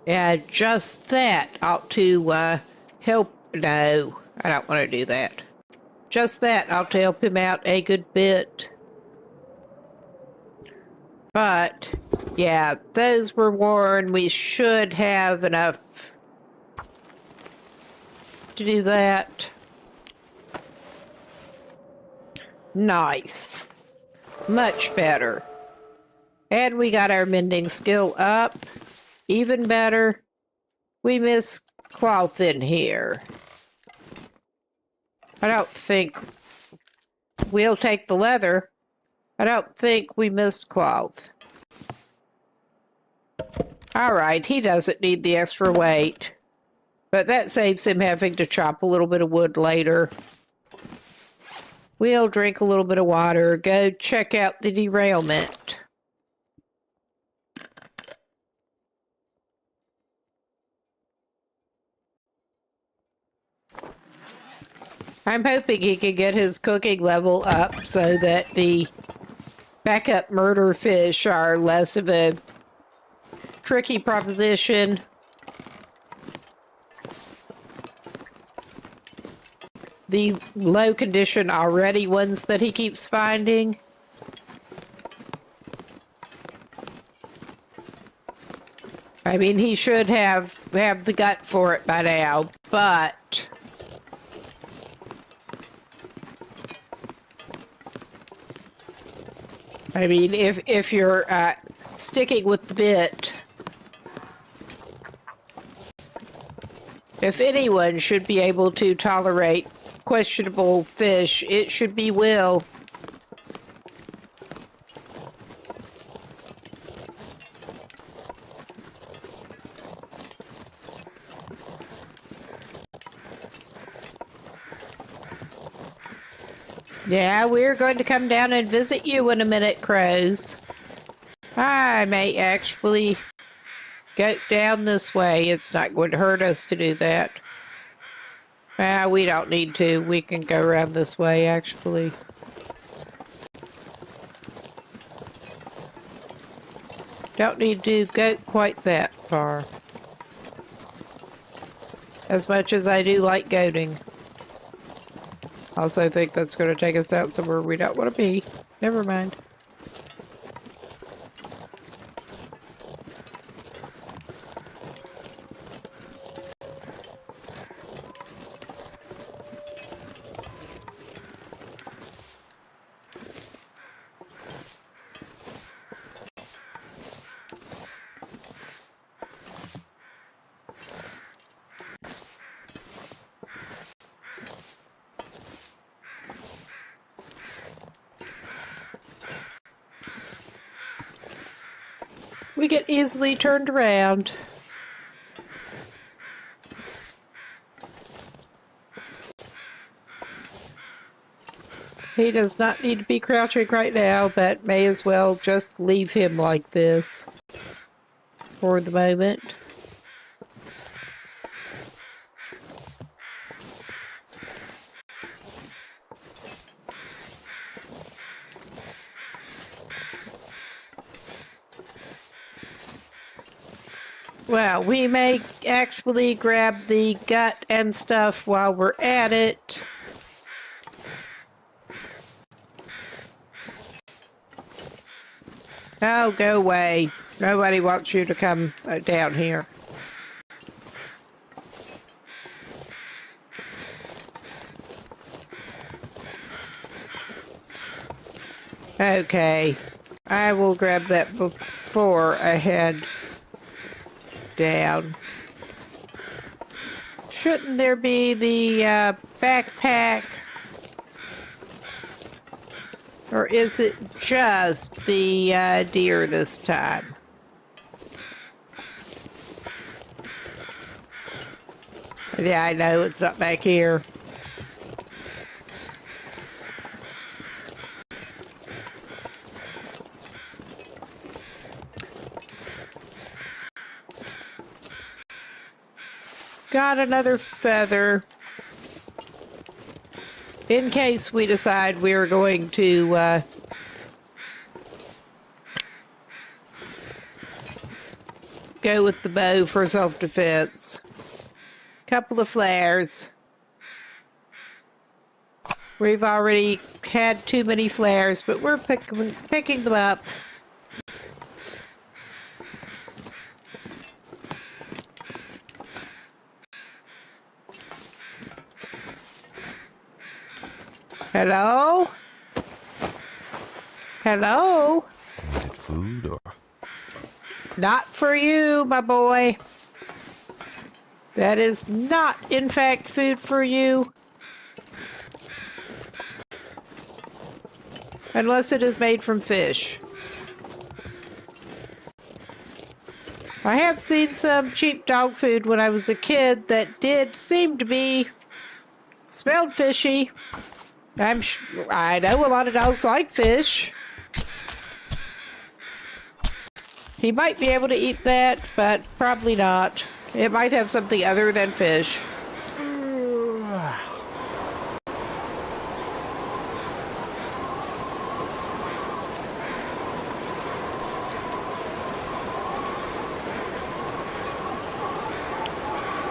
Yeah, just that ought to help. No, I don't want to do that. Just that ought to help him out a good bit. But, yeah, those were worn. We should have enough to do that. Nice. Much better. And we got our mending skill up. Even better. We miss cloth in here. I don't think we'll take the leather. I don't think we missed cloth. Alright, he doesn't need the extra weight. But that saves him having to chop a little bit of wood later. We'll drink a little bit of water, go check out the derailment. I'm hoping he can get his cooking level up so that the backup murder fish are less of a tricky proposition. The low condition already ones that he keeps finding. I mean, he should have the gut for it by now, but I mean, if you're sticking with the bit, if anyone should be able to tolerate questionable fish, it should be Will. Yeah, we're going to come down and visit you in a minute, crows. I may actually go down this way. It's not going to hurt us to do that. We don't need to. We can go around this way, actually. Don't need to go quite that far. As much as I do like goating. Also think that's going to take us out somewhere we don't want to be. Never mind. We get easily turned around. He does not need to be crouching right now, but may as well just leave him like this for the moment. Well, we may actually grab the gut and stuff while we're at it. Oh, go away. Nobody wants you to come down here. Okay. I will grab that before I head down. Shouldn't there be the backpack? Or is it just the deer this time? Yeah, I know it's up back here. Got another feather. In case we decide we're going to go with the bow for self-defense. Couple of flares. We've already had too many flares, but we're picking them up. Hello? Hello? Is it food or... Not for you, my boy. That is not, in fact, food for you. Unless it is made from fish. I have seen some cheap dog food when I was a kid that did seem to be smelled fishy. I know a lot of dogs like fish. He might be able to eat that, but probably not. It might have something other than fish.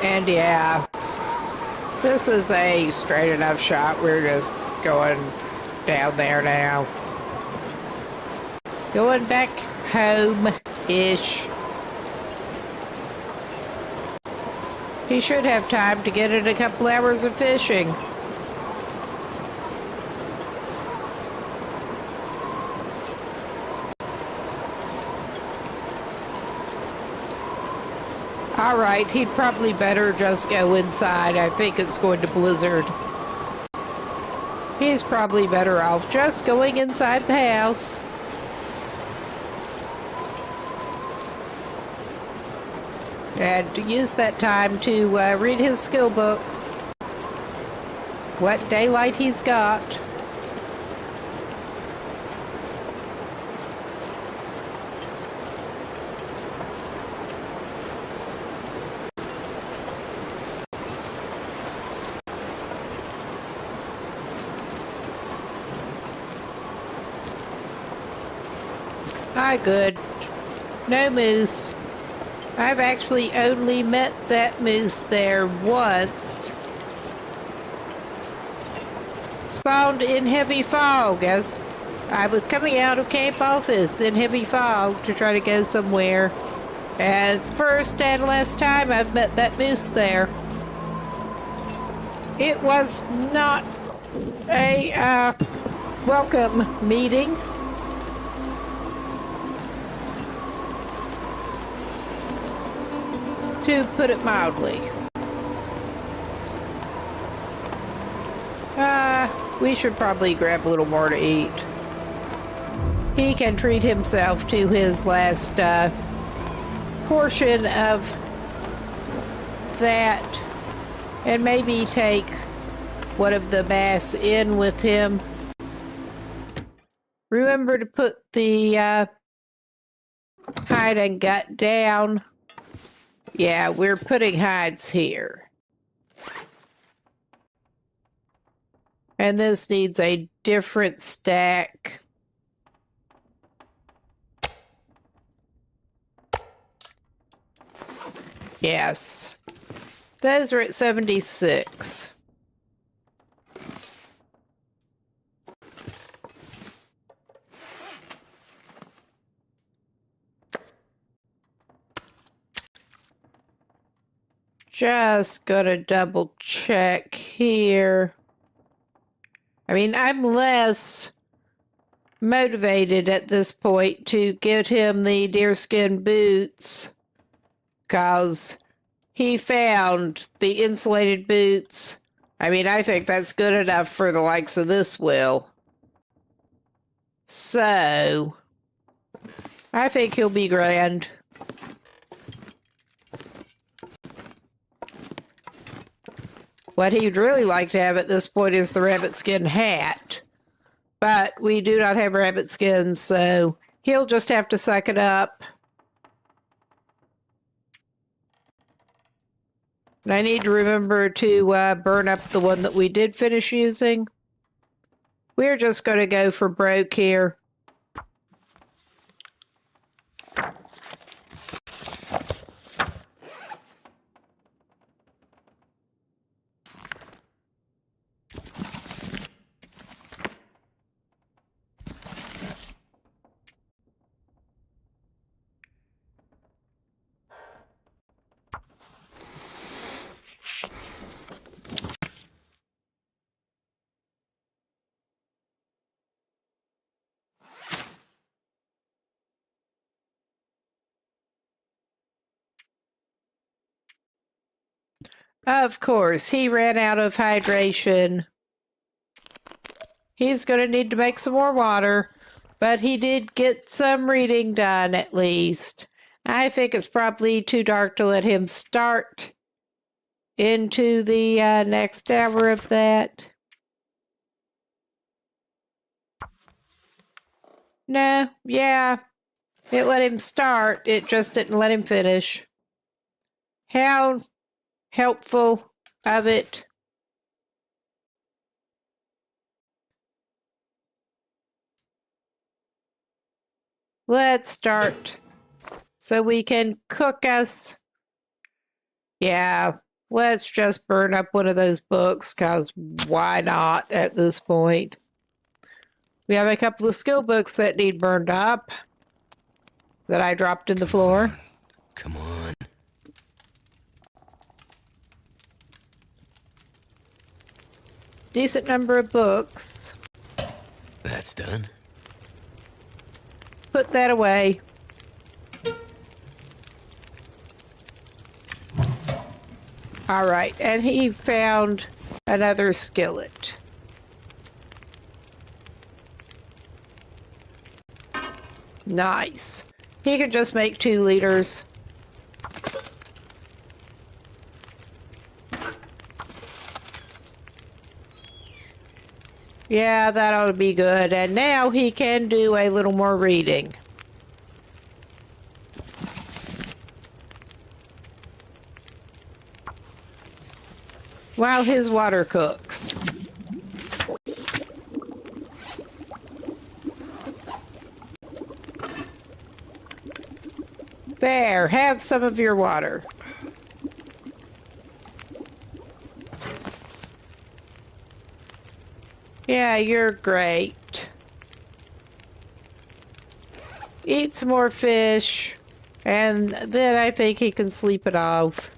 And yeah, this is a straight enough shot. We're just going down there now. Going back home-ish. He should have time to get in a couple hours of fishing. All right, he'd probably better just go inside. I think it's going to blizzard. He's probably better off just going inside the house. And use that time to read his skill books. What daylight he's got. Ah, good. No moose. I've actually only met that moose there once. Spawned in heavy fog as I was coming out of camp office in heavy fog to try to go somewhere. And first and last time I've met that moose there. It was not a welcome meeting. To put it mildly. We should probably grab a little more to eat. He can treat himself to his last portion of that and maybe take one of the bass in with him. Remember to put the hide and gut down. Yeah, we're putting hides here. And this needs a different stack. Yes. Those are at 76. Just gonna double check here. I mean, I'm less motivated at this point to get him the deerskin boots because he found the insulated boots. I mean, I think that's good enough for the likes of this will. So, I think he'll be grand. What he'd really like to have at this point is the rabbit skin hat. But we do not have rabbit skins, so he'll just have to suck it up. And I need to remember to burn up the one that we did finish using. We're just going to go for broke here. Of course, he ran out of hydration. He's going to need to make some more water, but he did get some reading done at least. I think it's probably too dark to let him start into the next hour of that. No, yeah, it let him start. It just didn't let him finish. How helpful of it. Let's start so we can cook us. Yeah, let's just burn up one of those books, because why not at this point? We have a couple of skill books that need burned up that I dropped in the floor. Come on. Decent number of books. That's done. Put that away. All right, and he found another skillet. Nice. He can just make 2 liters. Yeah, that ought to be good. And now he can do a little more reading. While his water cooks. There, have some of your water. Yeah, you're great. Eat some more fish, and then I think he can sleep it off.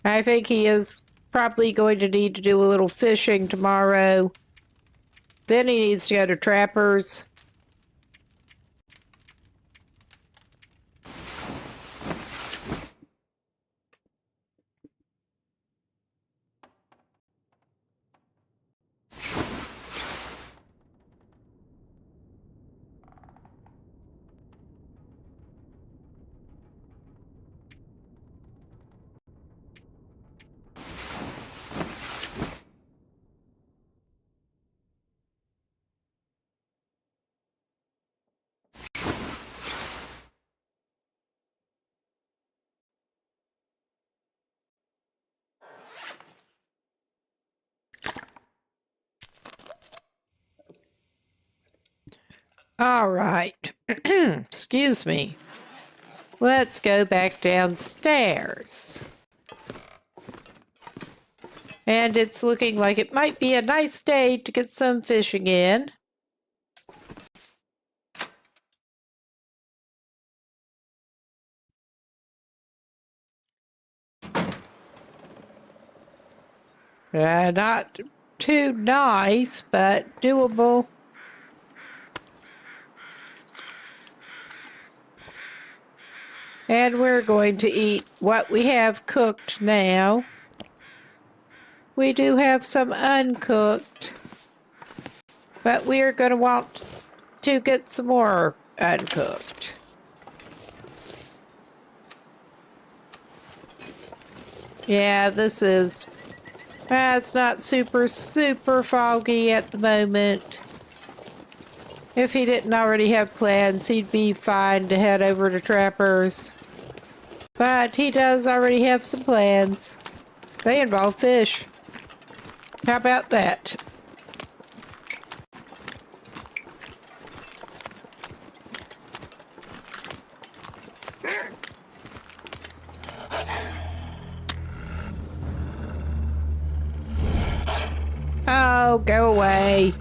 I think he is probably going to need to do a little fishing tomorrow. Then he needs to go to Trappers. All right. Excuse me. Let's go back downstairs. And it's looking like it might be a nice day to get some fishing in. Not too nice, but doable. And we're going to eat what we have cooked now. We do have some uncooked, but we are going to want to get some more uncooked. Yeah, this is... it's not super foggy at the moment. If he didn't already have plans, he'd be fine to head over to Trappers. But he does already have some plans. They involve fish. How about that? Oh, go away.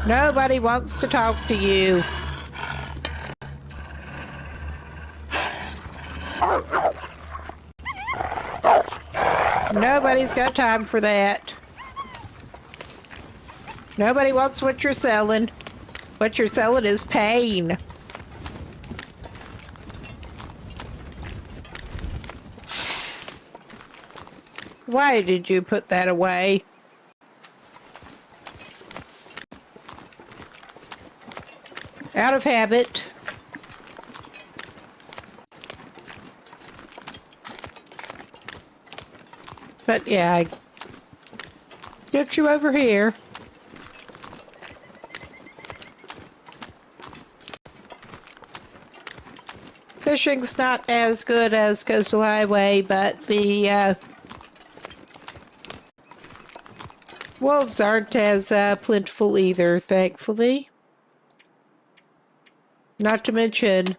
Nobody wants to talk to you. Nobody's got time for that. Nobody wants what you're selling. What you're selling is pain. Why did you put that away? Out of habit. But yeah, I get you over here. Fishing's not as good as Coastal Highway, but the wolves aren't as plentiful either, thankfully. Not to mention,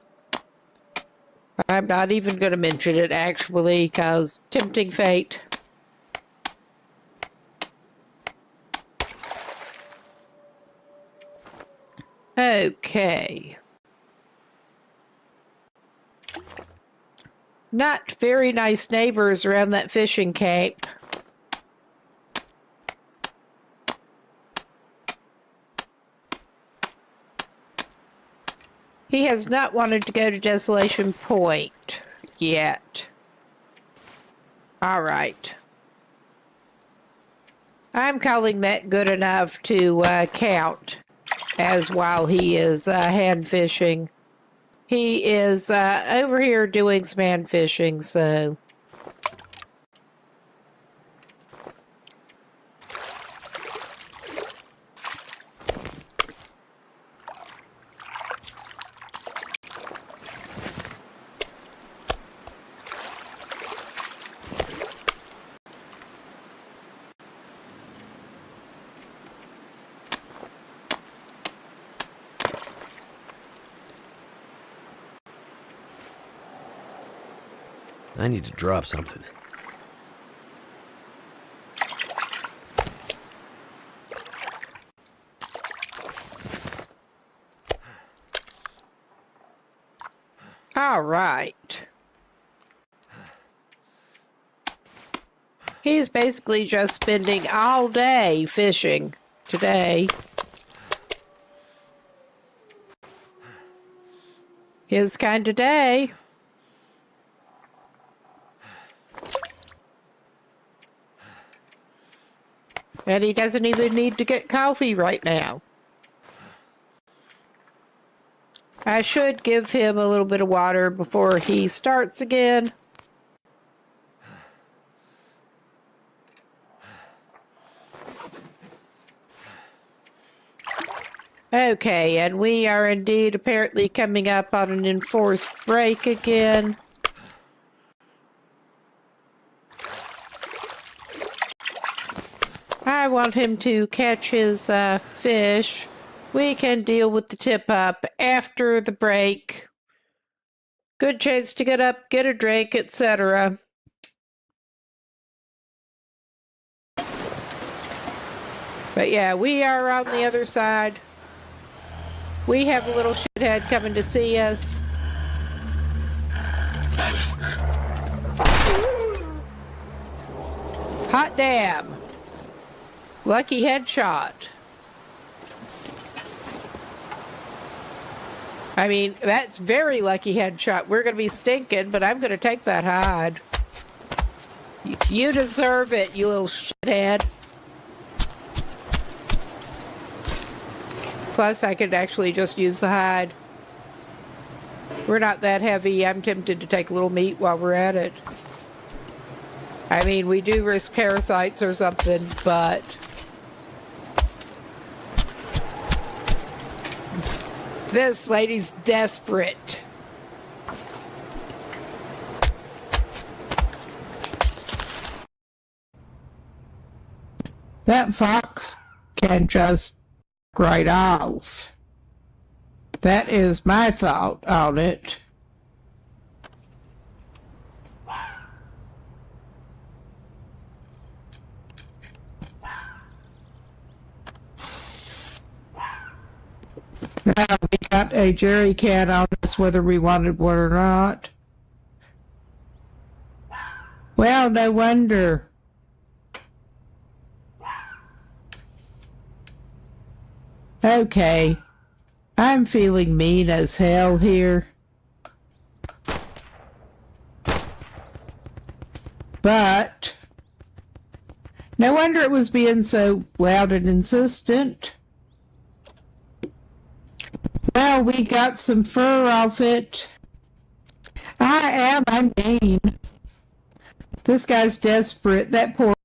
I'm not even going to mention it actually, because tempting fate. Okay. Not very nice neighbors around that fishing camp. He has not wanted to go to Desolation Point yet. All right. I'm calling that good enough to count as while he is hand fishing. He is over here doing some hand fishing, so... I need to drop something. All right. He's basically just spending all day fishing today. His kind of day. And he doesn't even need to get coffee right now. I should give him a little bit of water before he starts again. Okay, and we are indeed apparently coming up on an enforced break again. I want him to catch his fish. We can deal with the tip up after the break. Good chance to get up, get a drink, etc. But yeah, we are on the other side. We have a little shithead coming to see us. Hot damn. Lucky headshot. I mean, that's very lucky headshot. We're going to be stinking, but I'm going to take that hide. You deserve it, you little shithead. Plus, I could actually just use the hide. We're not that heavy. I'm tempted to take a little meat while we're at it. I mean, we do risk parasites or something, but... this lady's desperate. That fox can just right off. That is my thought on it. Now we got a jerry can on us whether we wanted one or not. Well, no wonder. Okay. I'm feeling mean as hell here. But No wonder it was being so loud and insistent. Well, we got some fur off it. I'm mean. This guy's desperate. That poor.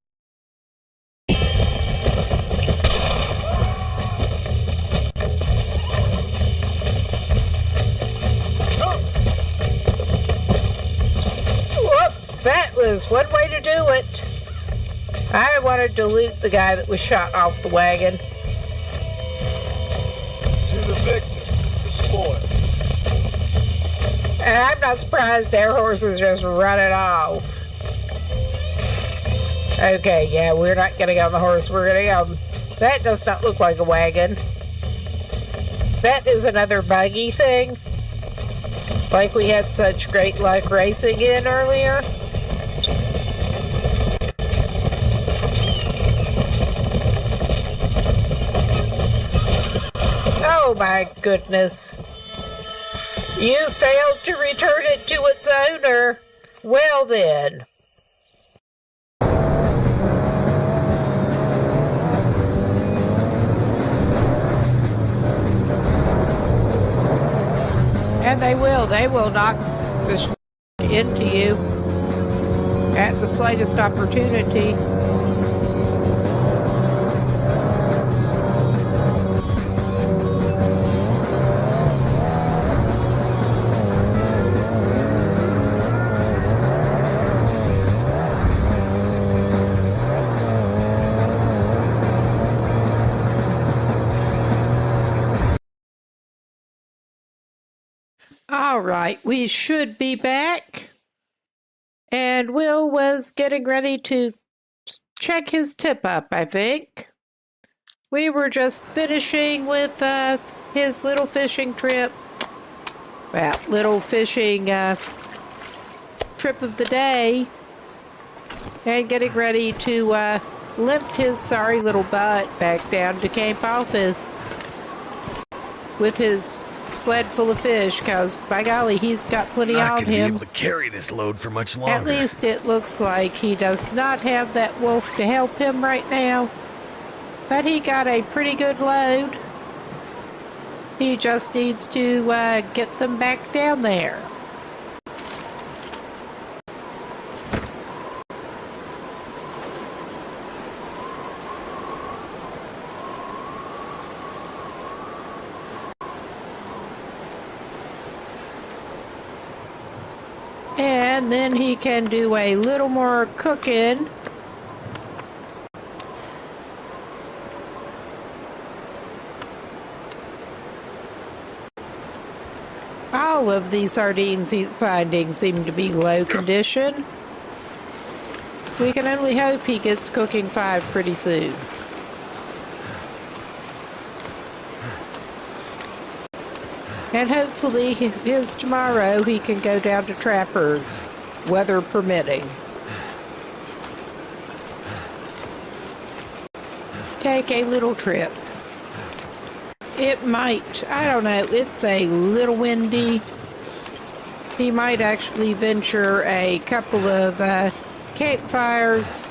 Whoops, that was one way to do it. I wanted to loot the guy that was shot off the wagon. To the victim, the spoil. And I'm not surprised our horses just running off. Okay, yeah, we're not getting on the horse. We're getting on. That does not look like a wagon. That is another buggy thing. Like we had such great luck racing in earlier. Oh my goodness. You failed to return it to its owner. Well then. And they will knock this into you at the slightest opportunity. All right, we should be back. And Will was getting ready to check his tip up, I think. We were just finishing with his little fishing trip. Well, little fishing trip of the day. And getting ready to limp his sorry little butt back down to camp office with his sled full of fish, because by golly, he's got plenty Not on gonna be him. able to carry this load for much longer. At least it looks like he does not have that wolf to help him right now. But he got a pretty good load. He just needs to get them back down there. And then he can do a little more cooking. All of these sardines he's finding seem to be low condition. We can only hope he gets cooking 5 pretty soon. And hopefully his tomorrow he can go down to Trapper's, weather permitting. Take a little trip. It might, I don't know, it's a little windy. He might actually venture a couple of campfires,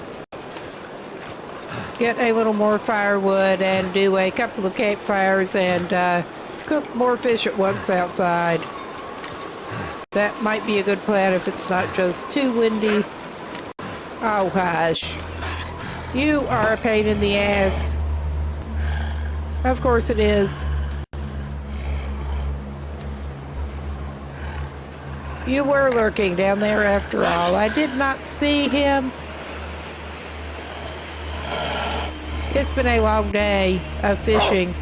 get a little more firewood and do a couple of campfires and cook more fish at once outside. That might be a good plan if it's not just too windy. Oh, hush. You are a pain in the ass. Of course it is. You were lurking down there after all. I did not see him. It's been a long day of fishing.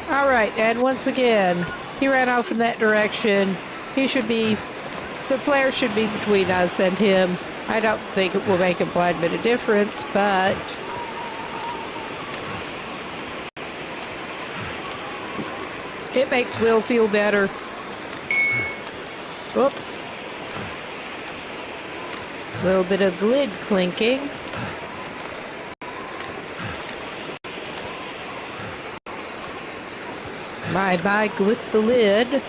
All right, and once again, he ran off in that direction. He should be, the flare should be between us and him. I don't think it will make a blind bit of difference, but it makes Will feel better. Whoops. A little bit of lid clinking. My bike with the lid.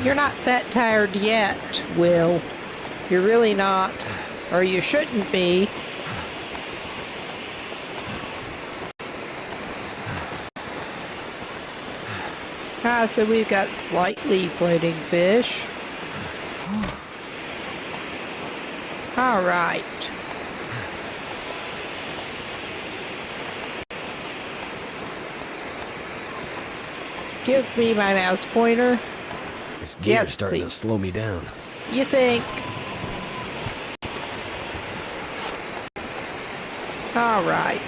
You're not that tired yet, Will. You're really not. Or you shouldn't be. Ah, so we've got slightly floating fish. All right. Give me my mouse pointer. This gear's Yes, starting to please. slow me down. You think? All right.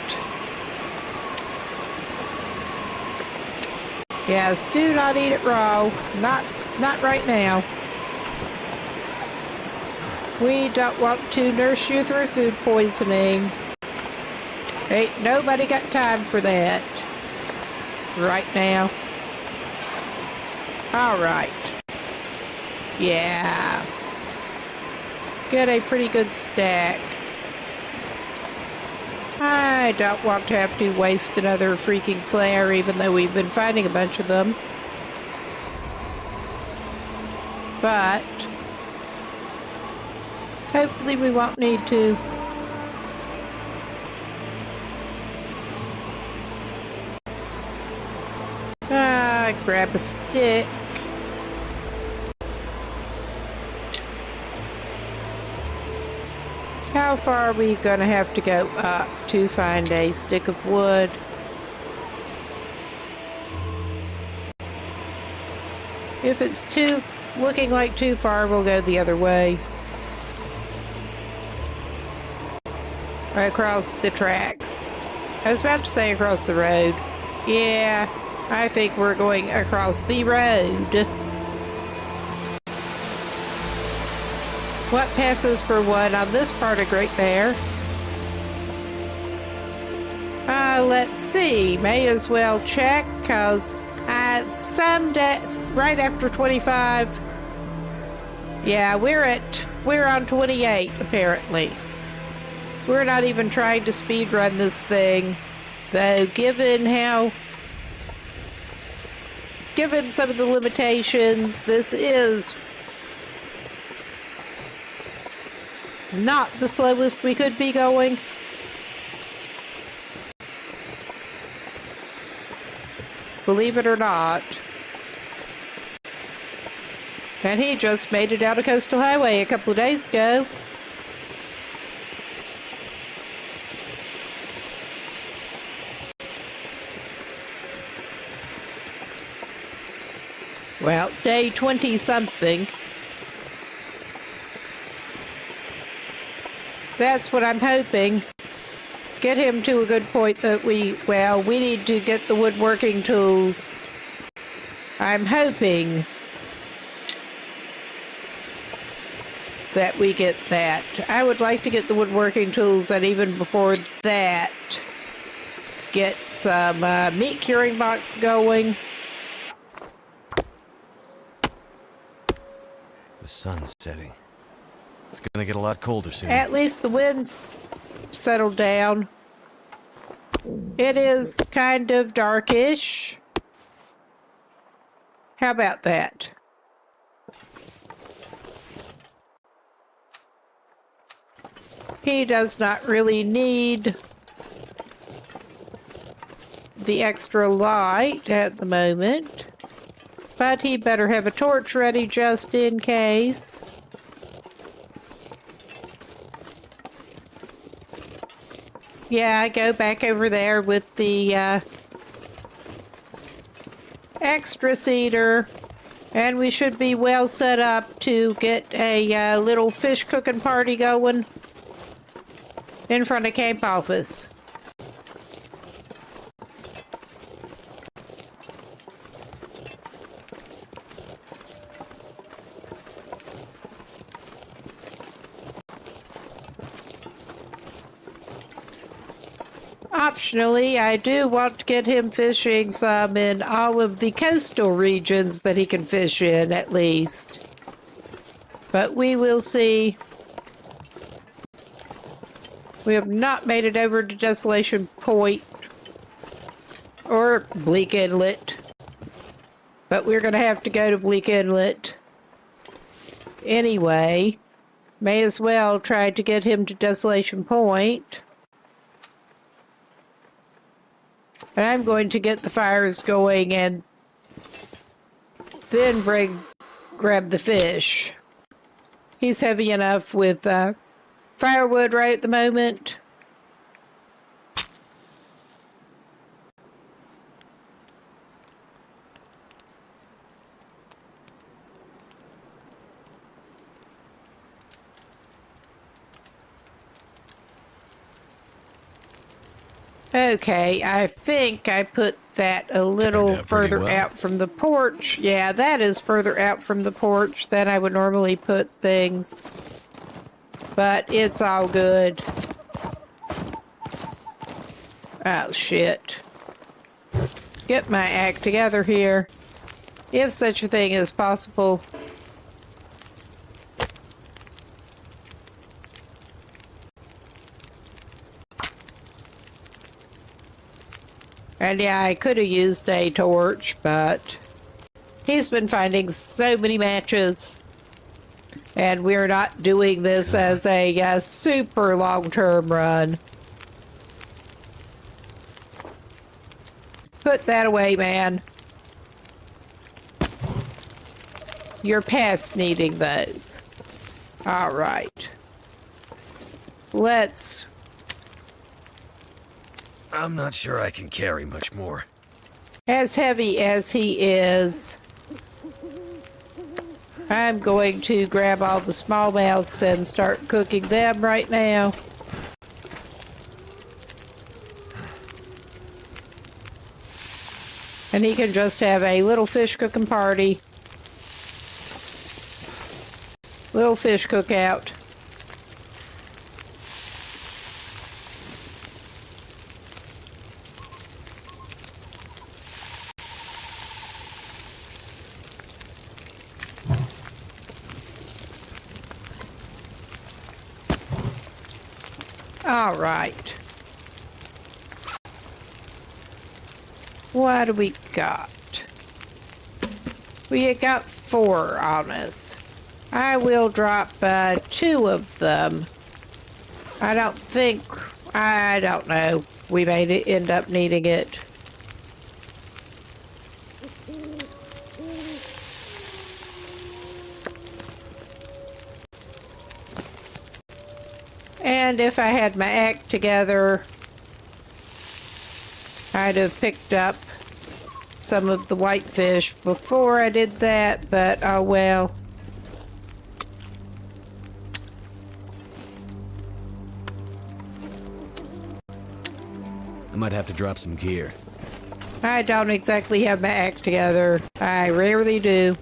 Yes, do not eat it raw. Not right now. We don't want to nurse you through food poisoning. Ain't nobody got time for that. Right now. All right. Yeah. Get a pretty good stack. I don't want to have to waste another freaking flare, even though we've been finding a bunch of them. But hopefully we won't need to. Grab a stick. How far are we gonna have to go up to find a stick of wood? If it's looking like too far, we'll go the other way. Across the tracks. I was about to say across the road. Yeah, I think we're going across the road. What passes for what on this part of Great Bear? Let's see. May as well check, cause some days right after 25. Yeah, we're on 28 apparently. We're not even trying to speed run this thing, though. Given some of the limitations, this is not the slowest we could be going. Believe it or not. And he just made it out a coastal highway a couple of days ago. Well, day 20-something. That's what I'm hoping. Get him to a good point that we need to get the woodworking tools. I'm hoping that we get that. I would like to get the woodworking tools, and even before that, get some meat curing box going. The sun's setting. It's gonna get a lot colder soon. At least the wind's settled down. It is kind of darkish. How about that? He does not really need the extra light at the moment, but he better have a torch ready just in case. Yeah, go back over there with the extra cedar, and we should be well set up to get a little fish cooking party going in front of camp office. Optionally, I do want to get him fishing some in all of the coastal regions that he can fish in, at least. But we will see. We have not made it over to Desolation Point or Bleak Inlet. But we're going to have to go to Bleak Inlet. anyway. May as well try to get him to Desolation Point. And I'm going to get the fires going and then grab the fish. He's heavy enough with firewood right at the moment. Okay, I think I put that a little Turned out pretty further well. out from the porch. Yeah, that is further out from the porch than I would normally put things. But it's all good. Oh, shit. Get my act together here. If such a thing is possible. And yeah, I could have used a torch, but he's been finding so many matches. And we're not doing this as a super long-term run. Put that away, man. You're past needing those. All right. Let's... I'm not sure I can carry much more. As heavy as he is, I'm going to grab all the smallmouths and start cooking them right now. And he can just have a little fish cooking party. Little fish cookout. All right. What do we got? We got 4 on us. I will drop 2 of them. I don't know. We may end up needing it. And if I had my act together, I'd have picked up some of the whitefish before I did that, but oh well. I might have to drop some gear. I don't exactly have my act together. I rarely do.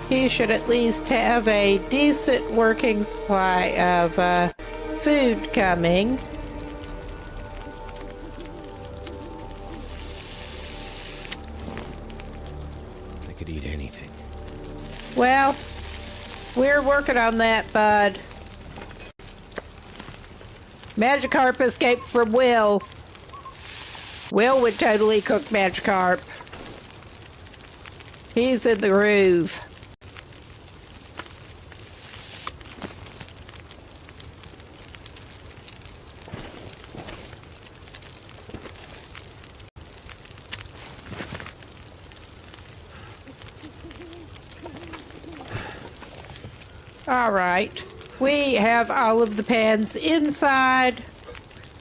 You should at least have a decent working supply of food coming. I could eat anything. Well, we're working on that, bud. Magikarp escaped from Will. Will would totally cook Magikarp. He's in the groove. All right, we have all of the pans inside.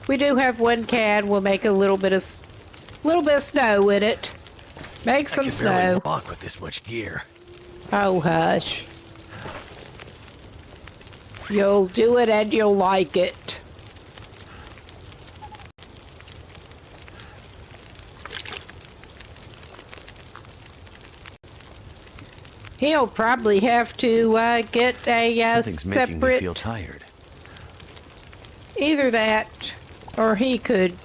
We do have 1 can. We'll make a little bit of snow with it. Make some I can barely snow. walk with this much gear. Oh, hush. You'll do it and you'll like it. He'll probably have to get a Something's making me separate... feel tired. Either that, or he could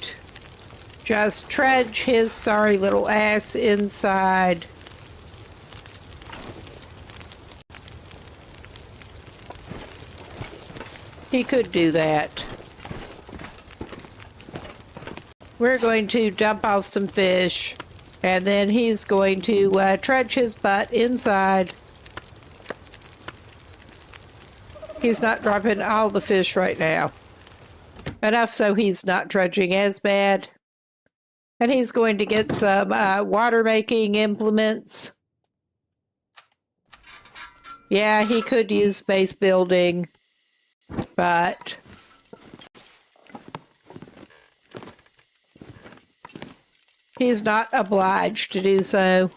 just trudge his sorry little ass inside. He could do that. We're going to dump off some fish, and then he's going to trudge his butt inside. He's not dropping all the fish right now. Enough so he's not trudging as bad. And he's going to get some water-making implements. Yeah, he could use base building, but he's not obliged to do so.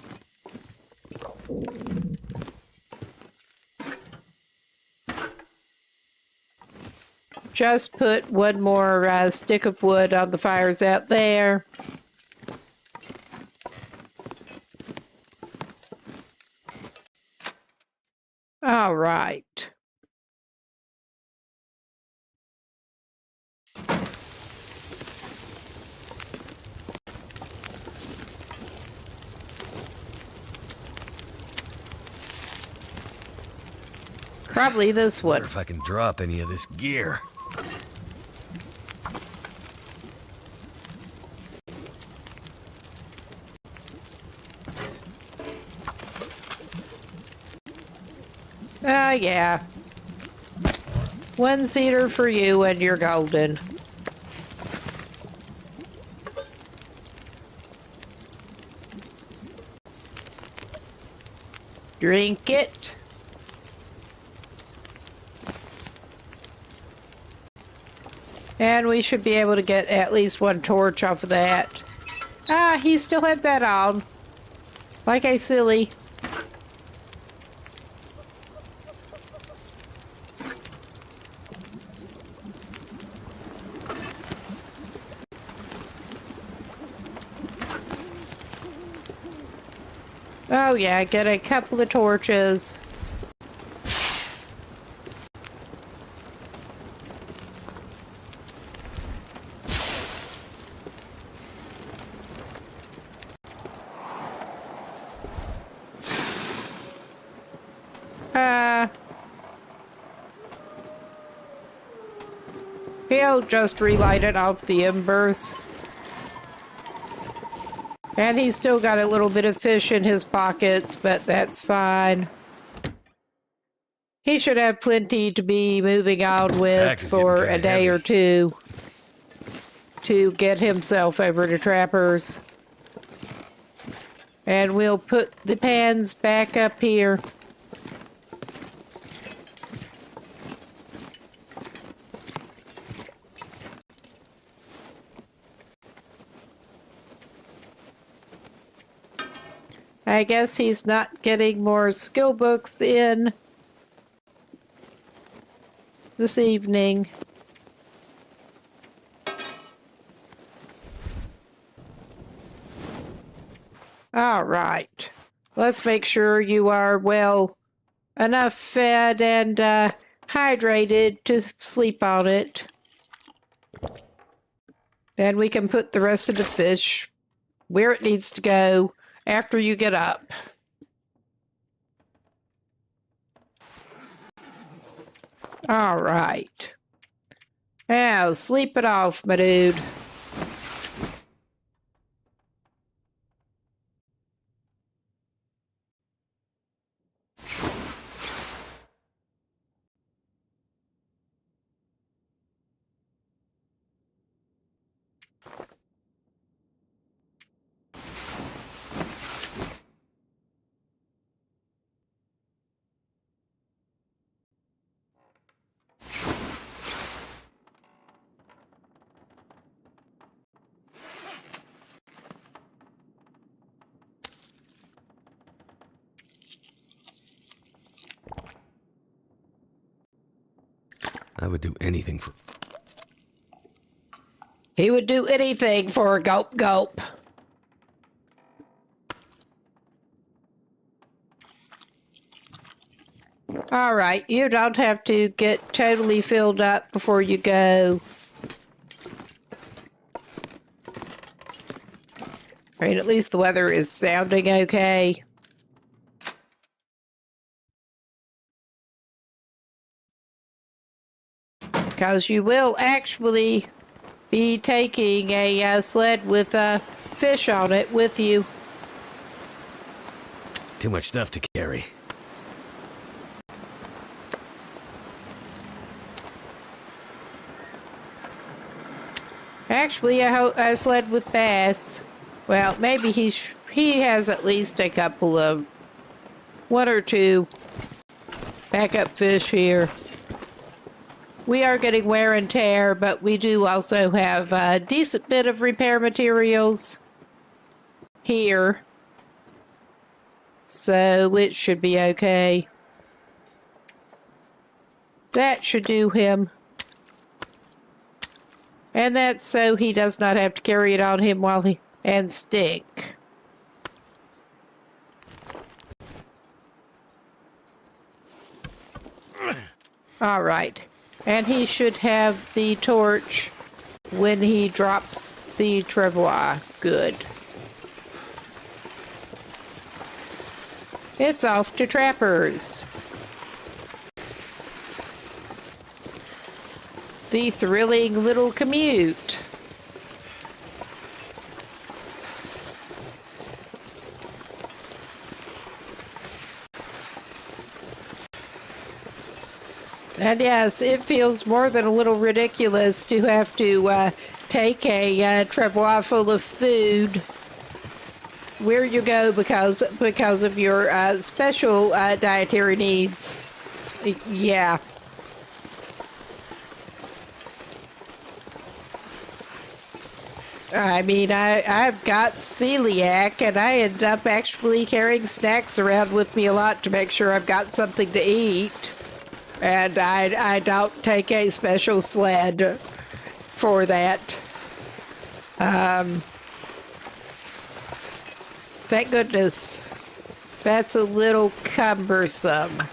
Just put one more stick of wood on the fires out there. All right. Probably this one. Wonder if I can drop any of this gear. Yeah. One seater for you and you're golden. Drink it. And we should be able to get at least one torch off of that. Ah, he still had that on. Like a silly. Oh yeah, get a couple of torches. He'll just relight it off the embers. And he's still got a little bit of fish in his pockets, but that's fine. He should have plenty to be moving on with for a day or two to get himself over to Trapper's. And we'll put the pans back up here. I guess he's not getting more skill books in this evening. All right. Let's make sure you are well enough fed and hydrated to sleep on it. Then we can put the rest of the fish where it needs to go after you get up. All right. Now, sleep it off, my dude. I would do anything for... He would do anything for a gulp gulp. All right, you don't have to get totally filled up before you go. I mean, at least the weather is sounding okay. Because you will actually be taking a sled with fish on it with you. Too much stuff to carry. Actually, I sled with bass. Well, maybe he has at least a couple of, one or two backup fish here. We are getting wear and tear, but we do also have a decent bit of repair materials here. So it should be okay. That should do him. And that's so he does not have to carry it on him while and stink. All right. And he should have the torch when he drops the travois. Good. It's off to trappers. The thrilling little commute. And yes, it feels more than a little ridiculous to have to take a travois full of food where you go because of your special dietary needs. Yeah. I mean, I've got celiac, and I end up actually carrying snacks around with me a lot to make sure I've got something to eat. And I don't take a special sled for that. Thank goodness. That's a little cumbersome.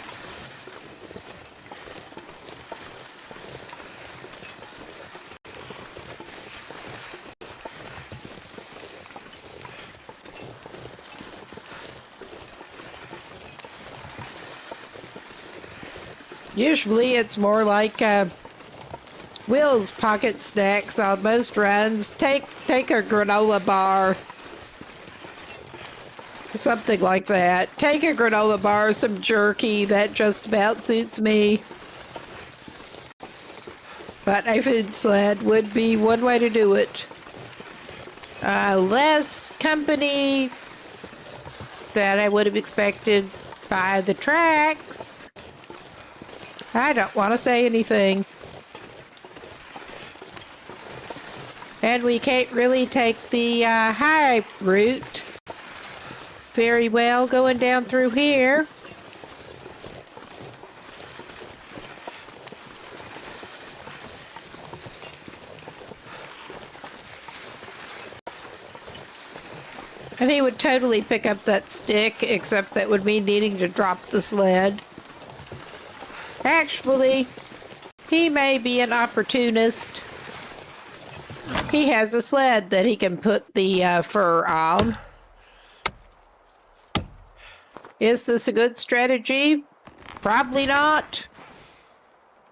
Usually it's more like Will's pocket snacks on most runs. Take a granola bar. Something like that. Take a granola bar, some jerky. That just about suits me. But a food sled would be one way to do it. Less company than I would have expected by the tracks. I don't want to say anything. And we can't really take the high route very well going down through here. And he would totally pick up that stick, except that would mean needing to drop the sled. Actually, he may be an opportunist. He has a sled that he can put the fur on. Is this a good strategy? Probably not.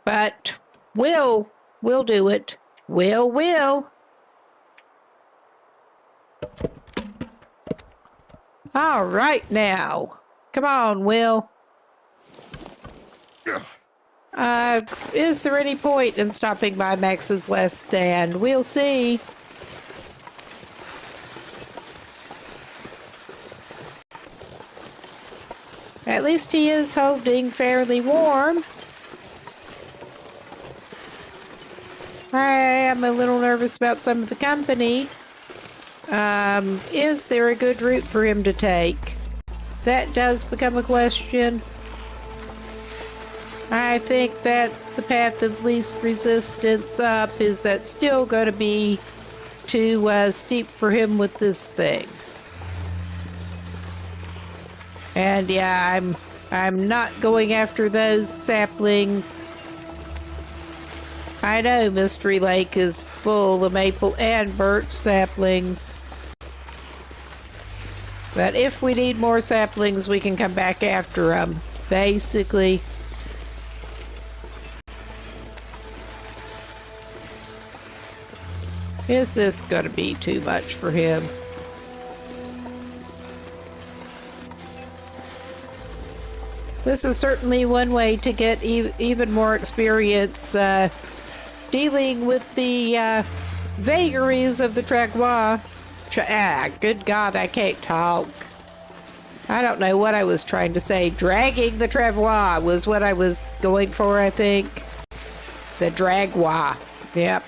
But we'll do it. Will. All right now. Come on, Will. Is there any point in stopping by Max's last stand? We'll see. At least he is holding fairly warm. I am a little nervous about some of the company. Is there a good route for him to take? That does become a question. I think that's the path of least resistance up. Is that still going to be too steep for him with this thing? And yeah, I'm not going after those saplings. I know Mystery Lake is full of maple and birch saplings. But if we need more saplings, we can come back after them, basically. Is this gonna be too much for him? This is certainly one way to get even more experience dealing with the vagaries of the travois. Good God, I can't talk. I don't know what I was trying to say. Dragging the travois was what I was going for, I think. The dragois. Yep.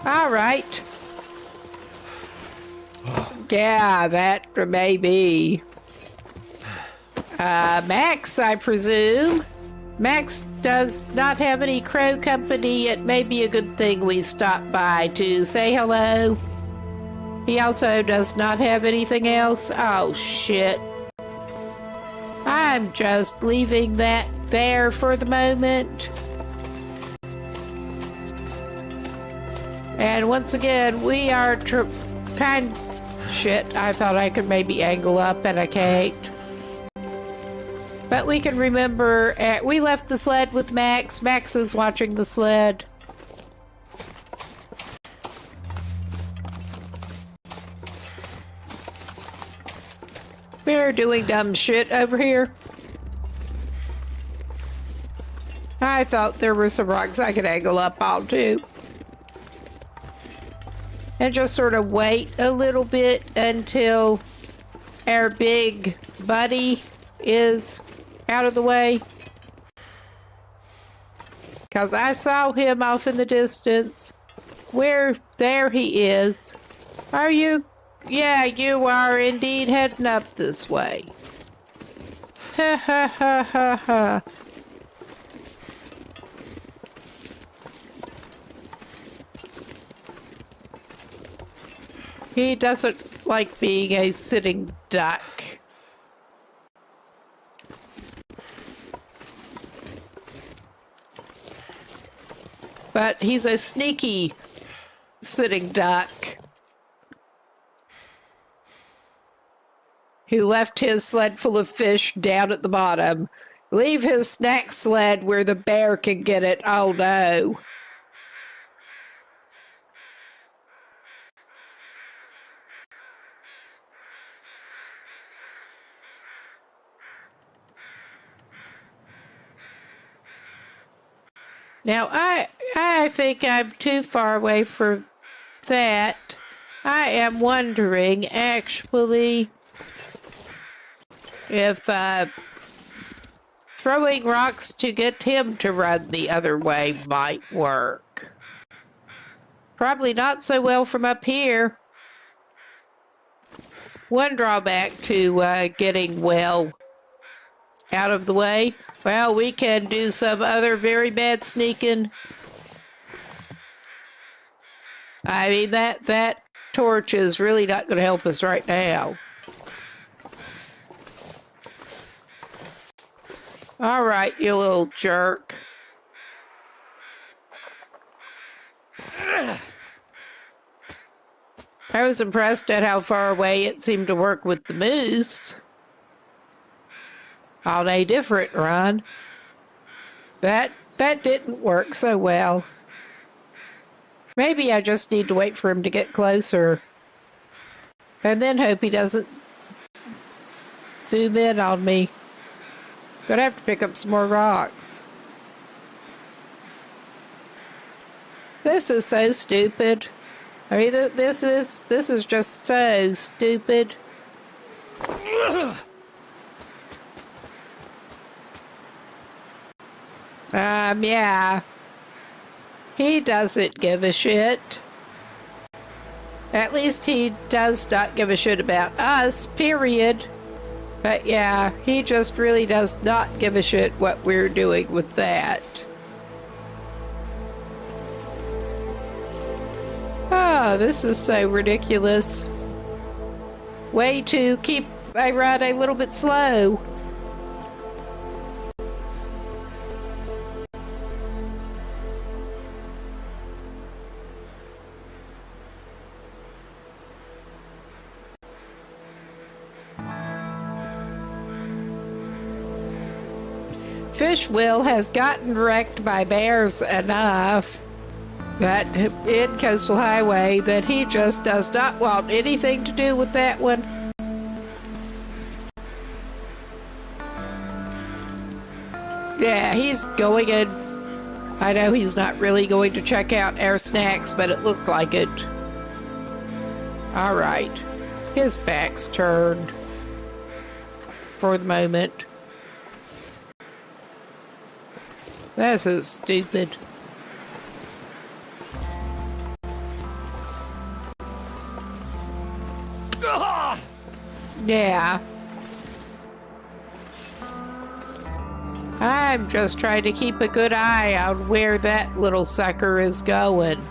All right. Yeah, that may be. Max, I presume. Max does not have any crow company. It may be a good thing we stop by to say hello. He also does not have anything else. Oh, shit. I'm just leaving that there for the moment. And once again, we are shit, I thought I could maybe angle up and I can't. But we can remember, we left the sled with Max. Max is watching the sled. We're doing dumb shit over here. I thought there were some rocks I could angle up onto. And just sort of wait a little bit until our big buddy is out of the way. Because I saw him off in the distance. There he is. Are you? Yeah, you are indeed heading up this way. Ha ha ha ha ha. He doesn't like being a sitting duck. But he's a sneaky sitting duck who left his sled full of fish down at the bottom. Leave his snack sled where the bear can get it. Oh no. Now, I think I'm too far away for that. I am wondering, actually, if throwing rocks to get him to run the other way might work. Probably not so well from up here. One drawback to getting well out of the way. Well, we can do some other very bad sneaking. I mean, that torch is really not going to help us right now. All right, you little jerk. I was impressed at how far away it seemed to work with the moose. All day different, Ron. That didn't work so well. Maybe I just need to wait for him to get closer. And then hope he doesn't zoom in on me. Gonna have to pick up some more rocks. This is so stupid. I mean, this is just so stupid. Yeah. He doesn't give a shit. At least he does not give a shit about us, period. But yeah, he just really does not give a shit what we're doing with that. Oh, this is so ridiculous. Way to keep I run a little bit slow. Fishwill has gotten wrecked by bears enough that in Coastal Highway that he just does not want anything to do with that one. Yeah, he's going in. I know he's not really going to check out our snacks, but it looked like it. All right. His back's turned for the moment. This is stupid. Yeah. I'm just trying to keep a good eye on where that little sucker is going.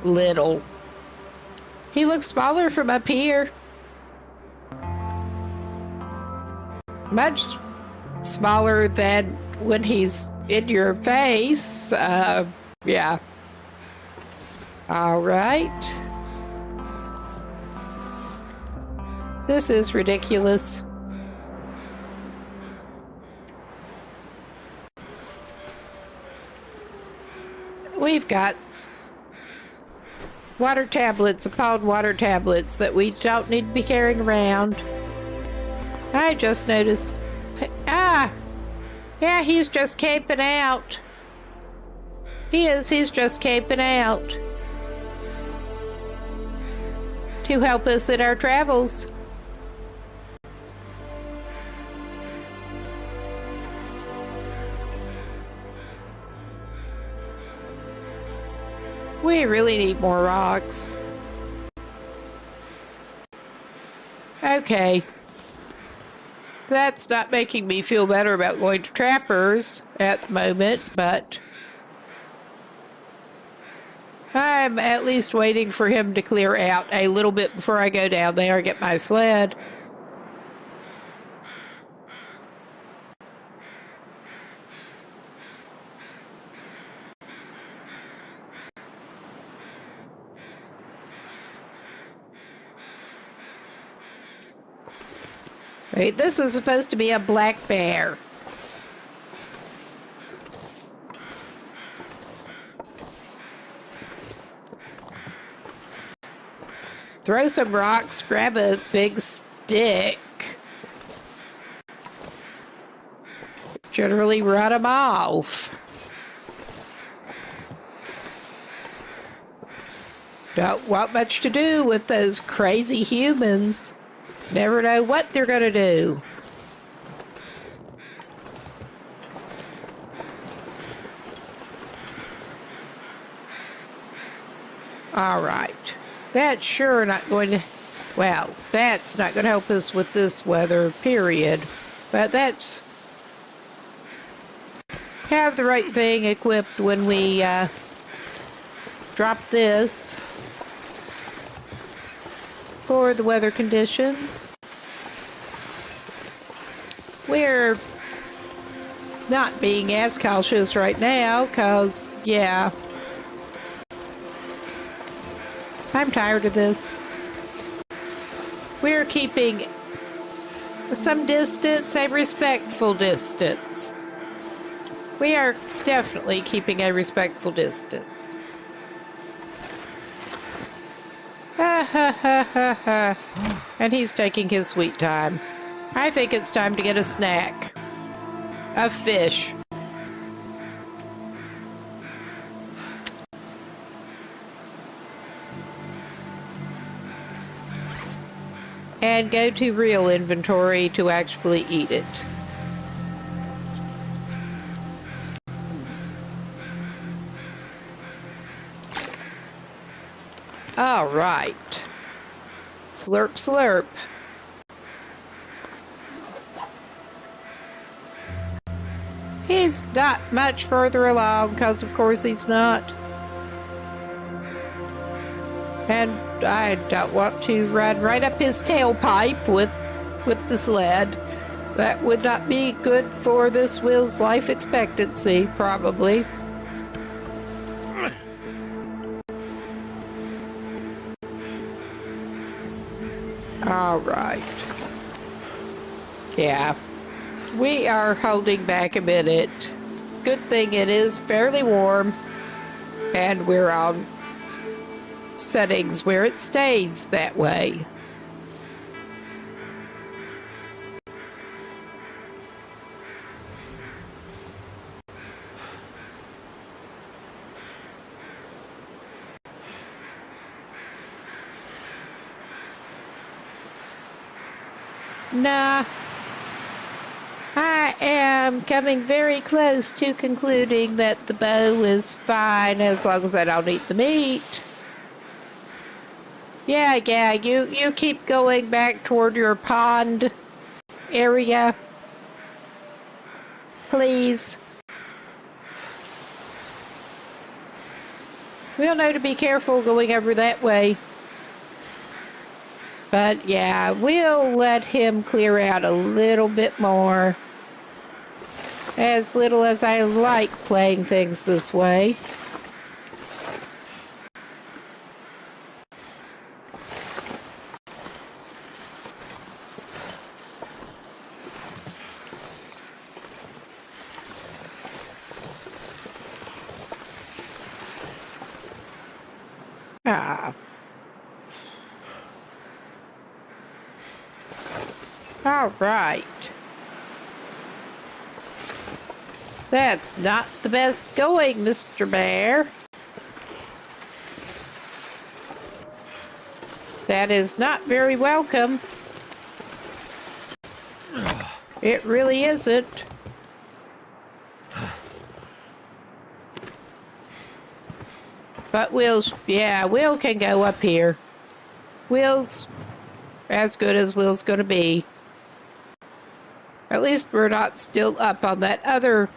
Little. He looks smaller from up here. Much smaller than when he's in your face. Yeah. All right. This is ridiculous. We've got water tablets upon water tablets that we don't need to be carrying around. I just noticed. Yeah, he's just camping out. He's just camping out to help us in our travels. We really need more rocks. Okay. That's not making me feel better about going to Trappers at the moment, but I'm at least waiting for him to clear out a little bit before I go down there and get my sled. Wait, this is supposed to be a black bear. Throw some rocks, grab a big stick. Generally run them off. Don't want much to do with those crazy humans. Never know what they're gonna do. All right. That's sure not going to... Well, that's not going to help us with this weather, period. But that's... Have the right thing equipped when we drop this for the weather conditions. We're not being as cautious right now because, yeah, I'm tired of this. We're keeping some distance, a respectful distance. We are definitely keeping a respectful distance. Ha ha ha ha ha. And he's taking his sweet time. I think it's time to get a snack. A fish. And go to real inventory to actually eat it. All right. Slurp, slurp. He's not much further along, because of course he's not. And I don't want to run right up his tailpipe with with the sled. That would not be good for this Will's life expectancy, probably. All right. Yeah. We are holding back a minute. Good thing it is fairly warm, and we're on settings where it stays that way. Nah. I am coming very close to concluding that the bow is fine as long as I don't eat the meat. Yeah, you keep going back toward your pond area. Please. We'll know to be careful going over that way. But yeah, we'll let him clear out a little bit more. As little as I like playing things this way. Ah. All right. That's not the best going, Mr. Bear. That is not very welcome. It really isn't. But Will can go up here. Will's as good as Will's gonna be. At least we're not still up on that other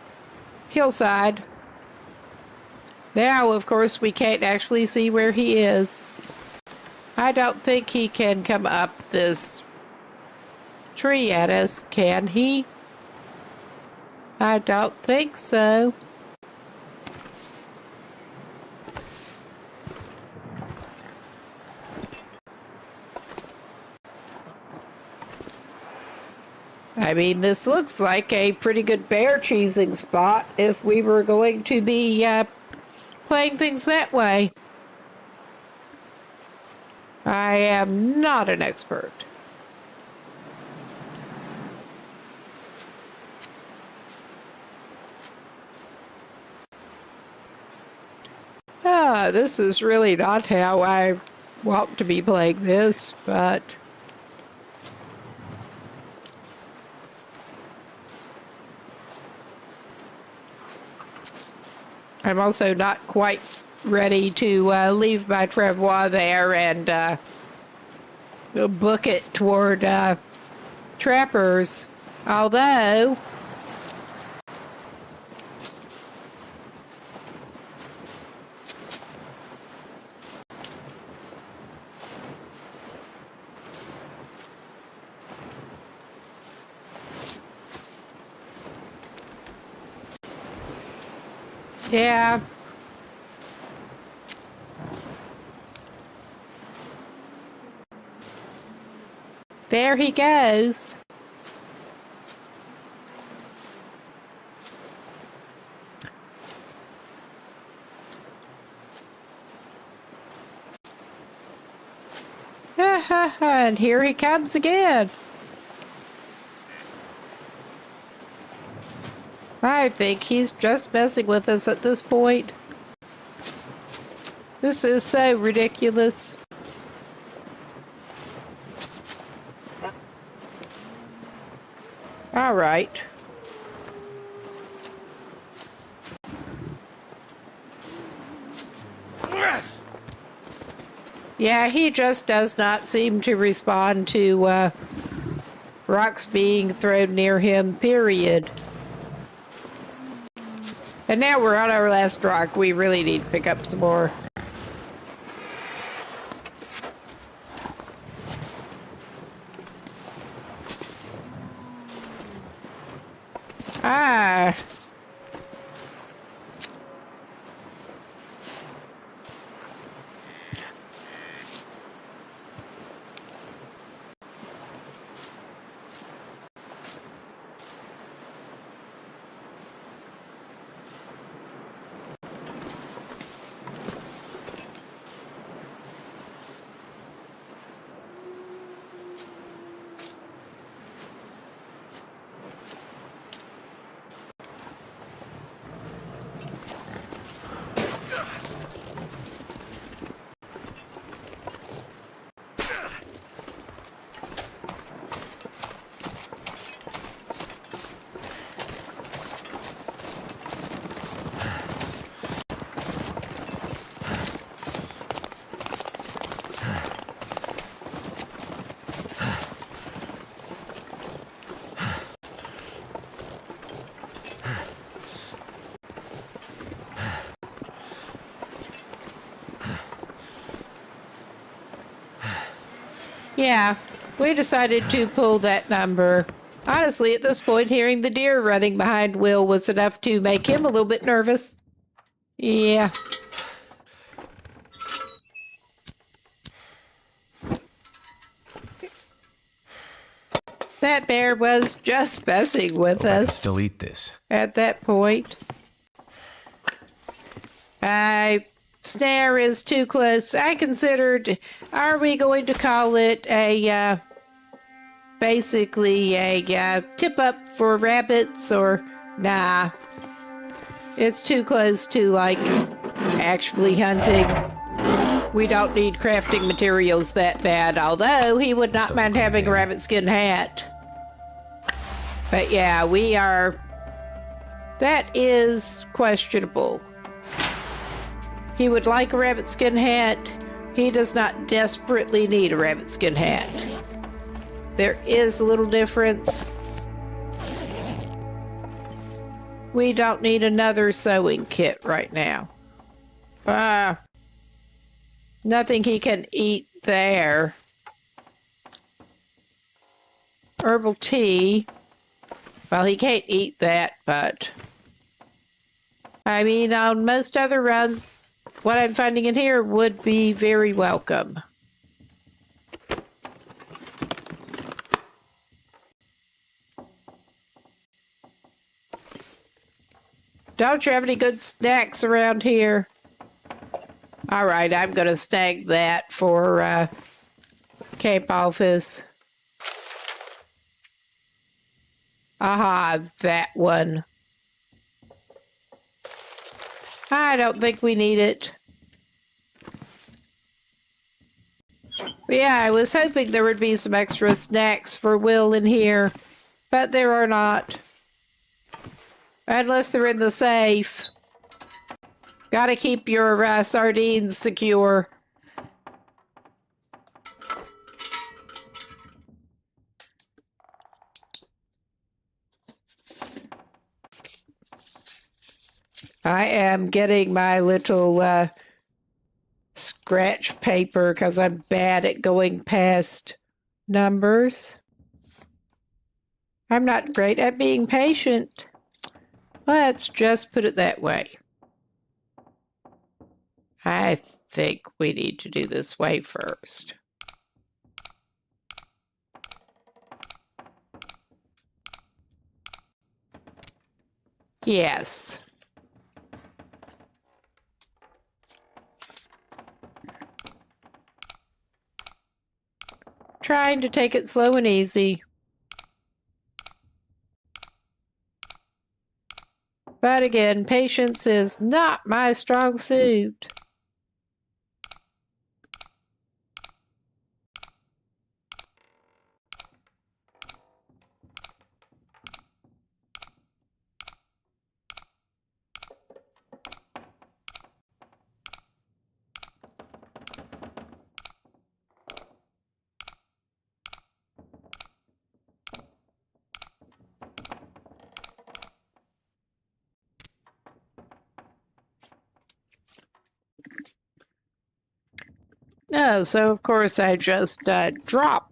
hillside. Now, of course, we can't actually see where he is. I don't think he can come up this tree at us, can he? I don't think so. I mean, this looks like a pretty good bear cheesing spot if we were going to be playing things that way. I am not an expert. This is really not how I want to be playing this, but... I'm also not quite ready to leave my travois there and book it toward trappers. Although... yeah. There he goes. And here he comes again. I think he's just messing with us at this point. This is so ridiculous. All right. Yeah, he just does not seem to respond to rocks being thrown near him, period. And now we're on our last rock. We really need to pick up some more. Yeah, we decided to pull that number. Honestly, at this point, hearing the deer running behind Will was enough to make him a little bit nervous. Yeah. That bear was just messing with I can us still eat this. at that point. Snare is too close. I considered, are we going to call it basically a tip up for rabbits, or nah? It's too close to, like, actually hunting. We don't need crafting materials that bad, although he would not mind having a rabbit skin hat. But yeah, that is questionable. He would like a rabbit skin hat. He does not desperately need a rabbit skin hat. There is a little difference. We don't need another sewing kit right now. Nothing he can eat there. Herbal tea. Well, he can't eat that, but... I mean, on most other runs, what I'm finding in here would be very welcome. Don't you have any good snacks around here? All right, I'm going to snag that for camp office. Aha, that one. I don't think we need it. But yeah, I was hoping there would be some extra snacks for Will in here, but there are not. Unless they're in the safe. Gotta keep your sardines secure. I am getting my little scratch paper because I'm bad at going past numbers. I'm not great at being patient. Let's just put it that way. I think we need to do this way first. Yes. Trying to take it slow and easy. But again, patience is not my strong suit. Oh, so of course I just knock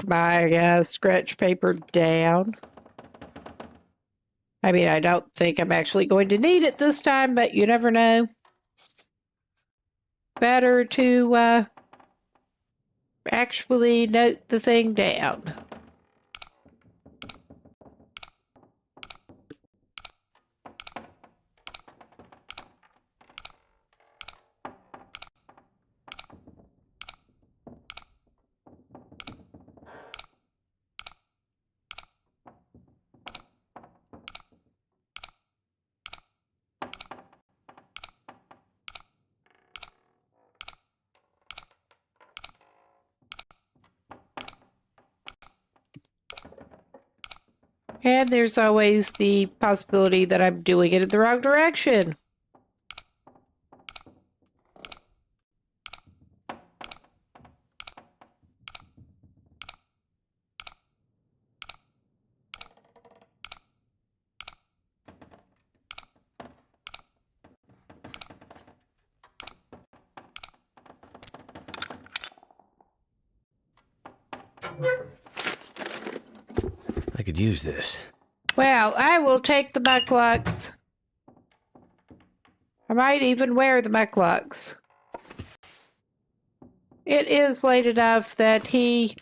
my scratch paper down. I mean, I don't think I'm actually going to need it this time, but you never know. Better to actually note the thing down. And there's always the possibility that I'm doing it in the wrong direction. I could use this. Well, I will take the mucklucks. I might even wear the mucklucks. It is late enough that he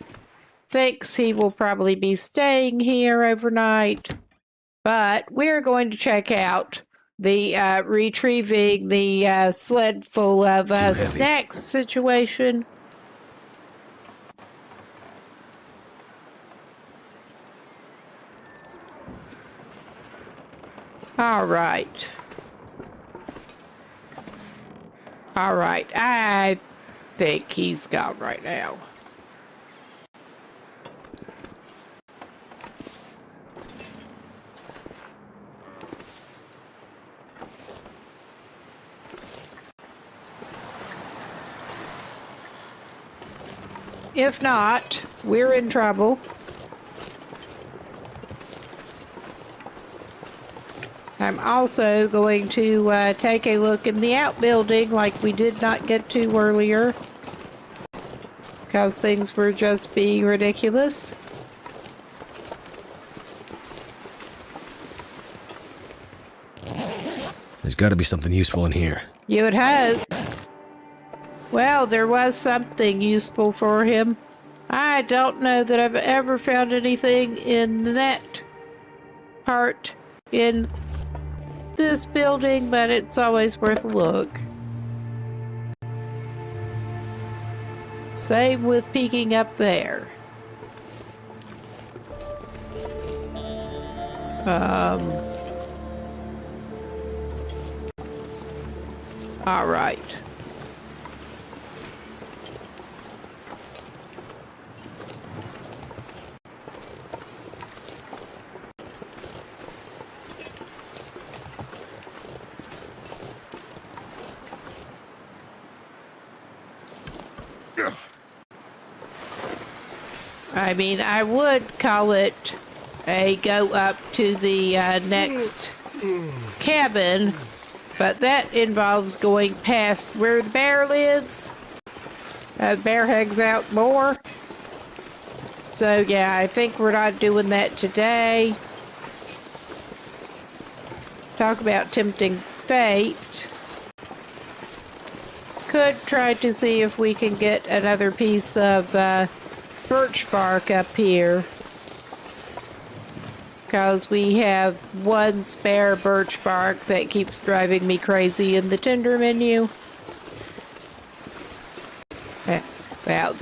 thinks he will probably be staying here overnight. But we're going to check out the retrieving the sled full of snacks situation. All right. All right. I think he's gone right now. If not, we're in trouble. I'm also going to take a look in the outbuilding like we did not get to earlier, because things were just being ridiculous. There's got to be something useful in here. You would hope. Well, there was something useful for him. I don't know that I've ever found anything in that part in this building, but it's always worth a look. Same with peeking up there. All right. I mean, I would call it a go up to the next cabin, but that involves going past where the bear lives. The bear hangs out more. So yeah, I think we're not doing that today. Talk about tempting fate. Could try to see if we can get another piece of birch bark up here, because we have one spare birch bark that keeps driving me crazy in the tender menu. Well,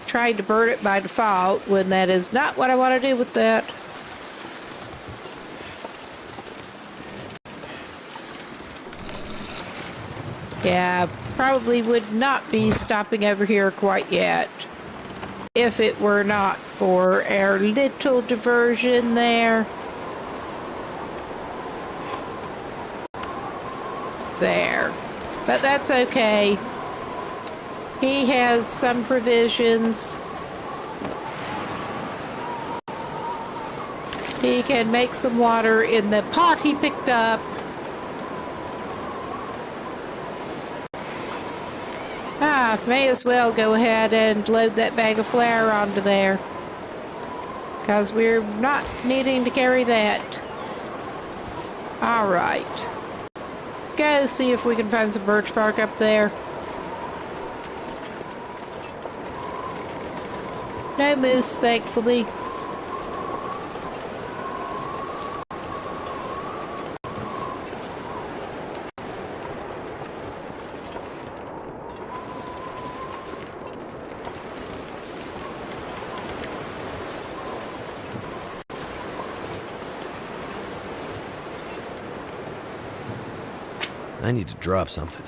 trying to burn it by default when that is not what I want to do with that. Yeah, probably would not be stopping over here quite yet if it were not for our little diversion there. There. But that's okay. He has some provisions. He can make some water in the pot he picked up. May as well go ahead and load that bag of flour onto there, because we're not needing to carry that. Alright. Let's go see if we can find some birch bark up there. No moose, thankfully. I need to drop something.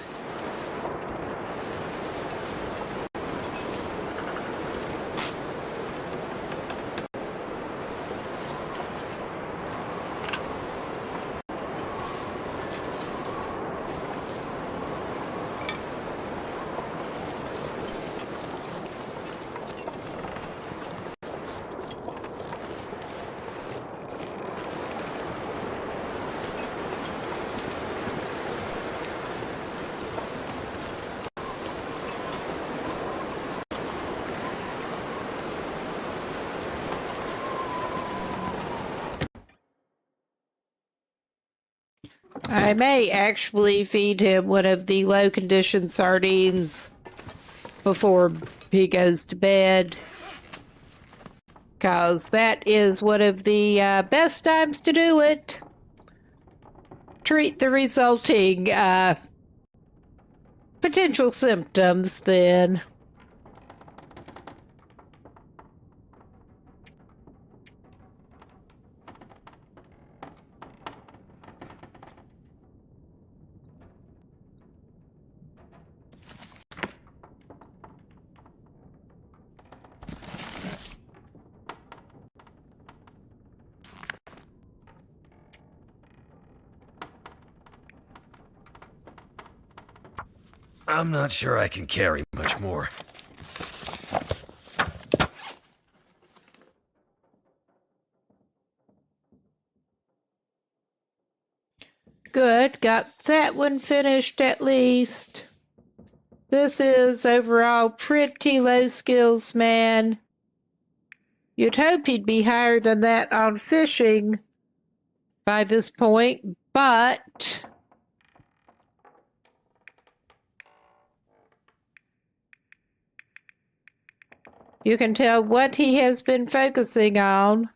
I may actually feed him one of the low-condition sardines before he goes to bed, because that is one of the best times to do it. Treat the resulting potential symptoms then. I'm not sure I can carry much more. Good, got that one finished at least. This is overall pretty low skills, man. You'd hope he'd be higher than that on fishing by this point, but you can tell what he has been focusing on.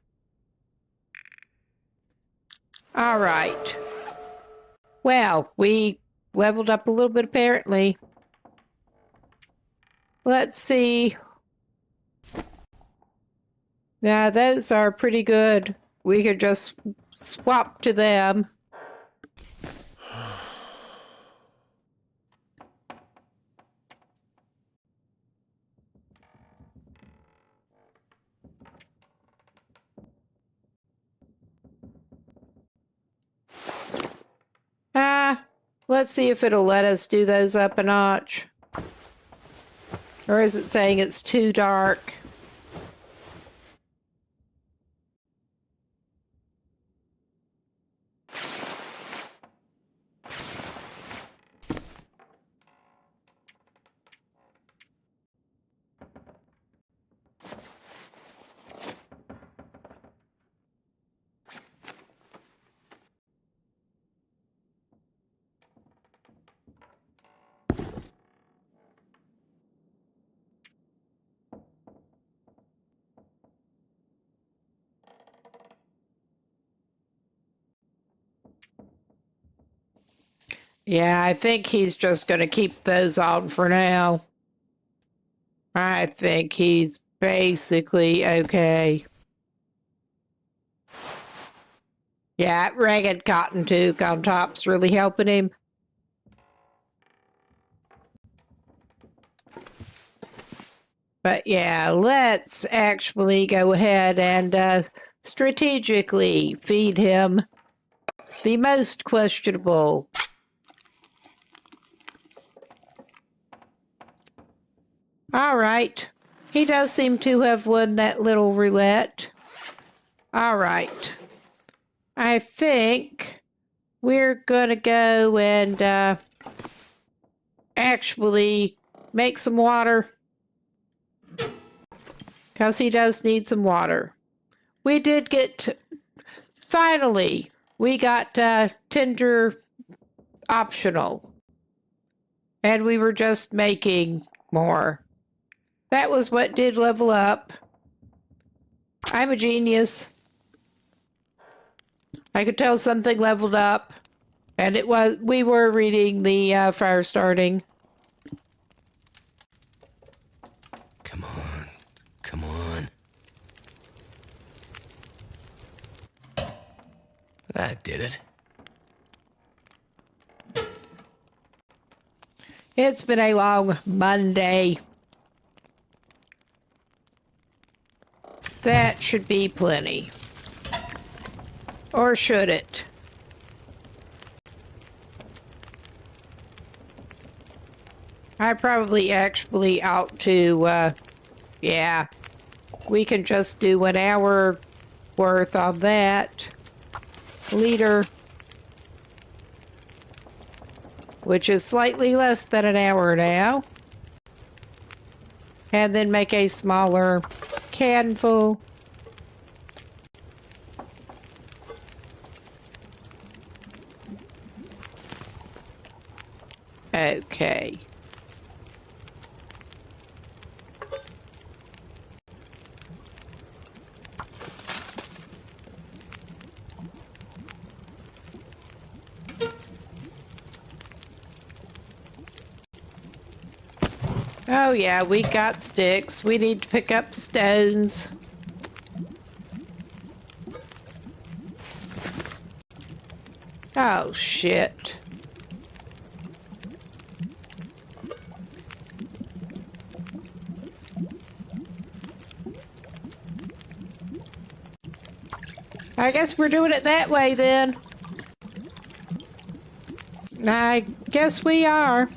All right. Well, we leveled up a little bit apparently. Let's see. Now, those are pretty good. We could just swap to them. Let's see if it'll let us do those up a notch. Or is it saying it's too dark? Yeah, I think he's just going to keep those on for now. I think he's basically okay. Yeah, ragged cotton toque on top's really helping him. But yeah, let's actually go ahead and strategically feed him the most questionable. All right. He does seem to have won that little roulette. All right. I think we're going to go and actually make some water. Because he does need some water. We did get... Finally, we got Tinder optional. And we were just making more. That was what did level up. I'm a genius. I could tell something leveled up. And it was, we were reading the fire starting. Come on. Come on. That did it. It's been a long Monday. That should be plenty. Or should it? I probably actually ought to, yeah. We can just do an hour worth on that. Liter. Which is slightly less than an hour now. And then make a smaller can full. Okay. Oh yeah, we got sticks. We need to pick up stones. Oh shit. I guess we're doing it that way then. I guess we are.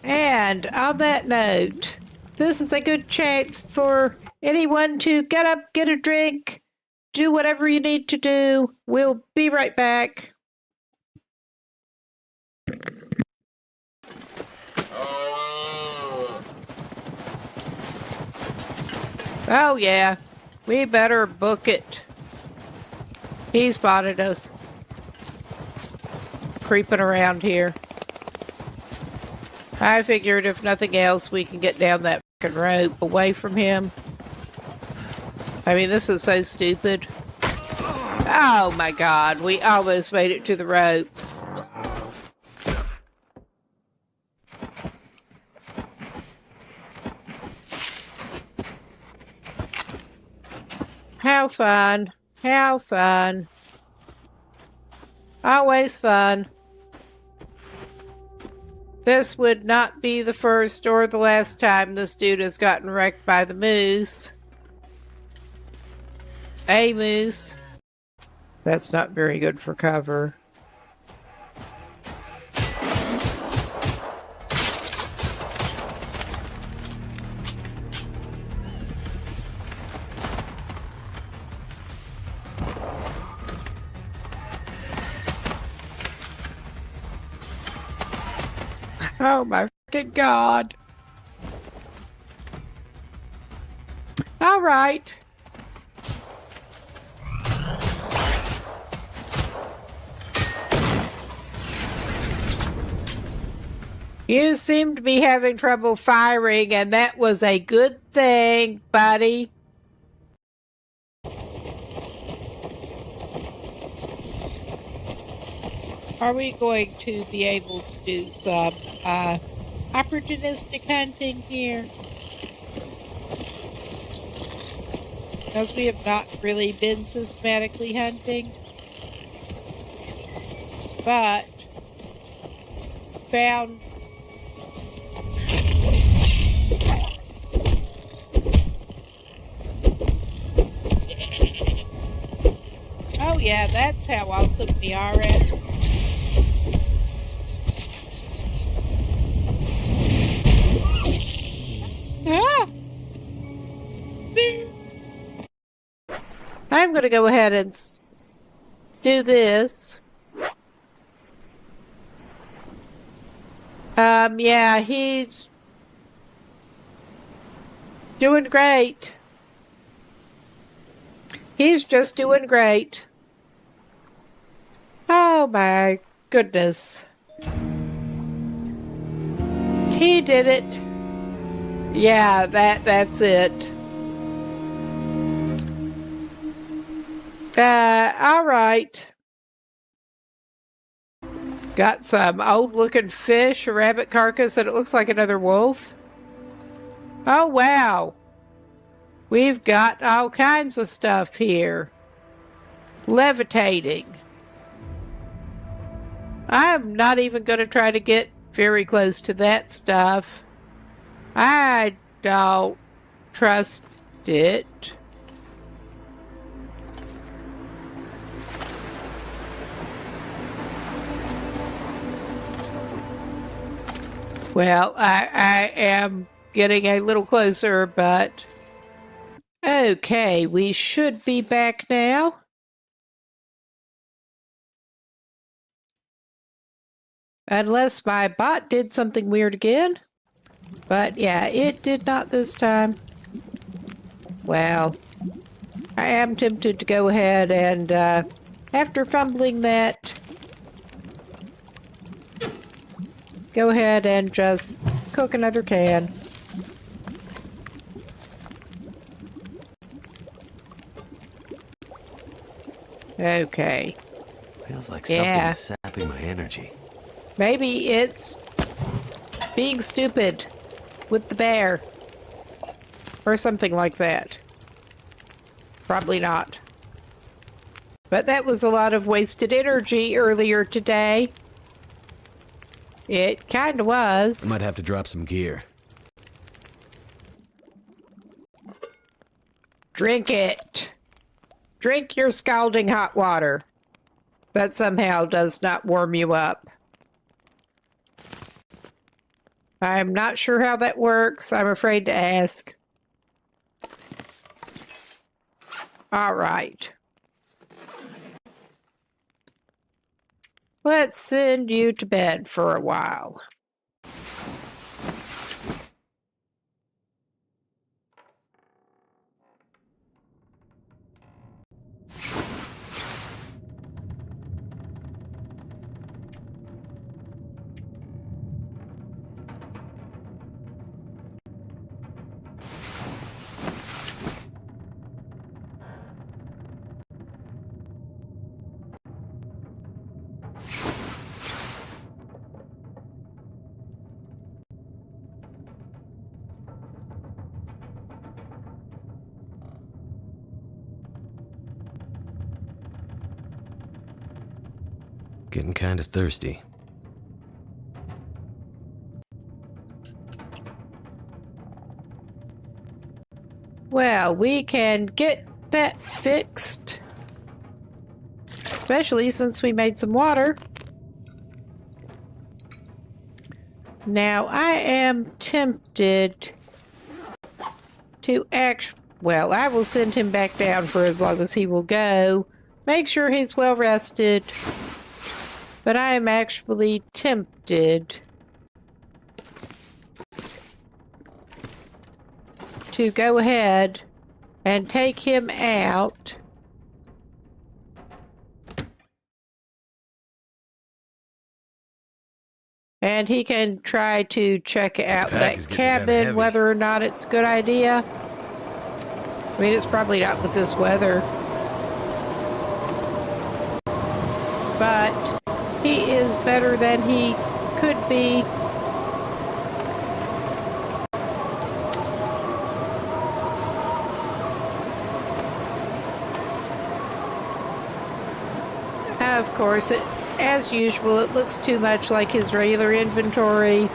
And on that note, this is a good chance for anyone to get up, get a drink, do whatever you need to do. We'll be right back. Oh yeah, we better book it. He spotted us creeping around here. I figured if nothing else, we can get down that fucking rope away from him. I mean, this is so stupid. Oh my god, we almost made it to the rope. How fun. How fun. Always fun. This would not be the first or the last time this dude has gotten wrecked by the moose. A moose. That's not very good for cover. Oh my fucking god. All right. You seem to be having trouble firing, and that was a good thing, buddy. Are we going to be able to do some opportunistic hunting here? Because we have not really been systematically hunting. But found oh yeah, that's how awesome we are at it. Ah! I'm going to go ahead and do this. Yeah, he's doing great. He's just doing great. Oh my goodness. He did it. Yeah, that's it. All right. Got some old-looking fish, a rabbit carcass, and it looks like another wolf. Oh, wow. We've got all kinds of stuff here. Levitating. I'm not even going to try to get very close to that stuff. I don't trust it. Well, I am getting a little closer, but... Okay, we should be back now. Unless my bot did something weird again. But yeah, it did not this time. Well, I am tempted to go ahead and, after fumbling that, go ahead and just cook another can. Okay. Feels like Yeah. something's sapping my energy. Maybe it's being stupid with the bear. Or something like that. Probably not. But that was a lot of wasted energy earlier today. It kind of I was. might have to drop some gear. Drink it. Drink your scalding hot water. That somehow does not warm you up. I'm not sure how that works. I'm afraid to ask. All right. Let's send you to bed for a while. Getting kind of thirsty. Well, we can get that fixed. Especially since we made some water. Now, I am tempted to well, I will send him back down for as long as he will go. Make sure he's well rested. But I am actually tempted to go ahead and take him out. And he can try to check out pack is that getting kinda cabin, heavy. whether or not it's a good idea. I mean, it's probably not with this weather. But he is better than he could be. Of course, as usual, it looks too much like his regular inventory.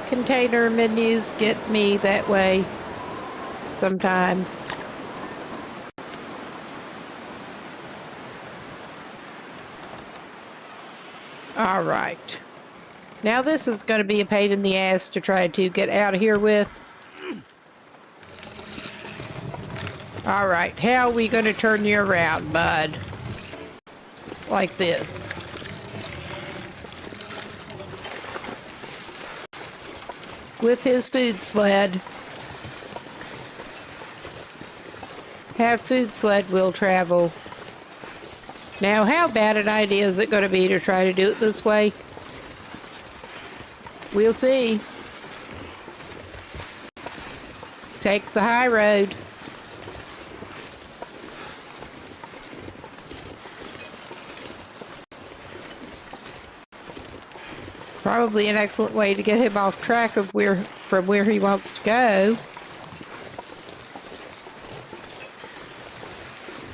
Container menus get me that way sometimes. All right. Now this is going to be a pain in the ass to try to get out of here with. All right, how are we going to turn you around, bud? Like this. With his food sled. Have food sled will travel. Now, how bad an idea is it going to be to try to do it this way? We'll see. Take the high road. Probably an excellent way to get him off track of from where he wants to go.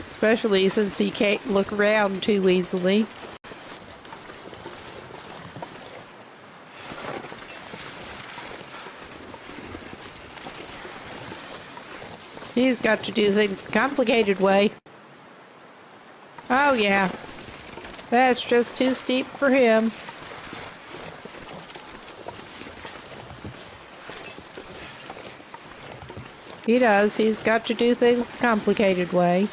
Especially since he can't look around too easily. He's got to do things the complicated way. Oh yeah. That's just too steep for him. He does. He's got to do things the complicated way.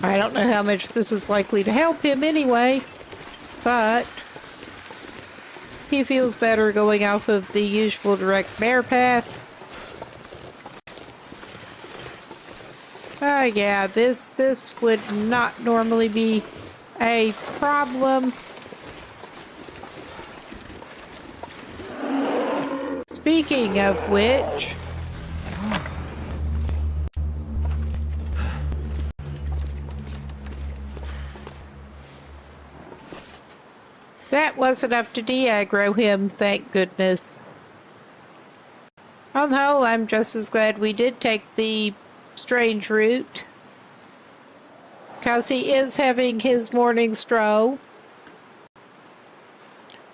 I don't know how much this is likely to help him anyway, but he feels better going off of the usual direct bear path. Yeah, this would not normally be a problem. Speaking of which, that was enough to de-aggro him, thank goodness. On the whole, I'm just as glad we did take the strange route, because he is having his morning stroll.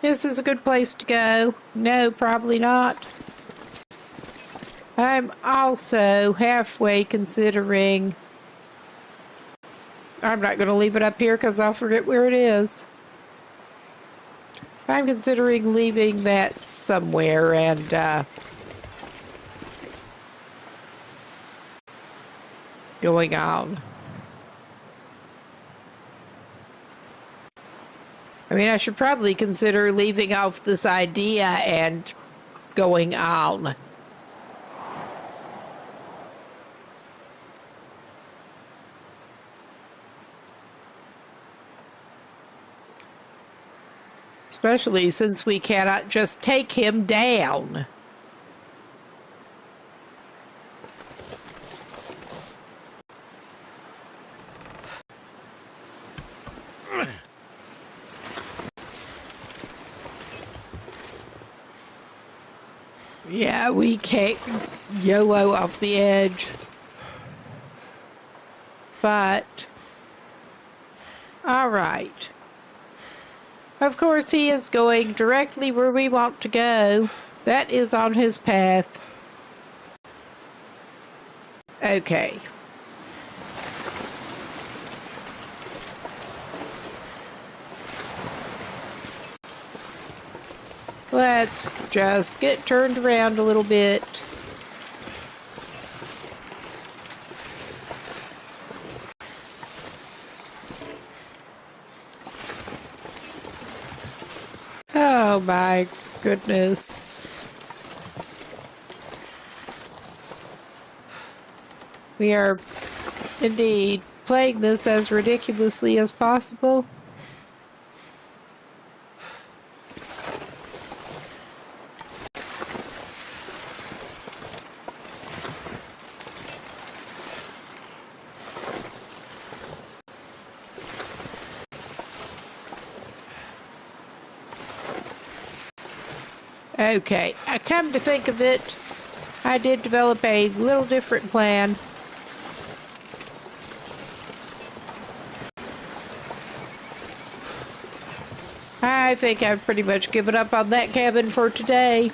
Is this a good place to go? No, probably not. I'm also halfway considering... I'm not going to leave it up here because I'll forget where it is. I'm considering leaving that somewhere and going on. I mean, I should probably consider leaving off this idea and going on. Especially since we cannot just take him down. Yeah, we can't YOLO off the edge. But, all right. Of course, he is going directly where we want to go. That is on his path. Okay. Let's just get turned around a little bit. Oh my goodness. We are indeed playing this as ridiculously as possible. Okay, I come to think of it, I did develop a little different plan. I think I've pretty much given up on that cabin for today.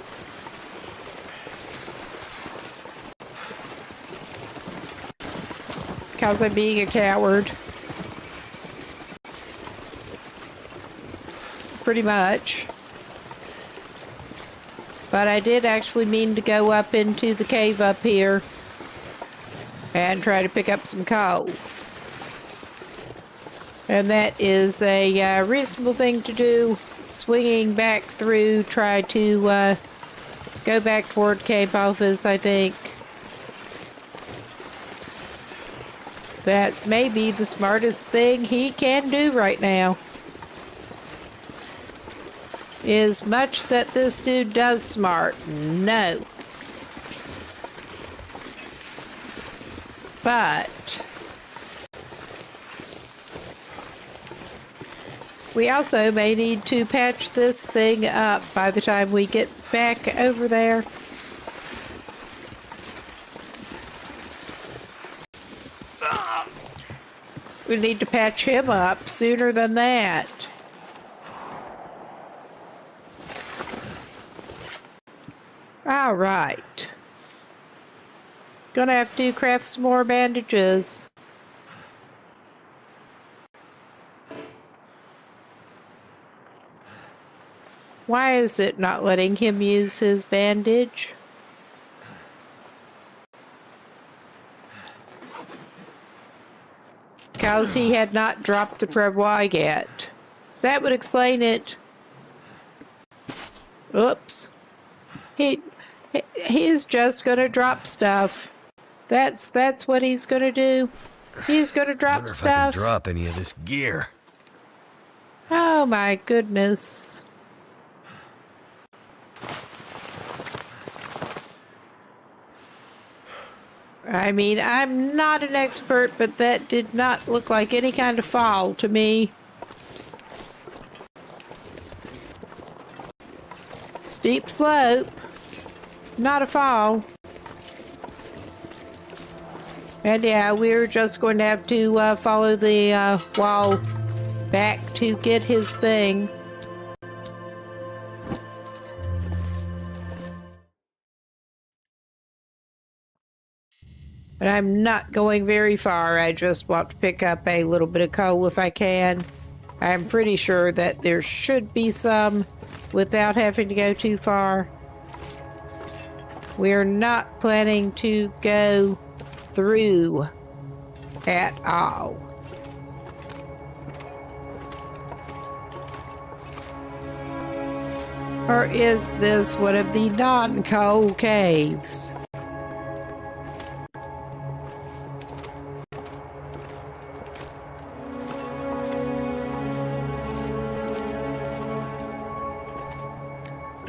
Because I'm being a coward. Pretty much. But I did actually mean to go up into the cave up here and try to pick up some coal. And that is a reasonable thing to do. Swinging back through, try to go back toward Cape Office, I think. That may be the smartest thing he can do right now. Is much that this dude does smart? No. But we also may need to patch this thing up by the time we get back over there. We need to patch him up sooner than that. All right. Gonna have to craft some more bandages. Why is it not letting him use his bandage? because he had not dropped the travois yet. That would explain it. Oops. He's just gonna drop stuff. That's what he's gonna do. He's gonna drop Wonder if I can stuff. drop any of this gear. Oh my goodness. I mean, I'm not an expert, but that did not look like any kind of fall to me. Steep slope, not a fall. And yeah, we're just going to have to follow the wall back to get his thing. But I'm not going very far. I just want to pick up a little bit of coal if I can. I'm pretty sure that there should be some without having to go too far. We're not planning to go through at all. Or is this one of the non-coal caves?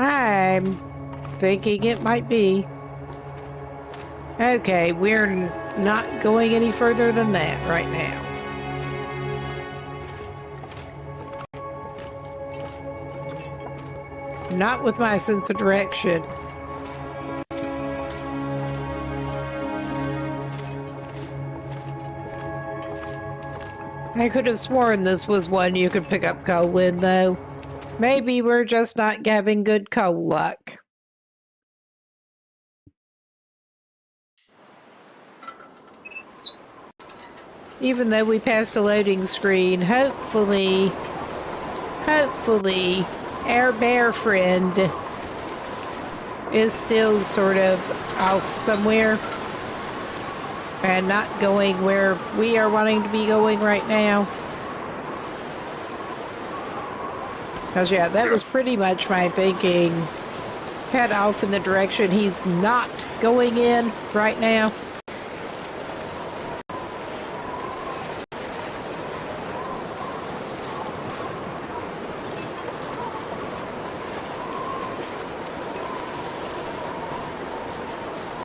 I'm thinking it might be. Okay, we're not going any further than that right now. Not with my sense of direction. I could have sworn this was one you could pick up coal in, though. Maybe we're just not having good coal luck. Even though we passed a loading screen, hopefully, our bear friend is still sort of off somewhere and not going where we are wanting to be going right now. Because, yeah, that was pretty much my thinking. Head off in the direction he's not going in right now.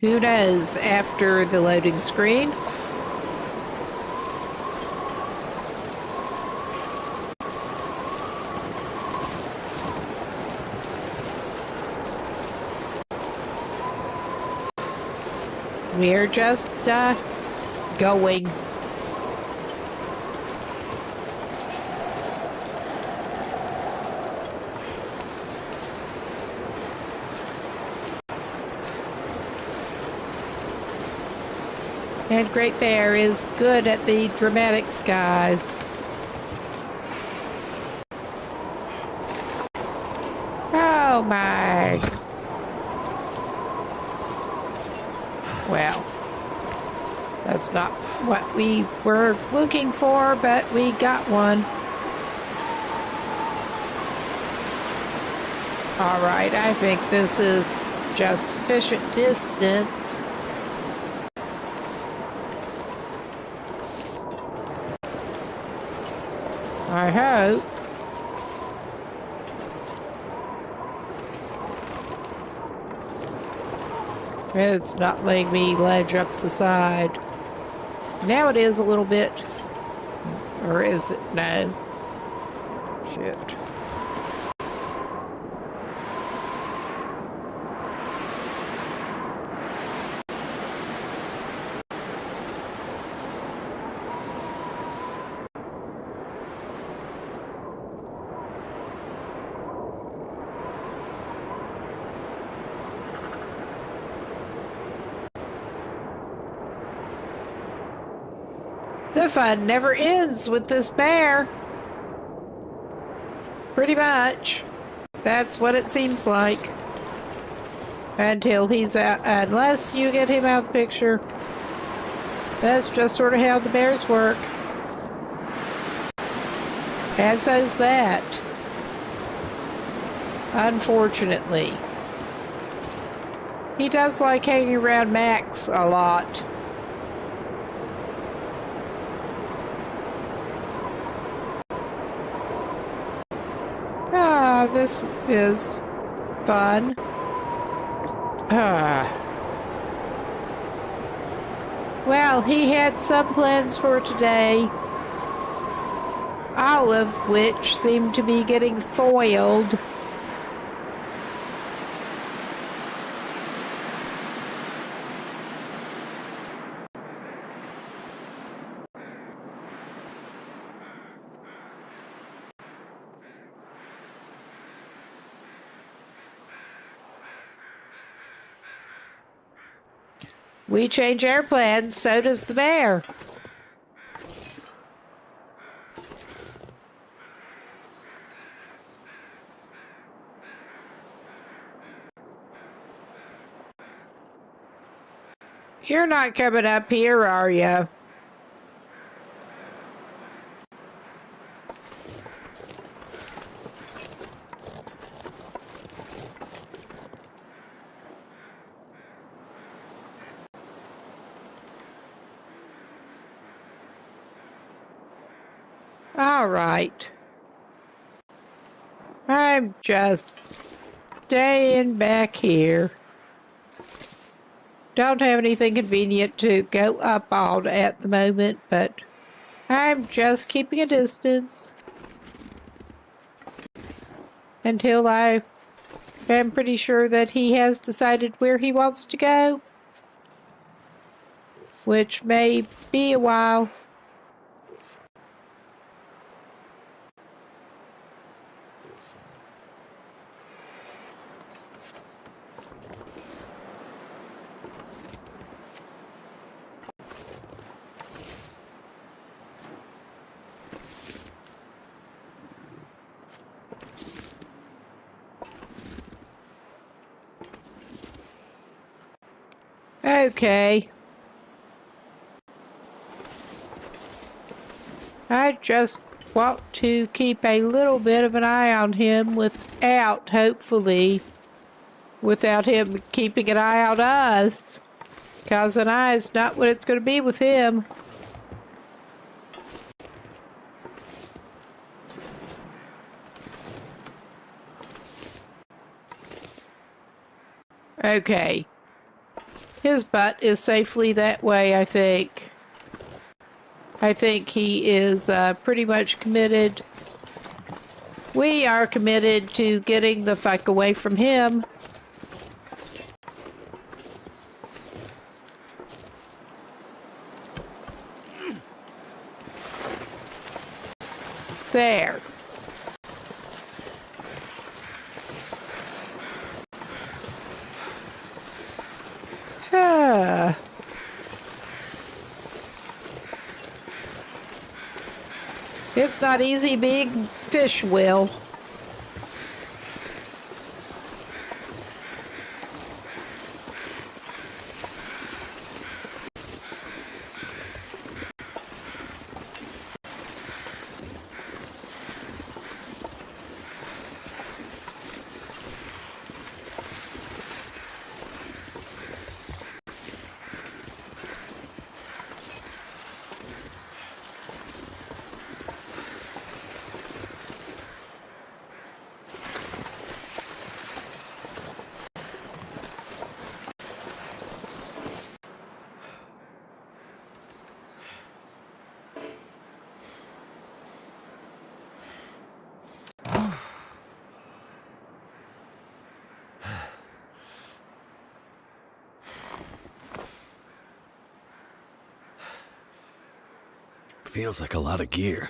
Who knows after the loading screen? We're just going. And Great Bear is good at the dramatic skies. Oh my. Well, that's not what we were looking for, but we got one. All right, I think this is just sufficient distance. I hope. It's not letting me ledge up the side. Now it is a little bit. Or is it? No. Shit. The fun never ends with this bear. Pretty much. That's what it seems like. Until he's out. Unless you get him out of the picture. That's just sort of how the bears work. And so's that. Unfortunately. He does like hanging around Max a lot. Ah, this is fun. Ah. Well, he had some plans for today, all of which seem to be getting foiled. We change our plans, so does the bear. You're not coming up here, are you? All right. I'm just staying back here. Don't have anything convenient to go up on at the moment, but I'm just keeping a distance until I am pretty sure that he has decided where he wants to go, which may be a while. Okay. I just want to keep a little bit of an eye on him without him keeping an eye on us. 'Cause an eye is not what it's going to be with him. Okay. His butt is safely that way, I think. I think he is pretty much committed. We are committed to getting the fuck away from him. There. It's not easy being fish, Will. Feels like a lot of gear.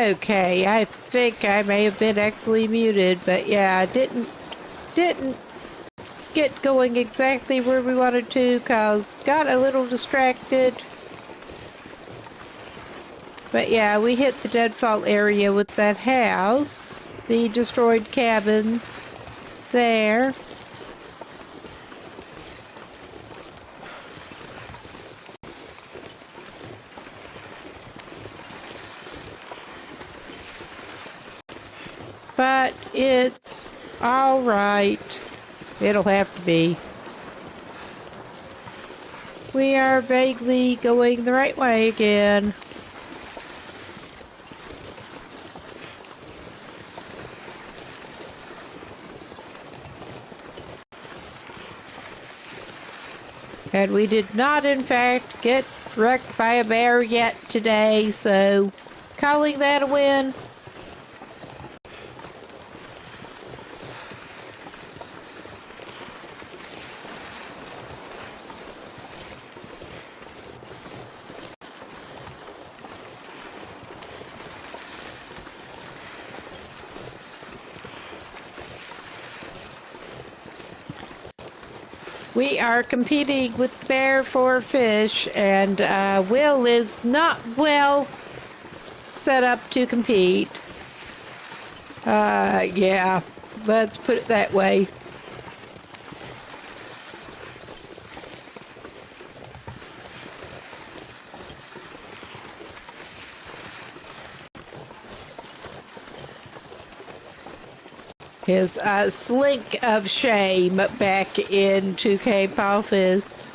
Okay, I think I may have been accidentally muted, but yeah, I didn't get going exactly where we wanted to, cause got a little distracted. But yeah, we hit the deadfall area with that house, the destroyed cabin there. But it's all right. It'll have to be. We are vaguely going the right way again. And we did not, in fact, get wrecked by a bear yet today, so calling that a win. We are competing with the bear for fish, and Will is not well set up to compete. Yeah, let's put it that way. His slink of shame back into Cape Office.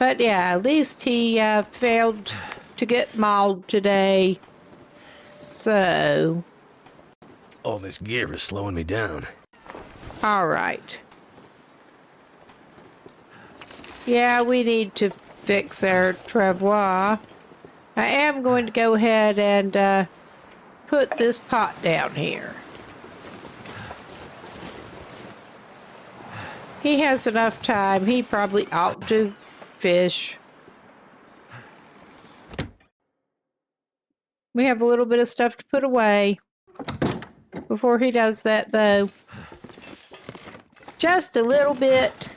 But yeah, at least he failed to get mauled today. So, All this gear is slowing me down. all right. Yeah, we need to fix our travois. I am going to go ahead and put this pot down here. He has enough time. He probably ought to fish. We have a little bit of stuff to put away before he does that, though. Just a little bit.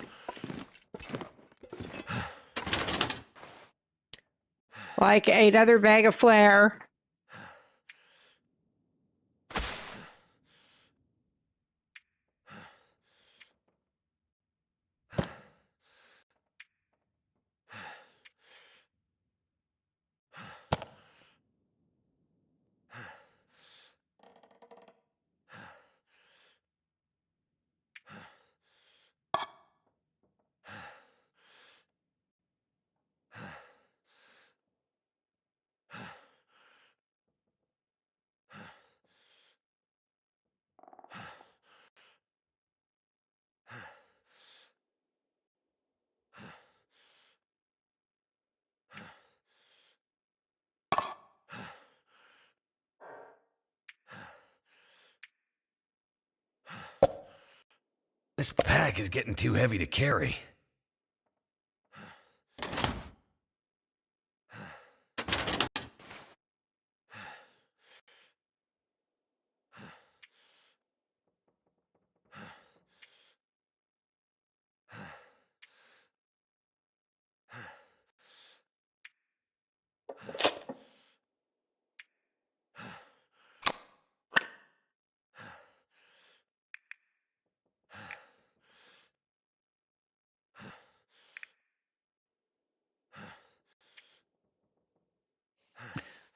Like another bag of flour. This pack is getting too heavy to carry.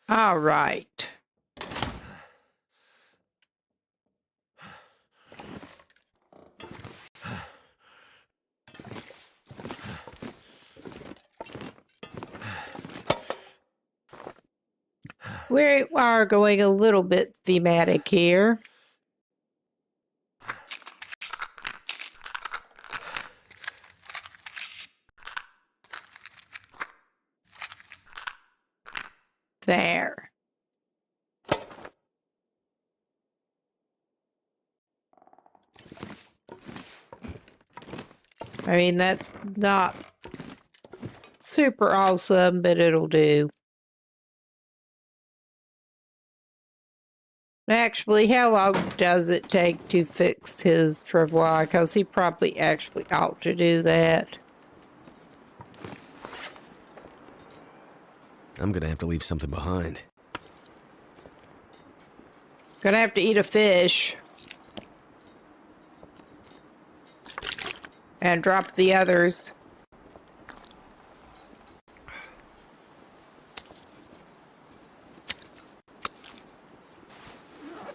All right. We are going a little bit thematic here. There. I mean, that's not super awesome, but it'll do. Actually, how long does it take to fix his travois? Because he probably actually ought to do that. I'm gonna have to leave something behind. Gonna have to eat a fish. And drop the others.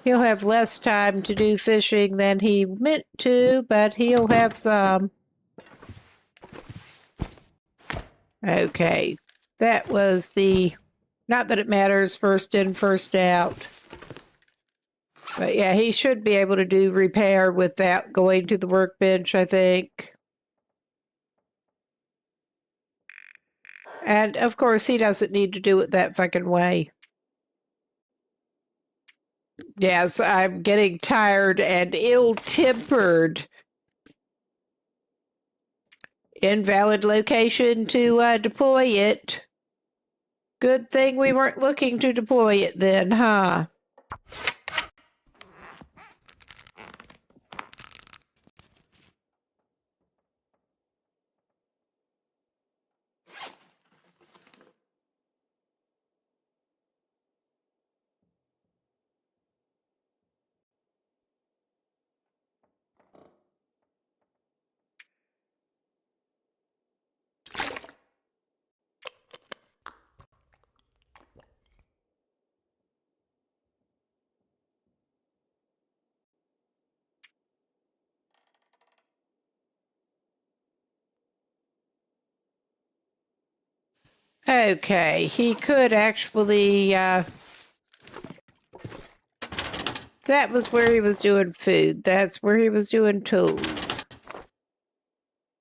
He'll have less time to do fishing than he meant to, but he'll have some. Okay. That was the, not that it matters, first in, first out. But yeah, he should be able to do repair without going to the workbench, I think. And of course, he doesn't need to do it that fucking way. Yes, I'm getting tired and ill-tempered. Invalid location to deploy it. Good thing we weren't looking to deploy it then, huh? Okay, he could actually, that was where he was doing food. That's where he was doing tools.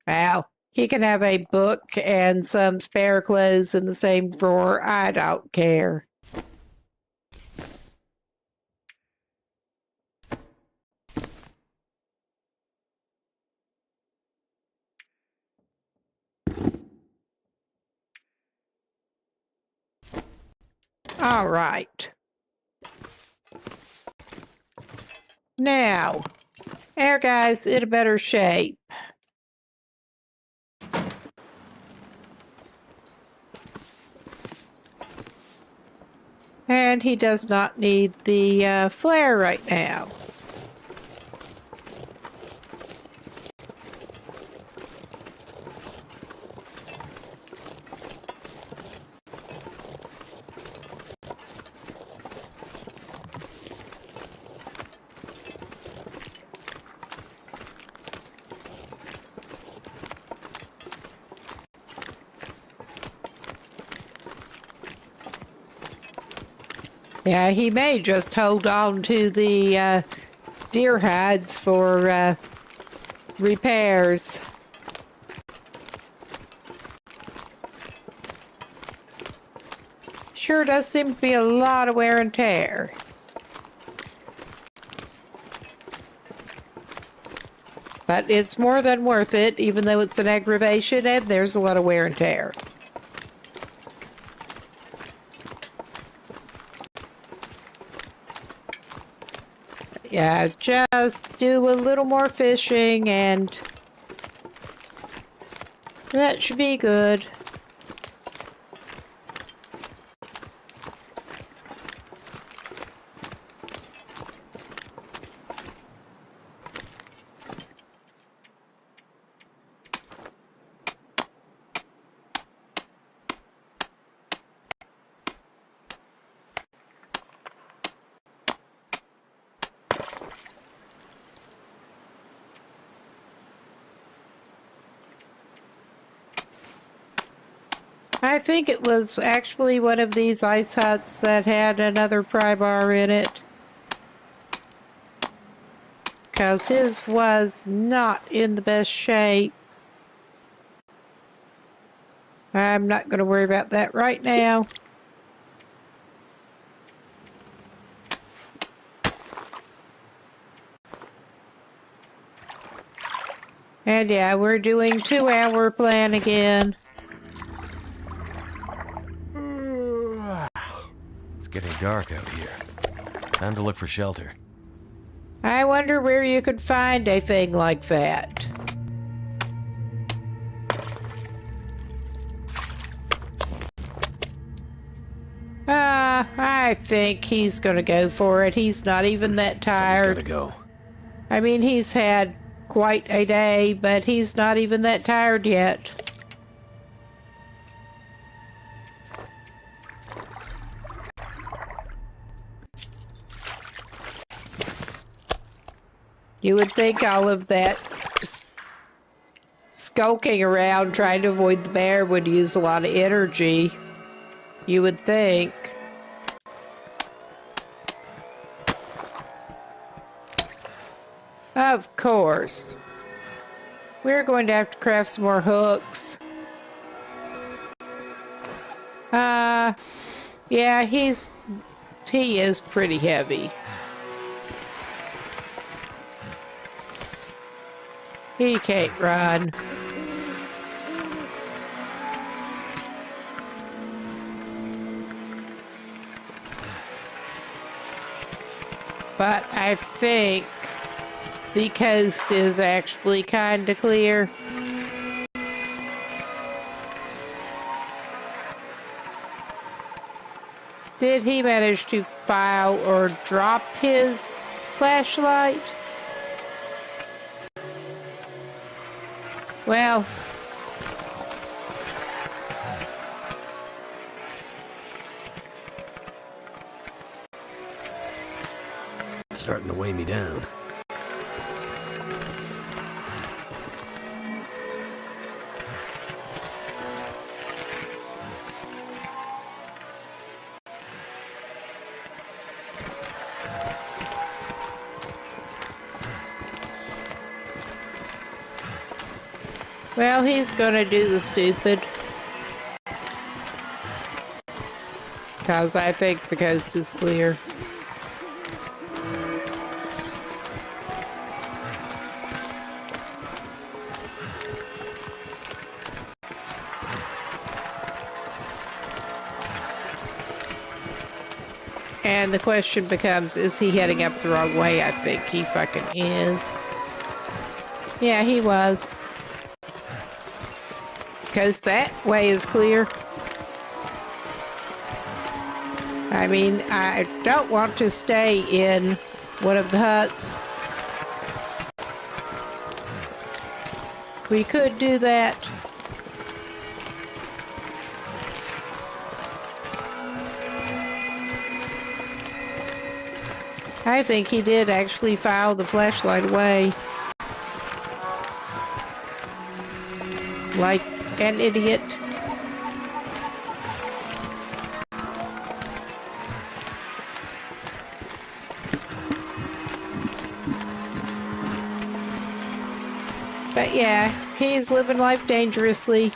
Well, he can have a book and some spare clothes in the same drawer. I don't care. All right. Now, our guy's in a better shape. And he does not need the flare right now. Yeah, he may just hold on to the deer hides for repairs. Sure does seem to be a lot of wear and tear. But it's more than worth it, even though it's an aggravation and there's a lot of wear and tear. Yeah, just do a little more fishing and that should be good. I think it was actually one of these ice huts that had another pry bar in it. Because his was not in the best shape. I'm not going to worry about that right now. And yeah, we're doing 2-hour plan again. It's getting dark out here. Time to look for shelter. I wonder where you could find a thing like that. I think he's gonna go for it. He's not even that tired. Someone's gotta go. I mean, he's had quite a day, but he's not even that tired yet. You would think all of that skulking around trying to avoid the bear would use a lot of energy. You would think. Of course. We're going to have to craft some more hooks. Yeah, he is pretty heavy. He can't run. But I think the coast is actually kind of clear. Did he manage to file or drop his flashlight? Well, It's starting to weigh me down. well, he's gonna do the stupid. Because I think the coast is clear. And the question becomes, is he heading up the wrong way? I think he fucking is. Yeah, he was. Because that way is clear. I mean, I don't want to stay in one of the huts. We could do that. I think he did actually file the flashlight away. Like an idiot. But yeah, he's living life dangerously.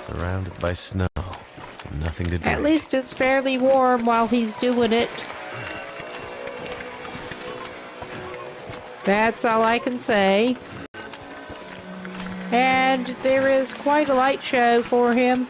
Surrounded by snow. Nothing to do. At least it's fairly warm while he's doing it. That's all I can say. And there is quite a light show for him.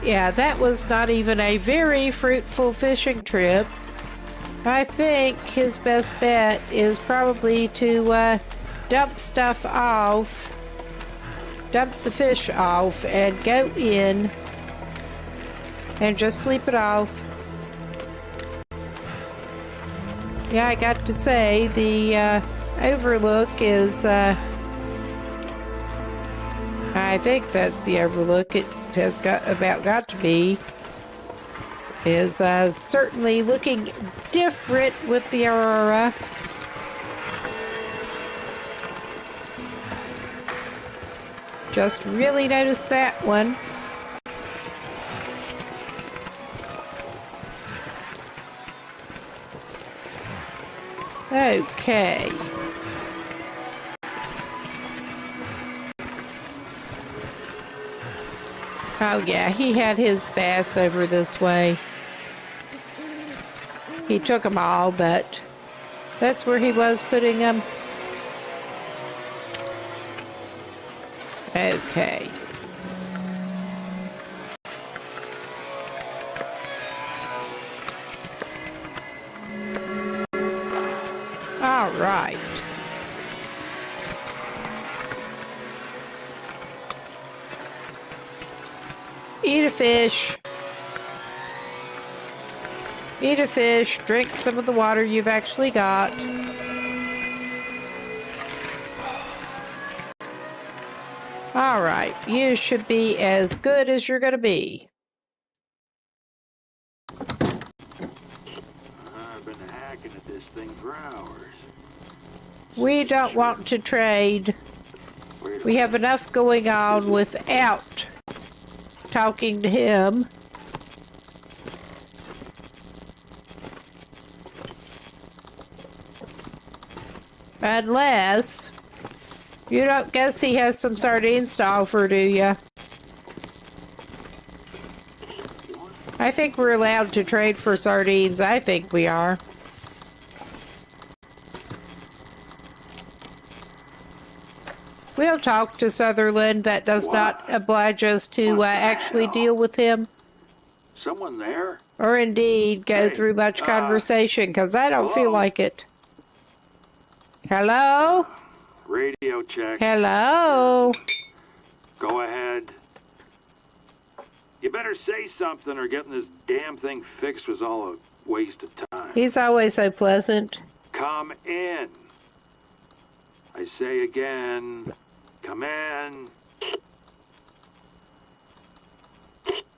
Yeah, that was not even a very fruitful fishing trip. I think his best bet is probably to dump stuff off, dump the fish off, and go in and just sleep it off. Yeah, I got to say, the overlook is, I think that's the overlook. It has got to be. is certainly looking different with the aurora. Just really noticed that one. Okay. Oh yeah, he had his bass over this way. He took them all, but that's where he was putting them. Okay. All right. Eat a fish. Eat a fish. Drink some of the water you've actually got. All right. You should be as good as you're going to be. I've been hacking at this thing for hours. We don't want to trade. We have enough going on without talking to him. Unless you don't guess he has some sardines to offer, do you? I think we're allowed to trade for sardines. I think we are. We'll talk to Sutherland. That does not oblige us to actually deal with him. Someone there? Or indeed go through much conversation, because I don't feel like it. Hello? Radio check. Hello? Go ahead. You better say something or getting this damn thing fixed was all a waste of time. He's always so pleasant. Come in. I say again, come in.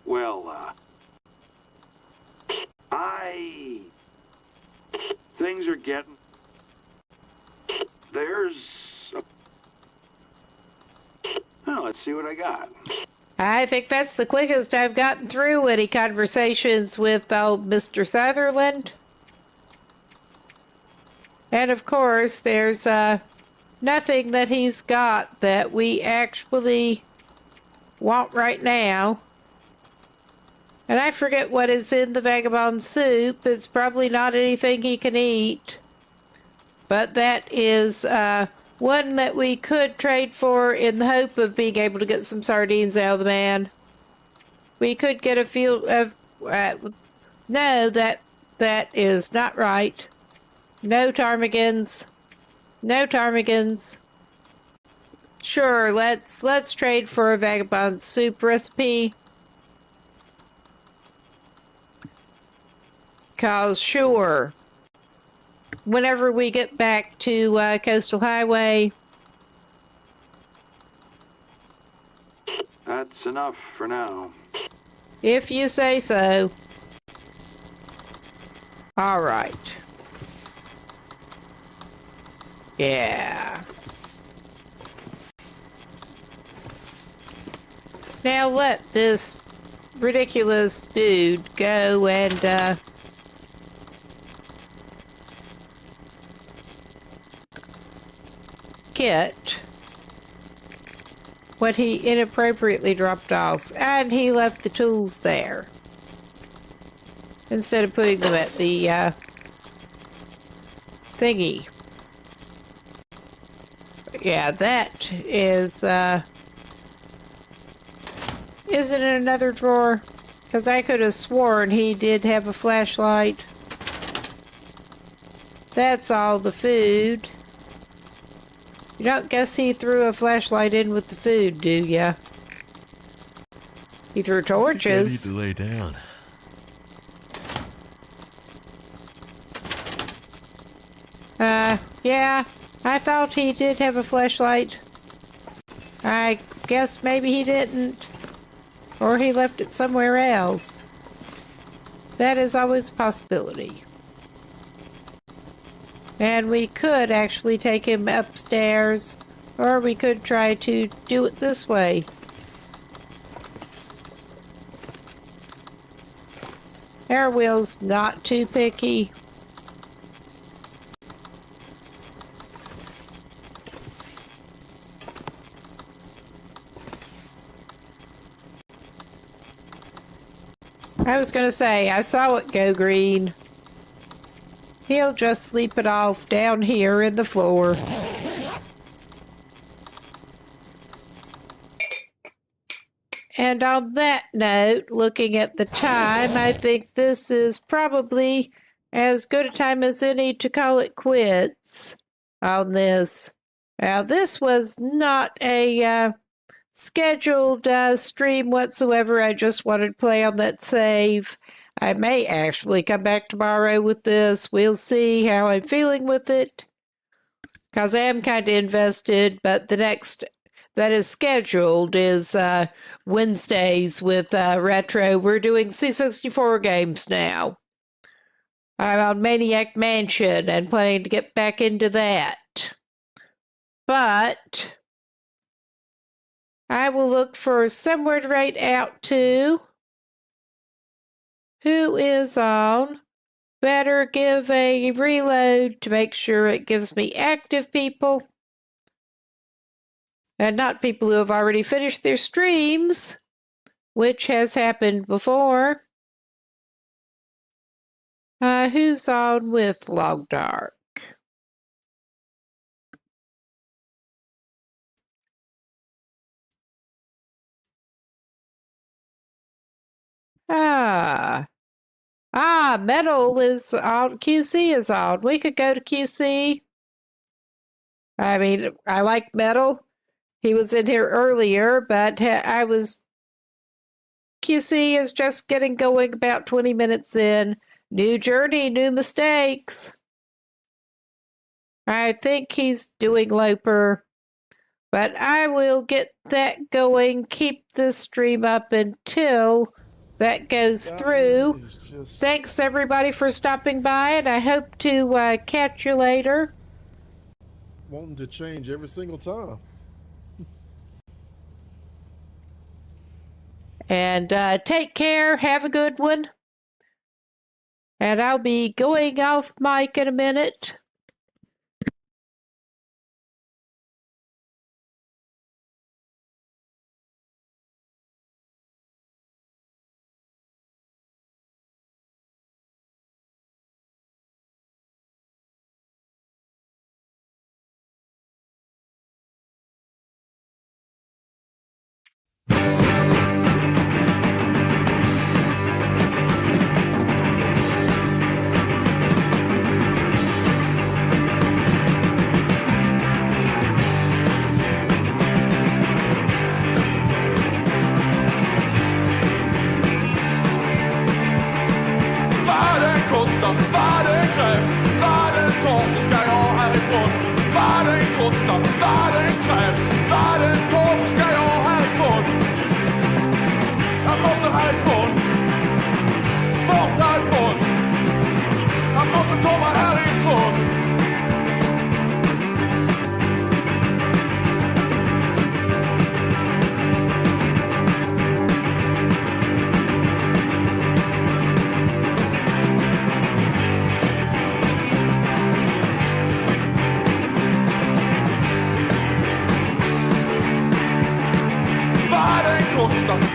Well, things are getting... There's... Well, let's see what I got. I think that's the quickest I've gotten through any conversations with old Mr. Sutherland. And of course, there's nothing that he's got that we actually want right now. And I forget what is in the vagabond soup. It's probably not anything he can eat. But that is one that we could trade for in the hope of being able to get some sardines out of the man. We could get a field of... no, that is not right. No ptarmigans. No ptarmigans. Sure, let's trade for a vagabond soup recipe. 'Cause sure, whenever we get back to Coastal Highway... That's enough for now. If you say so. All right. Yeah. Now let this ridiculous dude go and get what he inappropriately dropped off, and he left the tools there instead of putting them at the thingy. Yeah, that is isn't in another drawer, because I could have sworn he did have a flashlight. That's all the food. You don't guess he threw a flashlight in with the food, do ya? He threw torches. I need to lay down. Yeah, I thought he did have a flashlight. I guess maybe he didn't. Or he left it somewhere else. that is always a possibility. And we could actually take him upstairs, or we could try to do it this way. Airwheel's not too picky. I was gonna say, I saw it go green. He'll just sleep it off down here in the floor. And on that note, looking at the time, I think this is probably as good a time as any to call it quits on this. Now, this was not a scheduled stream whatsoever. I just wanted to play on that save. I may actually come back tomorrow with this. We'll see how I'm feeling with it, because I am kind of invested, but the next that is scheduled is Wednesdays with Retro. We're doing C64 games now. I'm on Maniac Mansion and planning to get back into that. But I will look for somewhere to write out to. Who is on? Better give a reload to make sure it gives me active people. And not people who have already finished their streams, which has happened before. Who's on with Long Dark? Metal is on. QC is on. We could go to QC. I mean, I like Metal. He was in here earlier, but QC is just getting going about 20 minutes in. New journey, new mistakes. I think he's doing Loper, but I will get that going, keep this stream up until that goes through. Thanks everybody for stopping by, and I hope to catch you later. Wanting to change every single time. And take care, have a good one. And I'll be going off mic in a minute. Vad det krävs, vad det tar så ska jag härifrån. Vad det kostar, vad det krävs, vad det tar så ska jag härifrån. Jag måste härifrån, bort härifrån. Jag måste ta mig härifrån.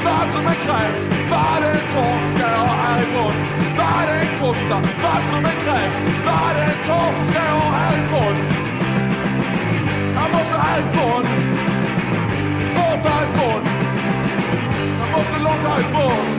Vad som är krävs, vad det tar så ska jag härifrån. Vad det kostar, vad som är krävs, vad det tar så ska jag härifrån. Jag måste härifrån, bort härifrån. Jag måste långt härifrån.